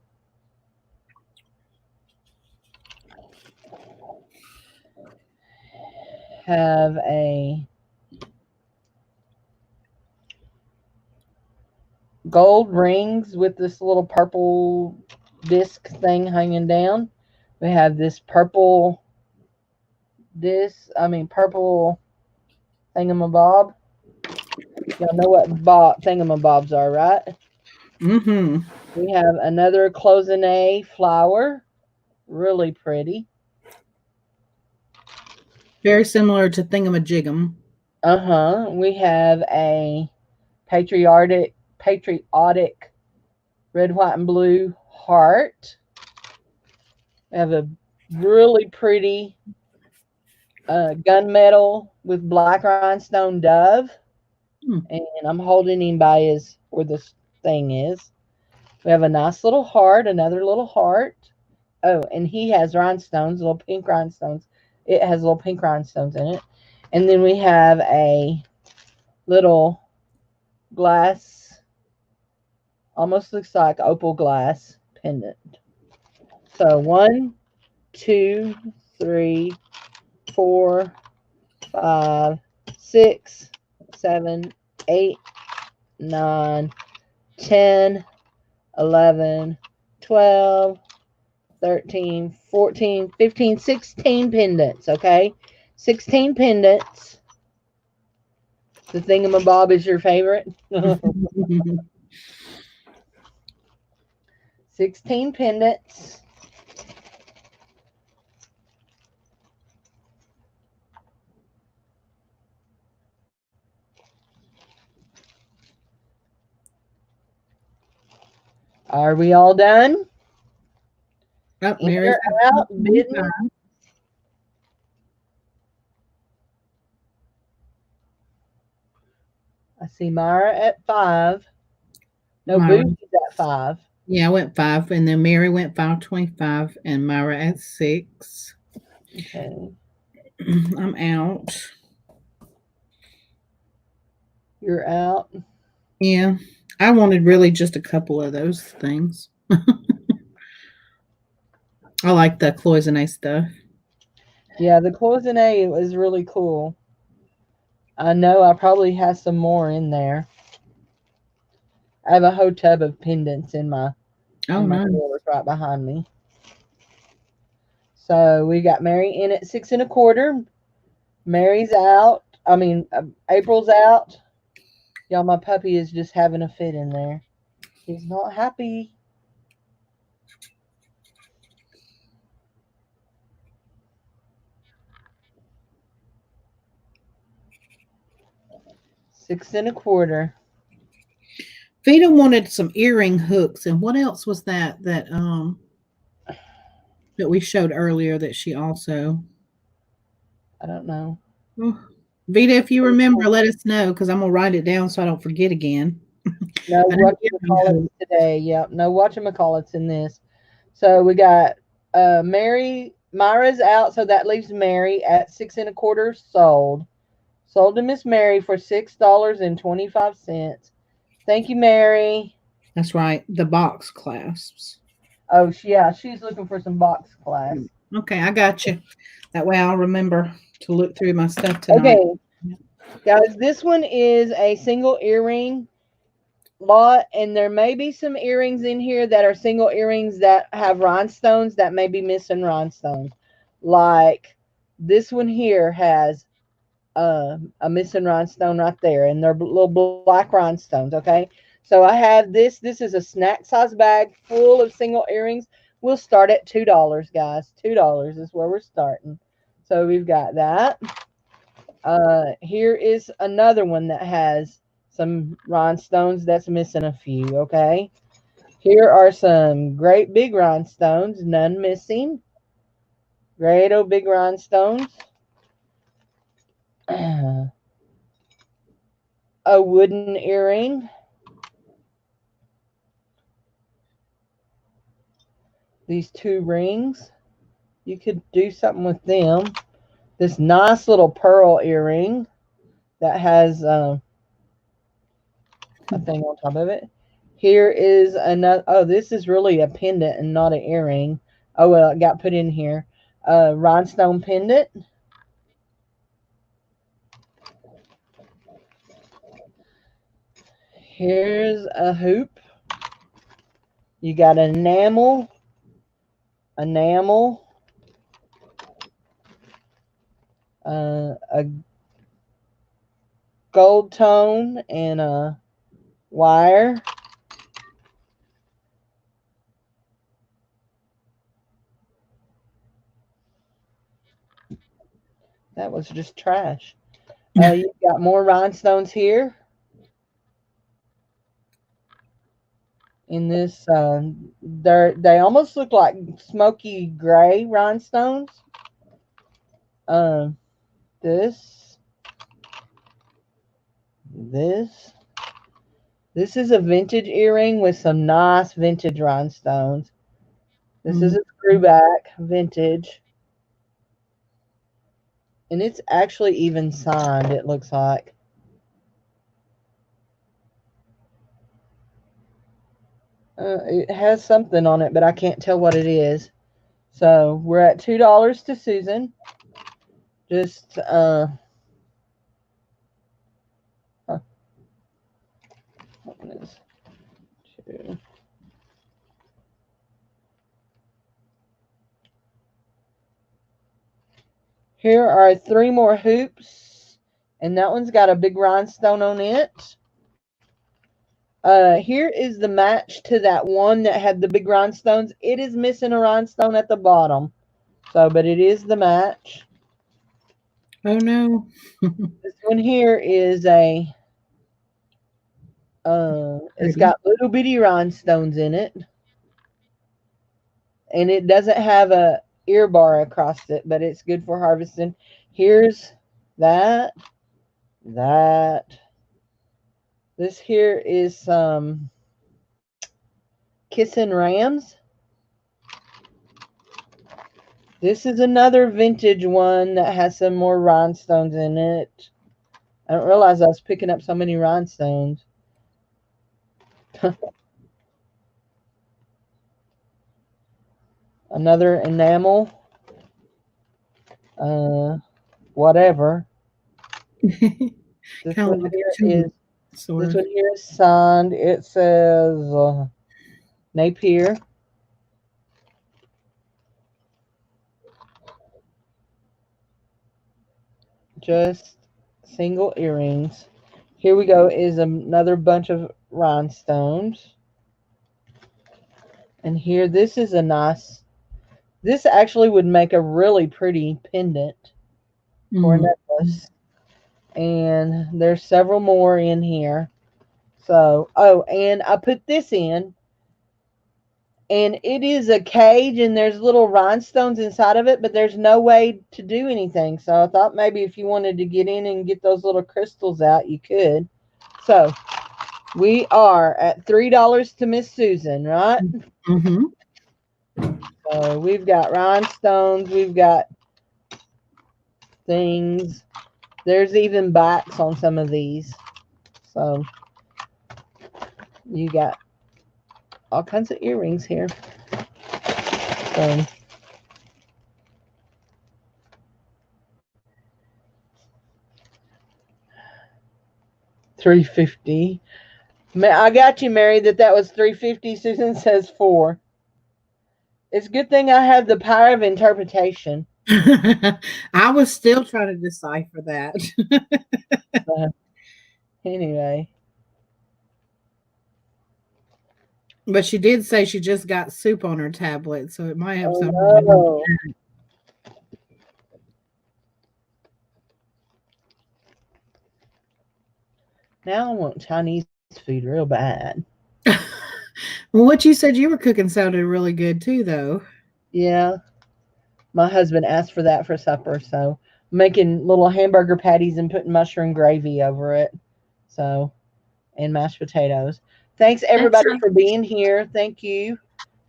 Have a gold rings with this little purple disc thing hanging down. We have this purple purple thingamabob. Y'all know what thingamabobs are, right? Mm-hmm. We have another cloisonne flower. Really pretty. Very similar to Thingamajigam. Uh-huh. We have a patriotic red, white, and blue heart. We have a really pretty gunmetal with black rhinestone dove. Hmm. And I'm holding him by his where this thing is. We have a nice little heart, another little heart. Oh, and he has rhinestones, little pink rhinestones. It has little pink rhinestones in it. And then we have a little glass, almost looks like opal glass pendant. So 1, 2, 3, 4, 5, 6, 7, 8, 9, 10, 11, 12, 13, 14, 15, 16 pendants, okay? 16 pendants. The thingamabob is your favorite? 16 pendants. Are we all done? Oh, In Mary's or at out, bidding? 25. I see Myra at 5. No, Myra. Boujie's at 5. Yeah, I went 5, and then Mary went 5.25, and Myra at 6. Okay. I'm out. You're out. Yeah, I wanted really just a couple of those things. I like the cloisonne stuff. Yeah, the cloisonne was really cool. I know I probably have some more in there. I have a whole tub of pendants Oh, in my nice. drawers right behind me. So we got Mary in at 6 1/4. Mary's out. April's out. Y'all, my puppy is just having a fit in there. He's not happy. $6 1/4. Vita wanted some earring hooks, and what else was that we showed earlier that she also. I don't know. Oh, Vita, if you remember, let us know because I'm gonna write it down so I don't forget again. No I know earring whatchamacallits hooks. today. Yep. No whatchamacallits in this. So we got Mary. Myra's out, so that leaves Mary at 6 1/4 sold. Sold to Miss Mary for $6.25. Thank you, Mary. That's right, the box clasps. Oh, yeah, she's looking for some box class. Okay, I got you. That way I'll remember to look through my stuff tonight. Okay, guys, this one is a single earring lot, and there may be some earrings in here that are single earrings that have rhinestones that may be missing rhinestones. Like this one here has a missing rhinestone right there, and they're little black rhinestones. Okay, so I have this. This is a snack size bag full of single earrings. We'll start at $2, guys. $2 is where we're starting. So we've got that. Here is another one that has some rhinestones that's missing a few. Okay, here are some great big rhinestones, none missing. Great old big rhinestones. A wooden earring. These two rings. You could do something with them. This nice little pearl earring that has a thing on top of it. Here is another. Oh, this is really a pendant and not an earring. Oh, well, it got put in here. Rhinestone pendant. Here's a hoop. You got enamel, a gold tone, and a wire. That was just trash. You've got more rhinestones here in this. They almost look like smoky gray rhinestones. Um, this, this, this is a vintage earring with some nice vintage rhinestones. This is Mm. a screwback vintage, and it's actually even signed. It looks like. It has something on it, but I can't tell what it is. So we're at $2 to Susan. Just huh, what is two? Here are three more hoops, and that one's got a big rhinestone on it. Here is the match to that one that had the big rhinestones. It is missing a rhinestone at the bottom. So, but it is the match. Oh no. This one here is a it's Pretty. got little bitty rhinestones in it, and it doesn't have a ear bar across it, but it's good for harvesting. Here's that, that. This here is some Kissin' Rams. This is another vintage one that has some more rhinestones in it. I didn't realize I was picking up so many rhinestones. Another enamel. Uh, whatever. This Kind of one like here a tulip, is sort this of. one here is signed. It says Napier. Just single earrings. Here we go is another bunch of rhinestones. And here, this is a nice, this actually would make a really pretty pendant for a Mm. necklace. And there's several more in here. So, oh, and I put this in, and it is a cage, and there's little rhinestones inside of it, but there's no way to do anything. So I thought maybe if you wanted to get in and get those little crystals out, you could. So we are at $3 to Miss Susan, right? Mm-hmm. So we've got rhinestones, we've got things. There's even backs on some of these. So you got all kinds of earrings here. So $3.50. I got you, Mary. That was $3.50. Susan says 4. It's a good thing I have the power of interpretation. I was still trying to decipher that. Anyway, But she did say she just got soup on her tablet, so it might have oh something to do no. with Now I want Chinese food real bad. that. Well, what you said you were cooking sounded really good too, though. Yeah, my husband asked for that for supper, so I'm making little hamburger patties and putting mushroom gravy over it. So, and mashed potatoes. Thanks That everybody sounds for being here. Thank you.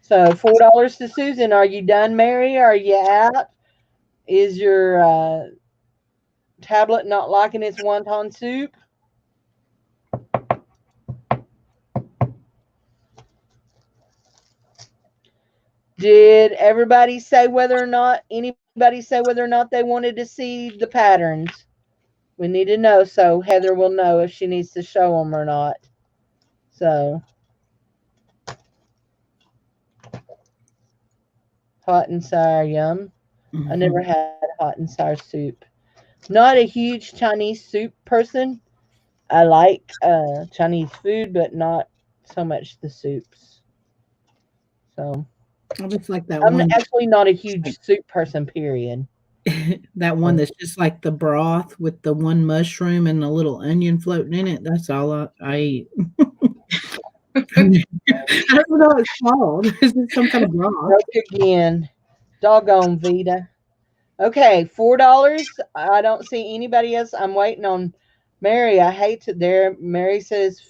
So $4 to Susan. Are you done, Mary? Are you out? Is your tablet not liking its wonton soup? Did everybody say whether or not anybody say whether or not they wanted to see the patterns? We need to know so Heather will know if she needs to show them or not. So hot and sour, yum. I never Mhm. had hot and sour soup. Not a huge Chinese soup person. I like Chinese food, but not so much the soups. So I just like that I'm one. actually not a Like huge soup person, period. that one So, that's just like the broth with the one mushroom and a little onion floating in it. That's all I eat. I don't know what it's called. Is it some kind of broth? broke again. Doggone Vita. Okay, $4. I don't see anybody else. I'm waiting on Mary. I hate to there. Mary says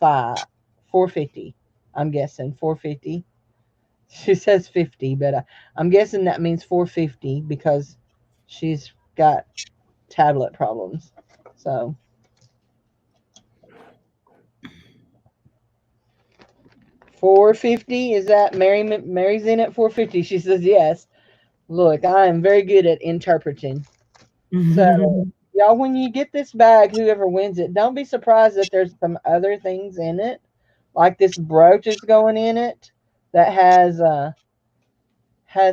450. I'm guessing 450. She says 50, but I'm guessing that means 450 because she's got tablet problems. So 450 is that Mary? Mary's in at 450. She says yes. Look, I am very good at interpreting. So y'all, when you get this bag, whoever wins it, don't be surprised that there's some other things in it, like this brooch is going in it that has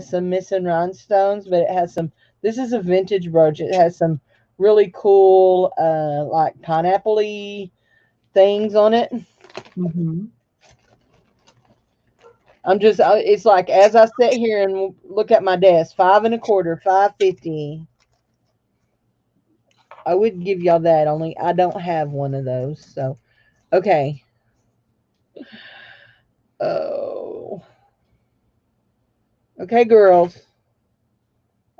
some missing rhinestones, but it has some. This is a vintage brooch. It has some really cool, like pineapple-y things on it. Mhm. I'm just. It's like as I sit here and look at my desk, 5.25, 550. I would give y'all that. Only I don't have one of those. So okay. Oh. Okay, girls.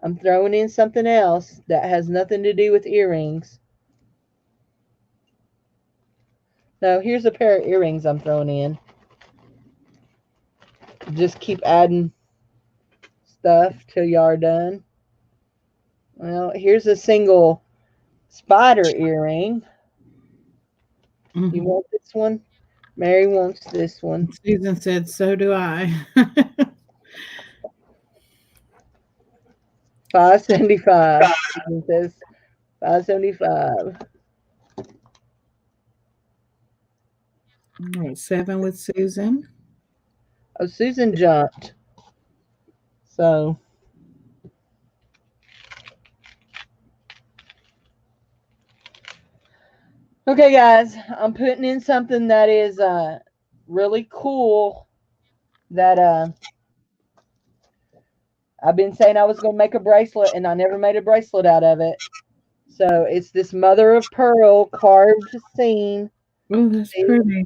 I'm throwing in something else that has nothing to do with earrings. No, here's a pair of earrings I'm throwing in. Just keep adding stuff till y'all are done. Well, here's a single spider earring. You Mhm. want this one? Mary wants this one. Susan said, "So do I." 575. Susan says 575. All right, 7 with Susan. Oh, Susan jumped. So okay, guys, I'm putting in something that is really cool. That I've been saying I was going to make a bracelet, and I never made a bracelet out of it. So it's this mother of pearl carved scene Oh, that's See? pretty.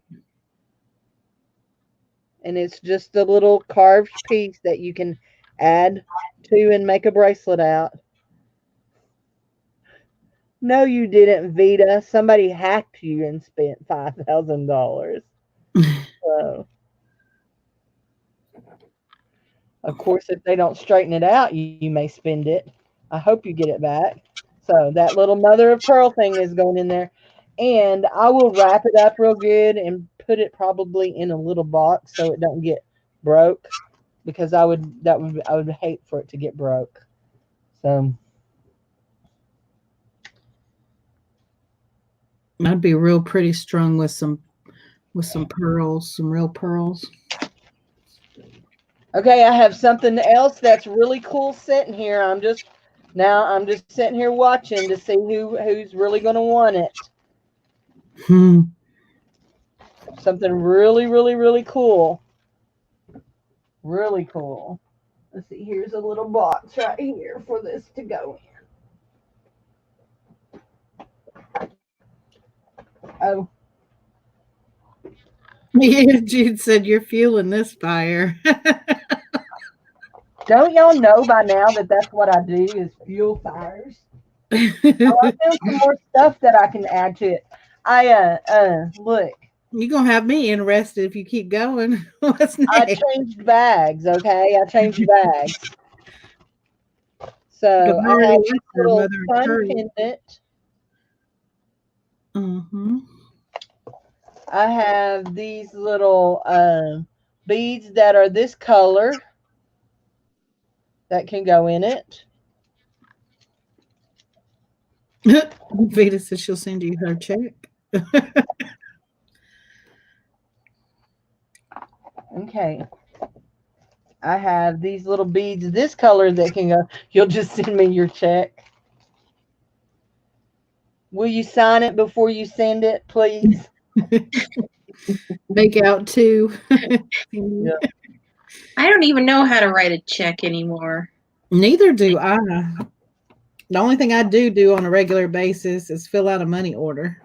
And it's just a little carved piece that you can add to and make a bracelet out. No, you didn't, Vita. Somebody hacked you and spent $5,000. So, of course, if they don't straighten it out, you may spend it. I hope you get it back. So that little mother of pearl thing is going in there. And I will wrap it up real good and put it probably in a little box so it don't get broke because I would hate for it to get broke. So I'd be real pretty strung with some pearls, some real pearls. okay, I have something else that's really cool sitting here. I'm just sitting here watching to see who's really gonna want it. Hmm. Something really, really, really cool. Really cool. Let's see, here's a little box right here for this to go in. Oh, Yeah, Jude said you're fueling this fire. don't y'all know by now that that's what I do is fuel fires? Oh, I found some more stuff that I can add to it. Look, You're gonna have me interested if you keep going. What's I next? changed bags, okay? I changed bags. Because So I I already have asked this her little mother of sun pearl. pendant. Mm-hmm. I have these little beads that are this color that can go in it. Vita says she'll send you her check. Okay. I have these little beads this color that can go. You'll just send me your check. Will you sign it before you send it, please? Make out two. Yeah. I don't even know how to write a check anymore. Neither do I. The only thing I do on a regular basis is fill out a money order.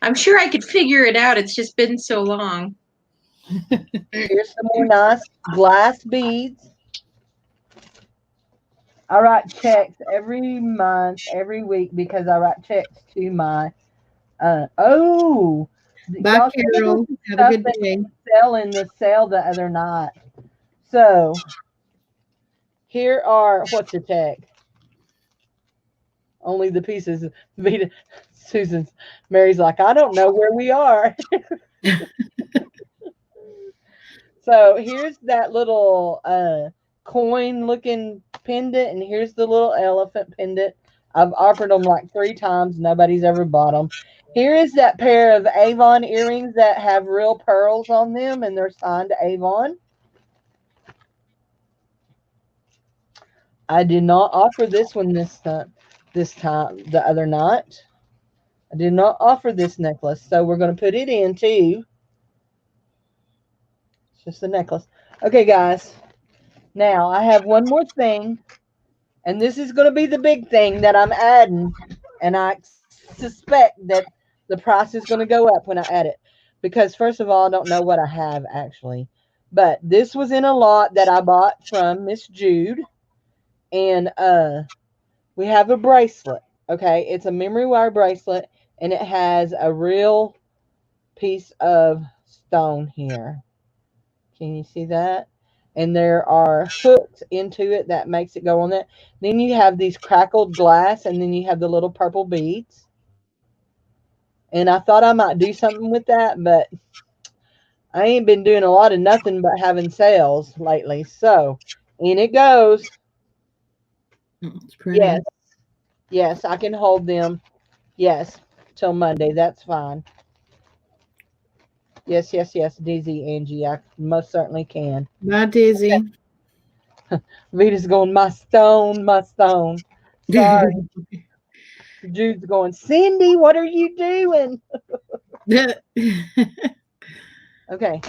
I'm sure I could figure it out. It's just been so long. Here's some more nice glass beads. I write checks every month, every week because I write checks to my Bye, y'all see this Carol. is Have a stuff good that day. sell in the sale the other night. So here are what's a check? Only the pieces. Vita, Susan's, Mary's like, I don't know where we are. So here's that little coin looking pendant, and here's the little elephant pendant. I've offered them like 3 times. Nobody's ever bought them. Here is that pair of Avon earrings that have real pearls on them, and they're signed Avon. I did not offer this one this time the other night. I did not offer this necklace, so we're going to put it in too. It's just a necklace. Okay, guys. Now I have one more thing, and this is going to be the big thing that I'm adding, and I suspect that the price is going to go up when I add it because first of all, I don't know what I have actually, but this was in a lot that I bought from Miss Jude, and we have a bracelet. Okay, it's a memory wire bracelet, and it has a real piece of stone here. Can you see that? And there are hooks into it that makes it go on that. Then you have these crackled glass, and then you have the little purple beads. And I thought I might do something with that, but I ain't been doing a lot of nothing but having sales lately. So in it goes. It's pretty. Yes, yes, I can hold them. Yes, till Monday. That's fine. Yes, yes, yes, Dizzy Angie. I most certainly can. Bye, Dizzy. Vita's going, my stone, my stone. Sorry. Jude's going, Cindy, what are you doing? Okay.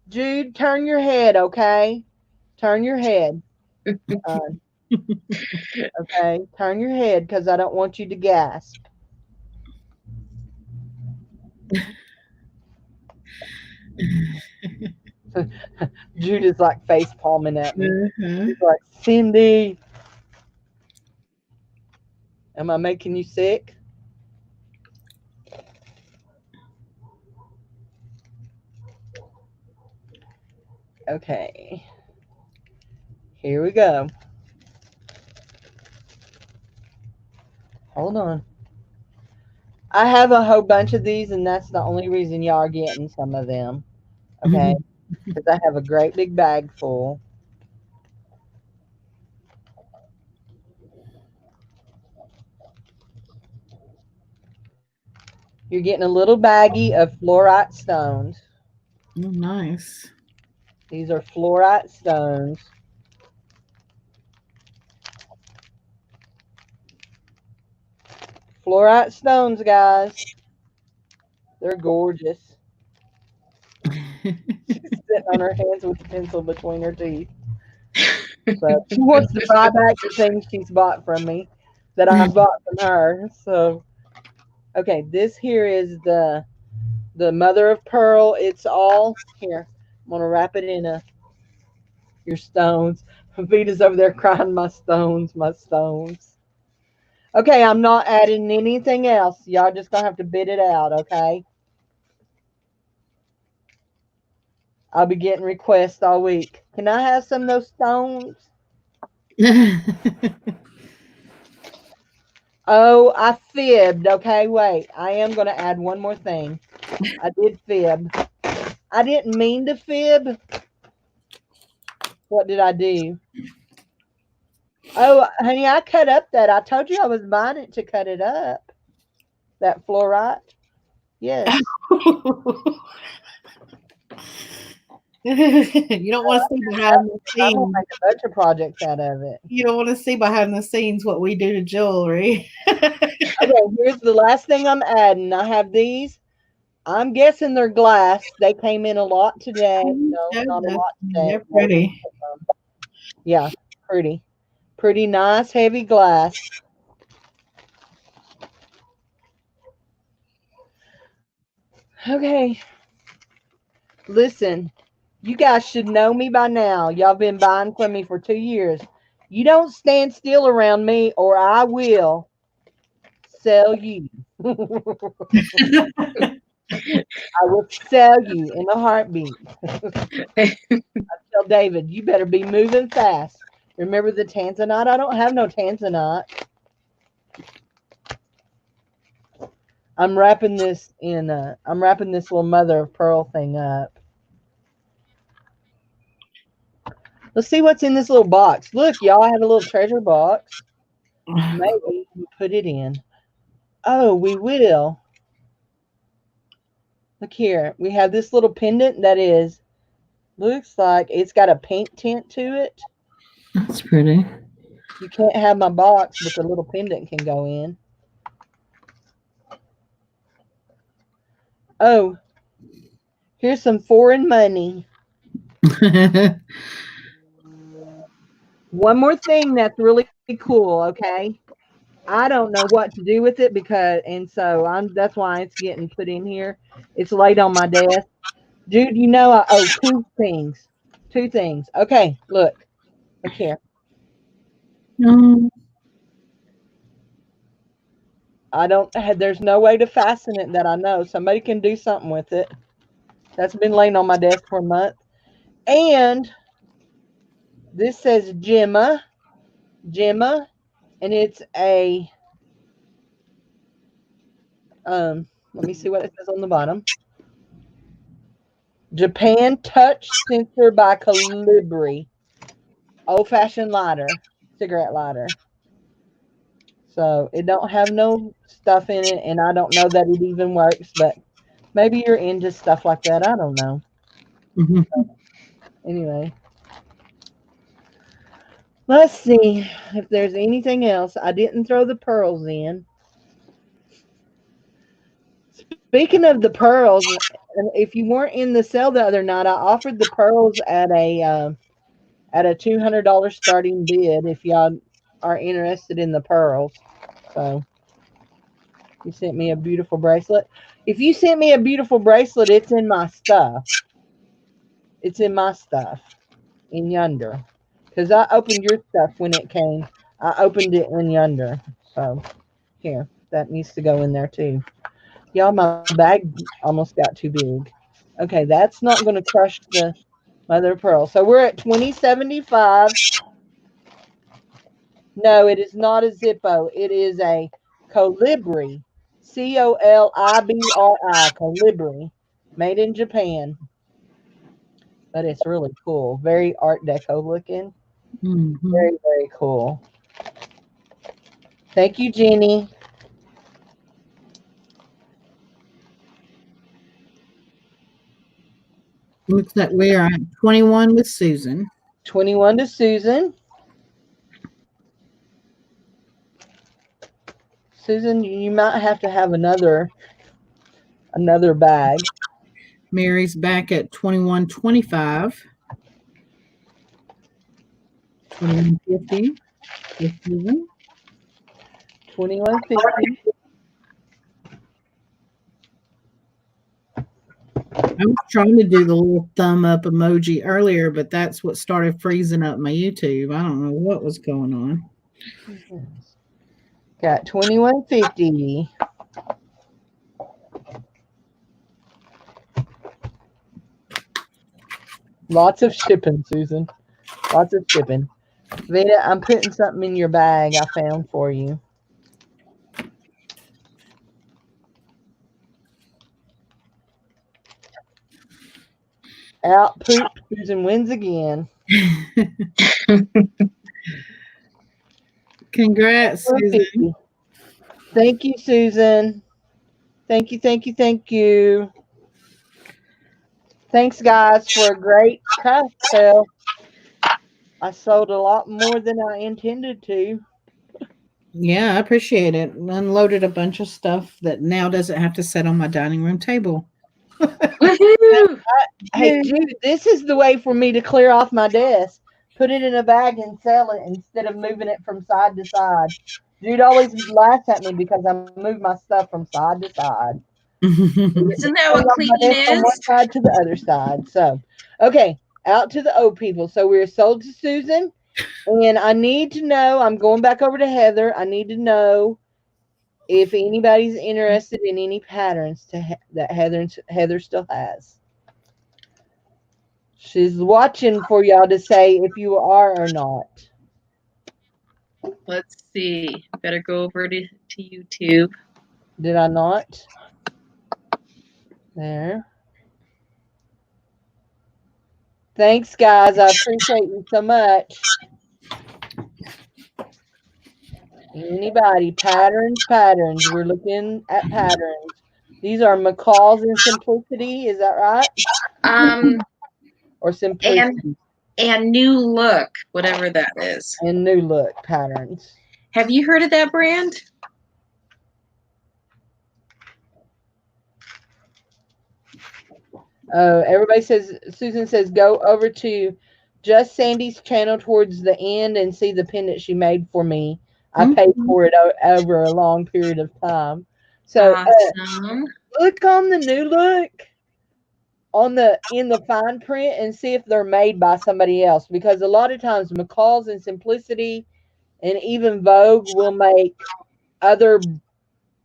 Jude, turn your head, okay? Turn your head. Uh, okay. Turn your head because I don't want you to gasp. Jude is like face palming at me. Uh-huh. He's like, Cindy, am I making you sick? Okay, here we go. Hold on. I have a whole bunch of these, and that's the only reason y'all are getting some of them. Okay, because I have a great big bag full. You're getting a little baggie of fluorite stones. Oh, nice. These are fluorite stones. Fluorite stones, guys. They're gorgeous. She's sitting on her hands with the pencil between her teeth. So she wants to buy back the things she's bought from me that I've bought from her. So okay, this here is the mother of pearl. It's all here. I'm gonna wrap it in your stones. Vita's over there crying, my stones, my stones. Okay, I'm not adding anything else. Y'all just gonna have to bid it out, okay? I'll be getting requests all week. Can I have some of those stones? Oh, I fibbed. Okay, wait. I am gonna add one more thing. I did fib. I didn't mean to fib. What did I do? Oh, honey, I cut up that. I told you I was buying it to cut it up. That fluorite. Yes. You don't want to see behind the I'm gonna scenes. make a bunch of projects out of it. You don't want to see behind the scenes what we do to jewelry. Okay, here's the last thing I'm adding. I have these. I'm guessing they're glass. They came in a lot today. No, Show not a us. lot today. They're pretty. Yeah, pretty. Pretty nice, heavy glass. Okay, listen. You guys should know me by now. Y'all been buying from me for 2 years. You don't stand still around me, or I will sell you. I will sell you in a heartbeat. Tell David, you better be moving fast. Remember the tanzanite? I don't have no tanzanite. I'm wrapping this little mother of pearl thing up. Let's see what's in this little box. Look, y'all, I have a little treasure box. Maybe we put it in. Oh, we will. Look here. We have this little pendant that looks like it's got a pink tint to it. That's pretty. You can't have my box, but the little pendant can go in. Oh, here's some foreign money. One more thing that's really cool, okay? I don't know what to do with it and so that's why it's getting put in here. It's laid on my desk. Dude, I owe two things. Two things. Okay, look. Look here. Um, There's no way to fasten it that I know. Somebody can do something with it. That's been laying on my desk for a month. And this says Gemma, and it's a let me see what it says on the bottom. Japan Touch Sensor by Calibri. Old fashioned lighter, cigarette lighter. So it don't have no stuff in it, and I don't know that it even works, but maybe you're into stuff like that. I don't know. mhm. Anyway, let's see if there's anything else. I didn't throw the pearls in. Speaking of the pearls, and if you weren't in the sale the other night, I offered the pearls at a $200 starting bid if y'all are interested in the pearls. So you sent me a beautiful bracelet. If you sent me a beautiful bracelet, it's in my stuff. It's in my stuff in yonder. Because I opened your stuff when it came. I opened it in yonder. So here, that needs to go in there too. Y'all, my bag almost got too big. Okay, that's not going to crush the mother of pearl. So we're at 2075. No, it is not a Zippo. It is a Colibri. Colibri. Colibri. Made in Japan. But it's really cool. Very Art Deco looking. Mm-hmm. Very, very cool. Thank you, Jeannie. Looks like we are at 21 with Susan. 21 to Susan. Susan, you might have to have another bag. Mary's back at 21.25. 21.50 with Susan. 21.50. I was trying to do the little thumb up emoji earlier, but that's what started freezing up my YouTube. I don't know what was going on. Got 21.50. Lots of shipping, Susan. Lots of shipping. Vita, I'm putting something in your bag I found for you. Out poop. Susan wins again. Congrats, Susan. Thank you, Susan. Thank you, thank you, thank you. Thanks, guys, for a great craft sale. I sold a lot more than I intended to. Yeah, I appreciate it. Unloaded a bunch of stuff that now doesn't have to sit on my dining room table. Woohoo! Hey, Yeah. Jude, this is the way for me to clear off my desk. Put it in a bag and sell it instead of moving it from side to side. Jude always laughs at me because I move my stuff from side to side. Isn't that what On my cleaning desk from one is? side to the other side. So, okay, out to the old people. So we're sold to Susan, and I need to know. I'm going back over to Heather. I need to know if anybody's interested in any patterns that Heather still has. She's watching for y'all to say if you are or not. Let's see. Better go over to YouTube. Did I not? There. Thanks, guys. I appreciate you so much. Anybody? Patterns. We're looking at patterns. These are McCall's and Simplicity. Is that right? Um, Or Simplicity and new look, whatever that is. and New Look patterns. Have you heard of that brand? Everybody says, Susan says, go over to Just Sandy's channel towards the end and see the pendant she made for me. I paid for it over a long period of time. So Awesome. look on the New Look in the fine print and see if they're made by somebody else, because a lot of times McCall's and Simplicity and even Vogue will make other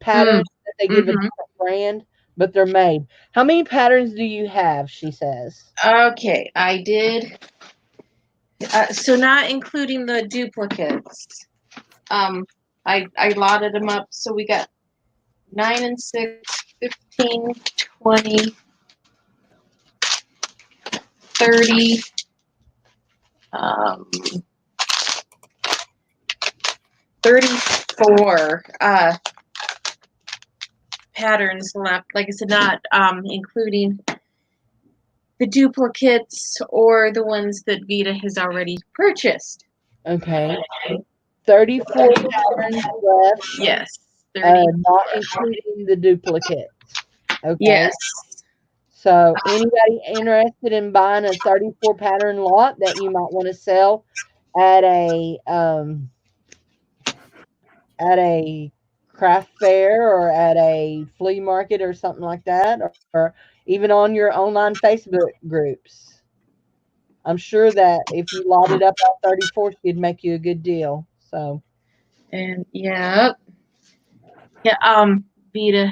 patterns that they give a different brand, but they're made. How many patterns do you have? She says. Okay, I did. So not including the duplicates. I lotted them up. So we got 9 and 6, 15, 20, 30, 34 patterns left. Like I said, not including the duplicates or the ones that Vita has already purchased. Okay. 34 patterns left. Yes. 30. Not including the duplicates. Okay. Yes. So anybody interested in buying a 34 pattern lot that you might want to sell at a craft fair or at a flea market or something like that, or even on your online Facebook groups. I'm sure that if you lotted up at 34th, she'd make you a good deal. So, And yeah, Vita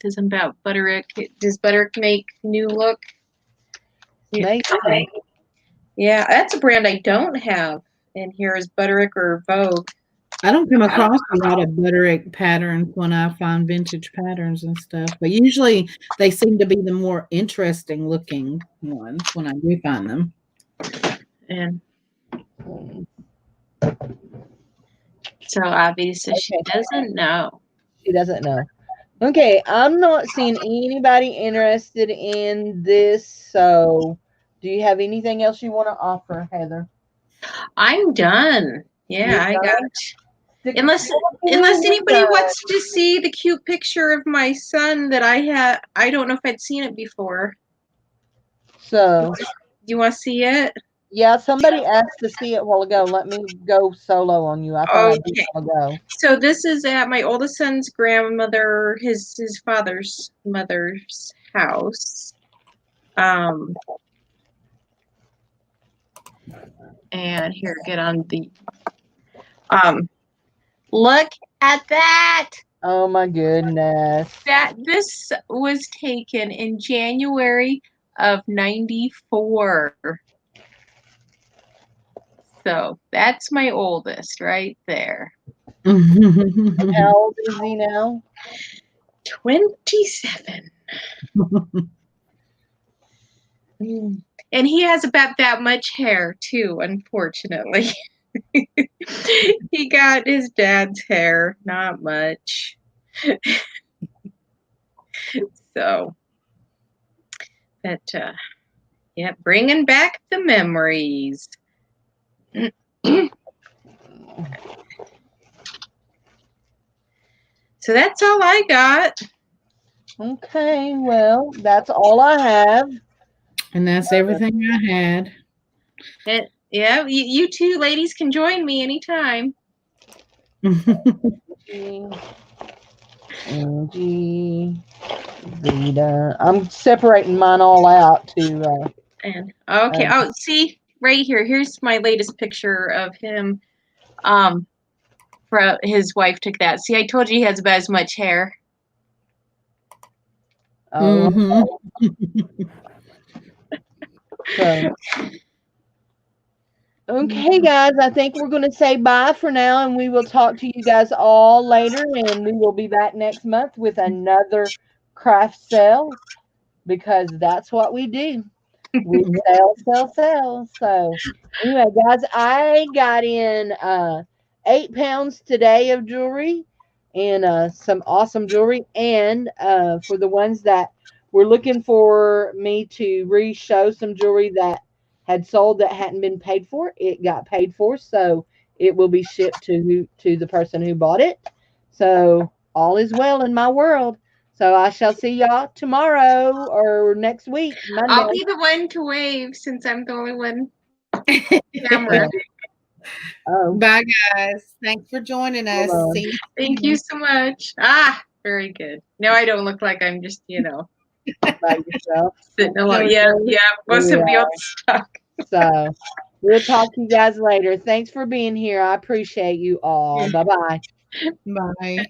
says something about Butterick. Does Butterick make new look? maybe. Yeah, that's a brand I don't have in here is Butterick or Vogue. I don't come across a lot of Butterick patterns when I find vintage patterns and stuff, but usually they seem to be the more interesting looking ones when I do find them. And Mm, so obviously she okay, doesn't know. she doesn't know. Okay, I'm not seeing anybody interested in this. So, do you have anything else you want to offer, Heather? I'm done. You're Yeah, I got done. unless You're anybody done. wants to see the cute picture of my son that I had. I don't know if I'd seen it before. So, Do you want to see it? yeah, somebody asked to see it a while ago. Let me go solo on you. I thought I did Okay. a while ago. So this is at my oldest son's grandmother, his father's mother's house. And here, get on the look at that. Oh my goodness. This was taken in January of '94. So that's my oldest right there. And how old is he now? 27. And he has about that much hair too, unfortunately. He got his dad's hair, not much. So, but yeah, bringing back the memories. So that's all I got. Okay, well, that's all I have. And that's everything I had. And yeah, you two ladies can join me anytime. Angie, Vita. I'm separating mine all out to. And okay, oh, see right here. Here's my latest picture of him. His wife took that. See, I told you he has about as much hair. Oh, so. Okay, guys, I think we're going to say bye for now, and we will talk to you guys all later, and we will be back next month with another craft sale because that's what we do. We sell. So, anyway, guys, I got in 8 pounds today of jewelry and some awesome jewelry. And for the ones that were looking for me to re-show some jewelry that had sold that hadn't been paid for, it got paid for. So it will be shipped to the person who bought it. So all is well in my world. So I shall see y'all tomorrow or next week, Monday. I'll be the one to wave since I'm the only one camera. Oh, Bye, guys. Thanks for joining us. Hold on. See you. Thank you so much. Ah, very good. No, I don't look like I'm just, by yourself. sitting alone. Yeah, most of the other stuff. So we'll talk to you guys later. Thanks for being here. I appreciate you all. Bye bye. Bye.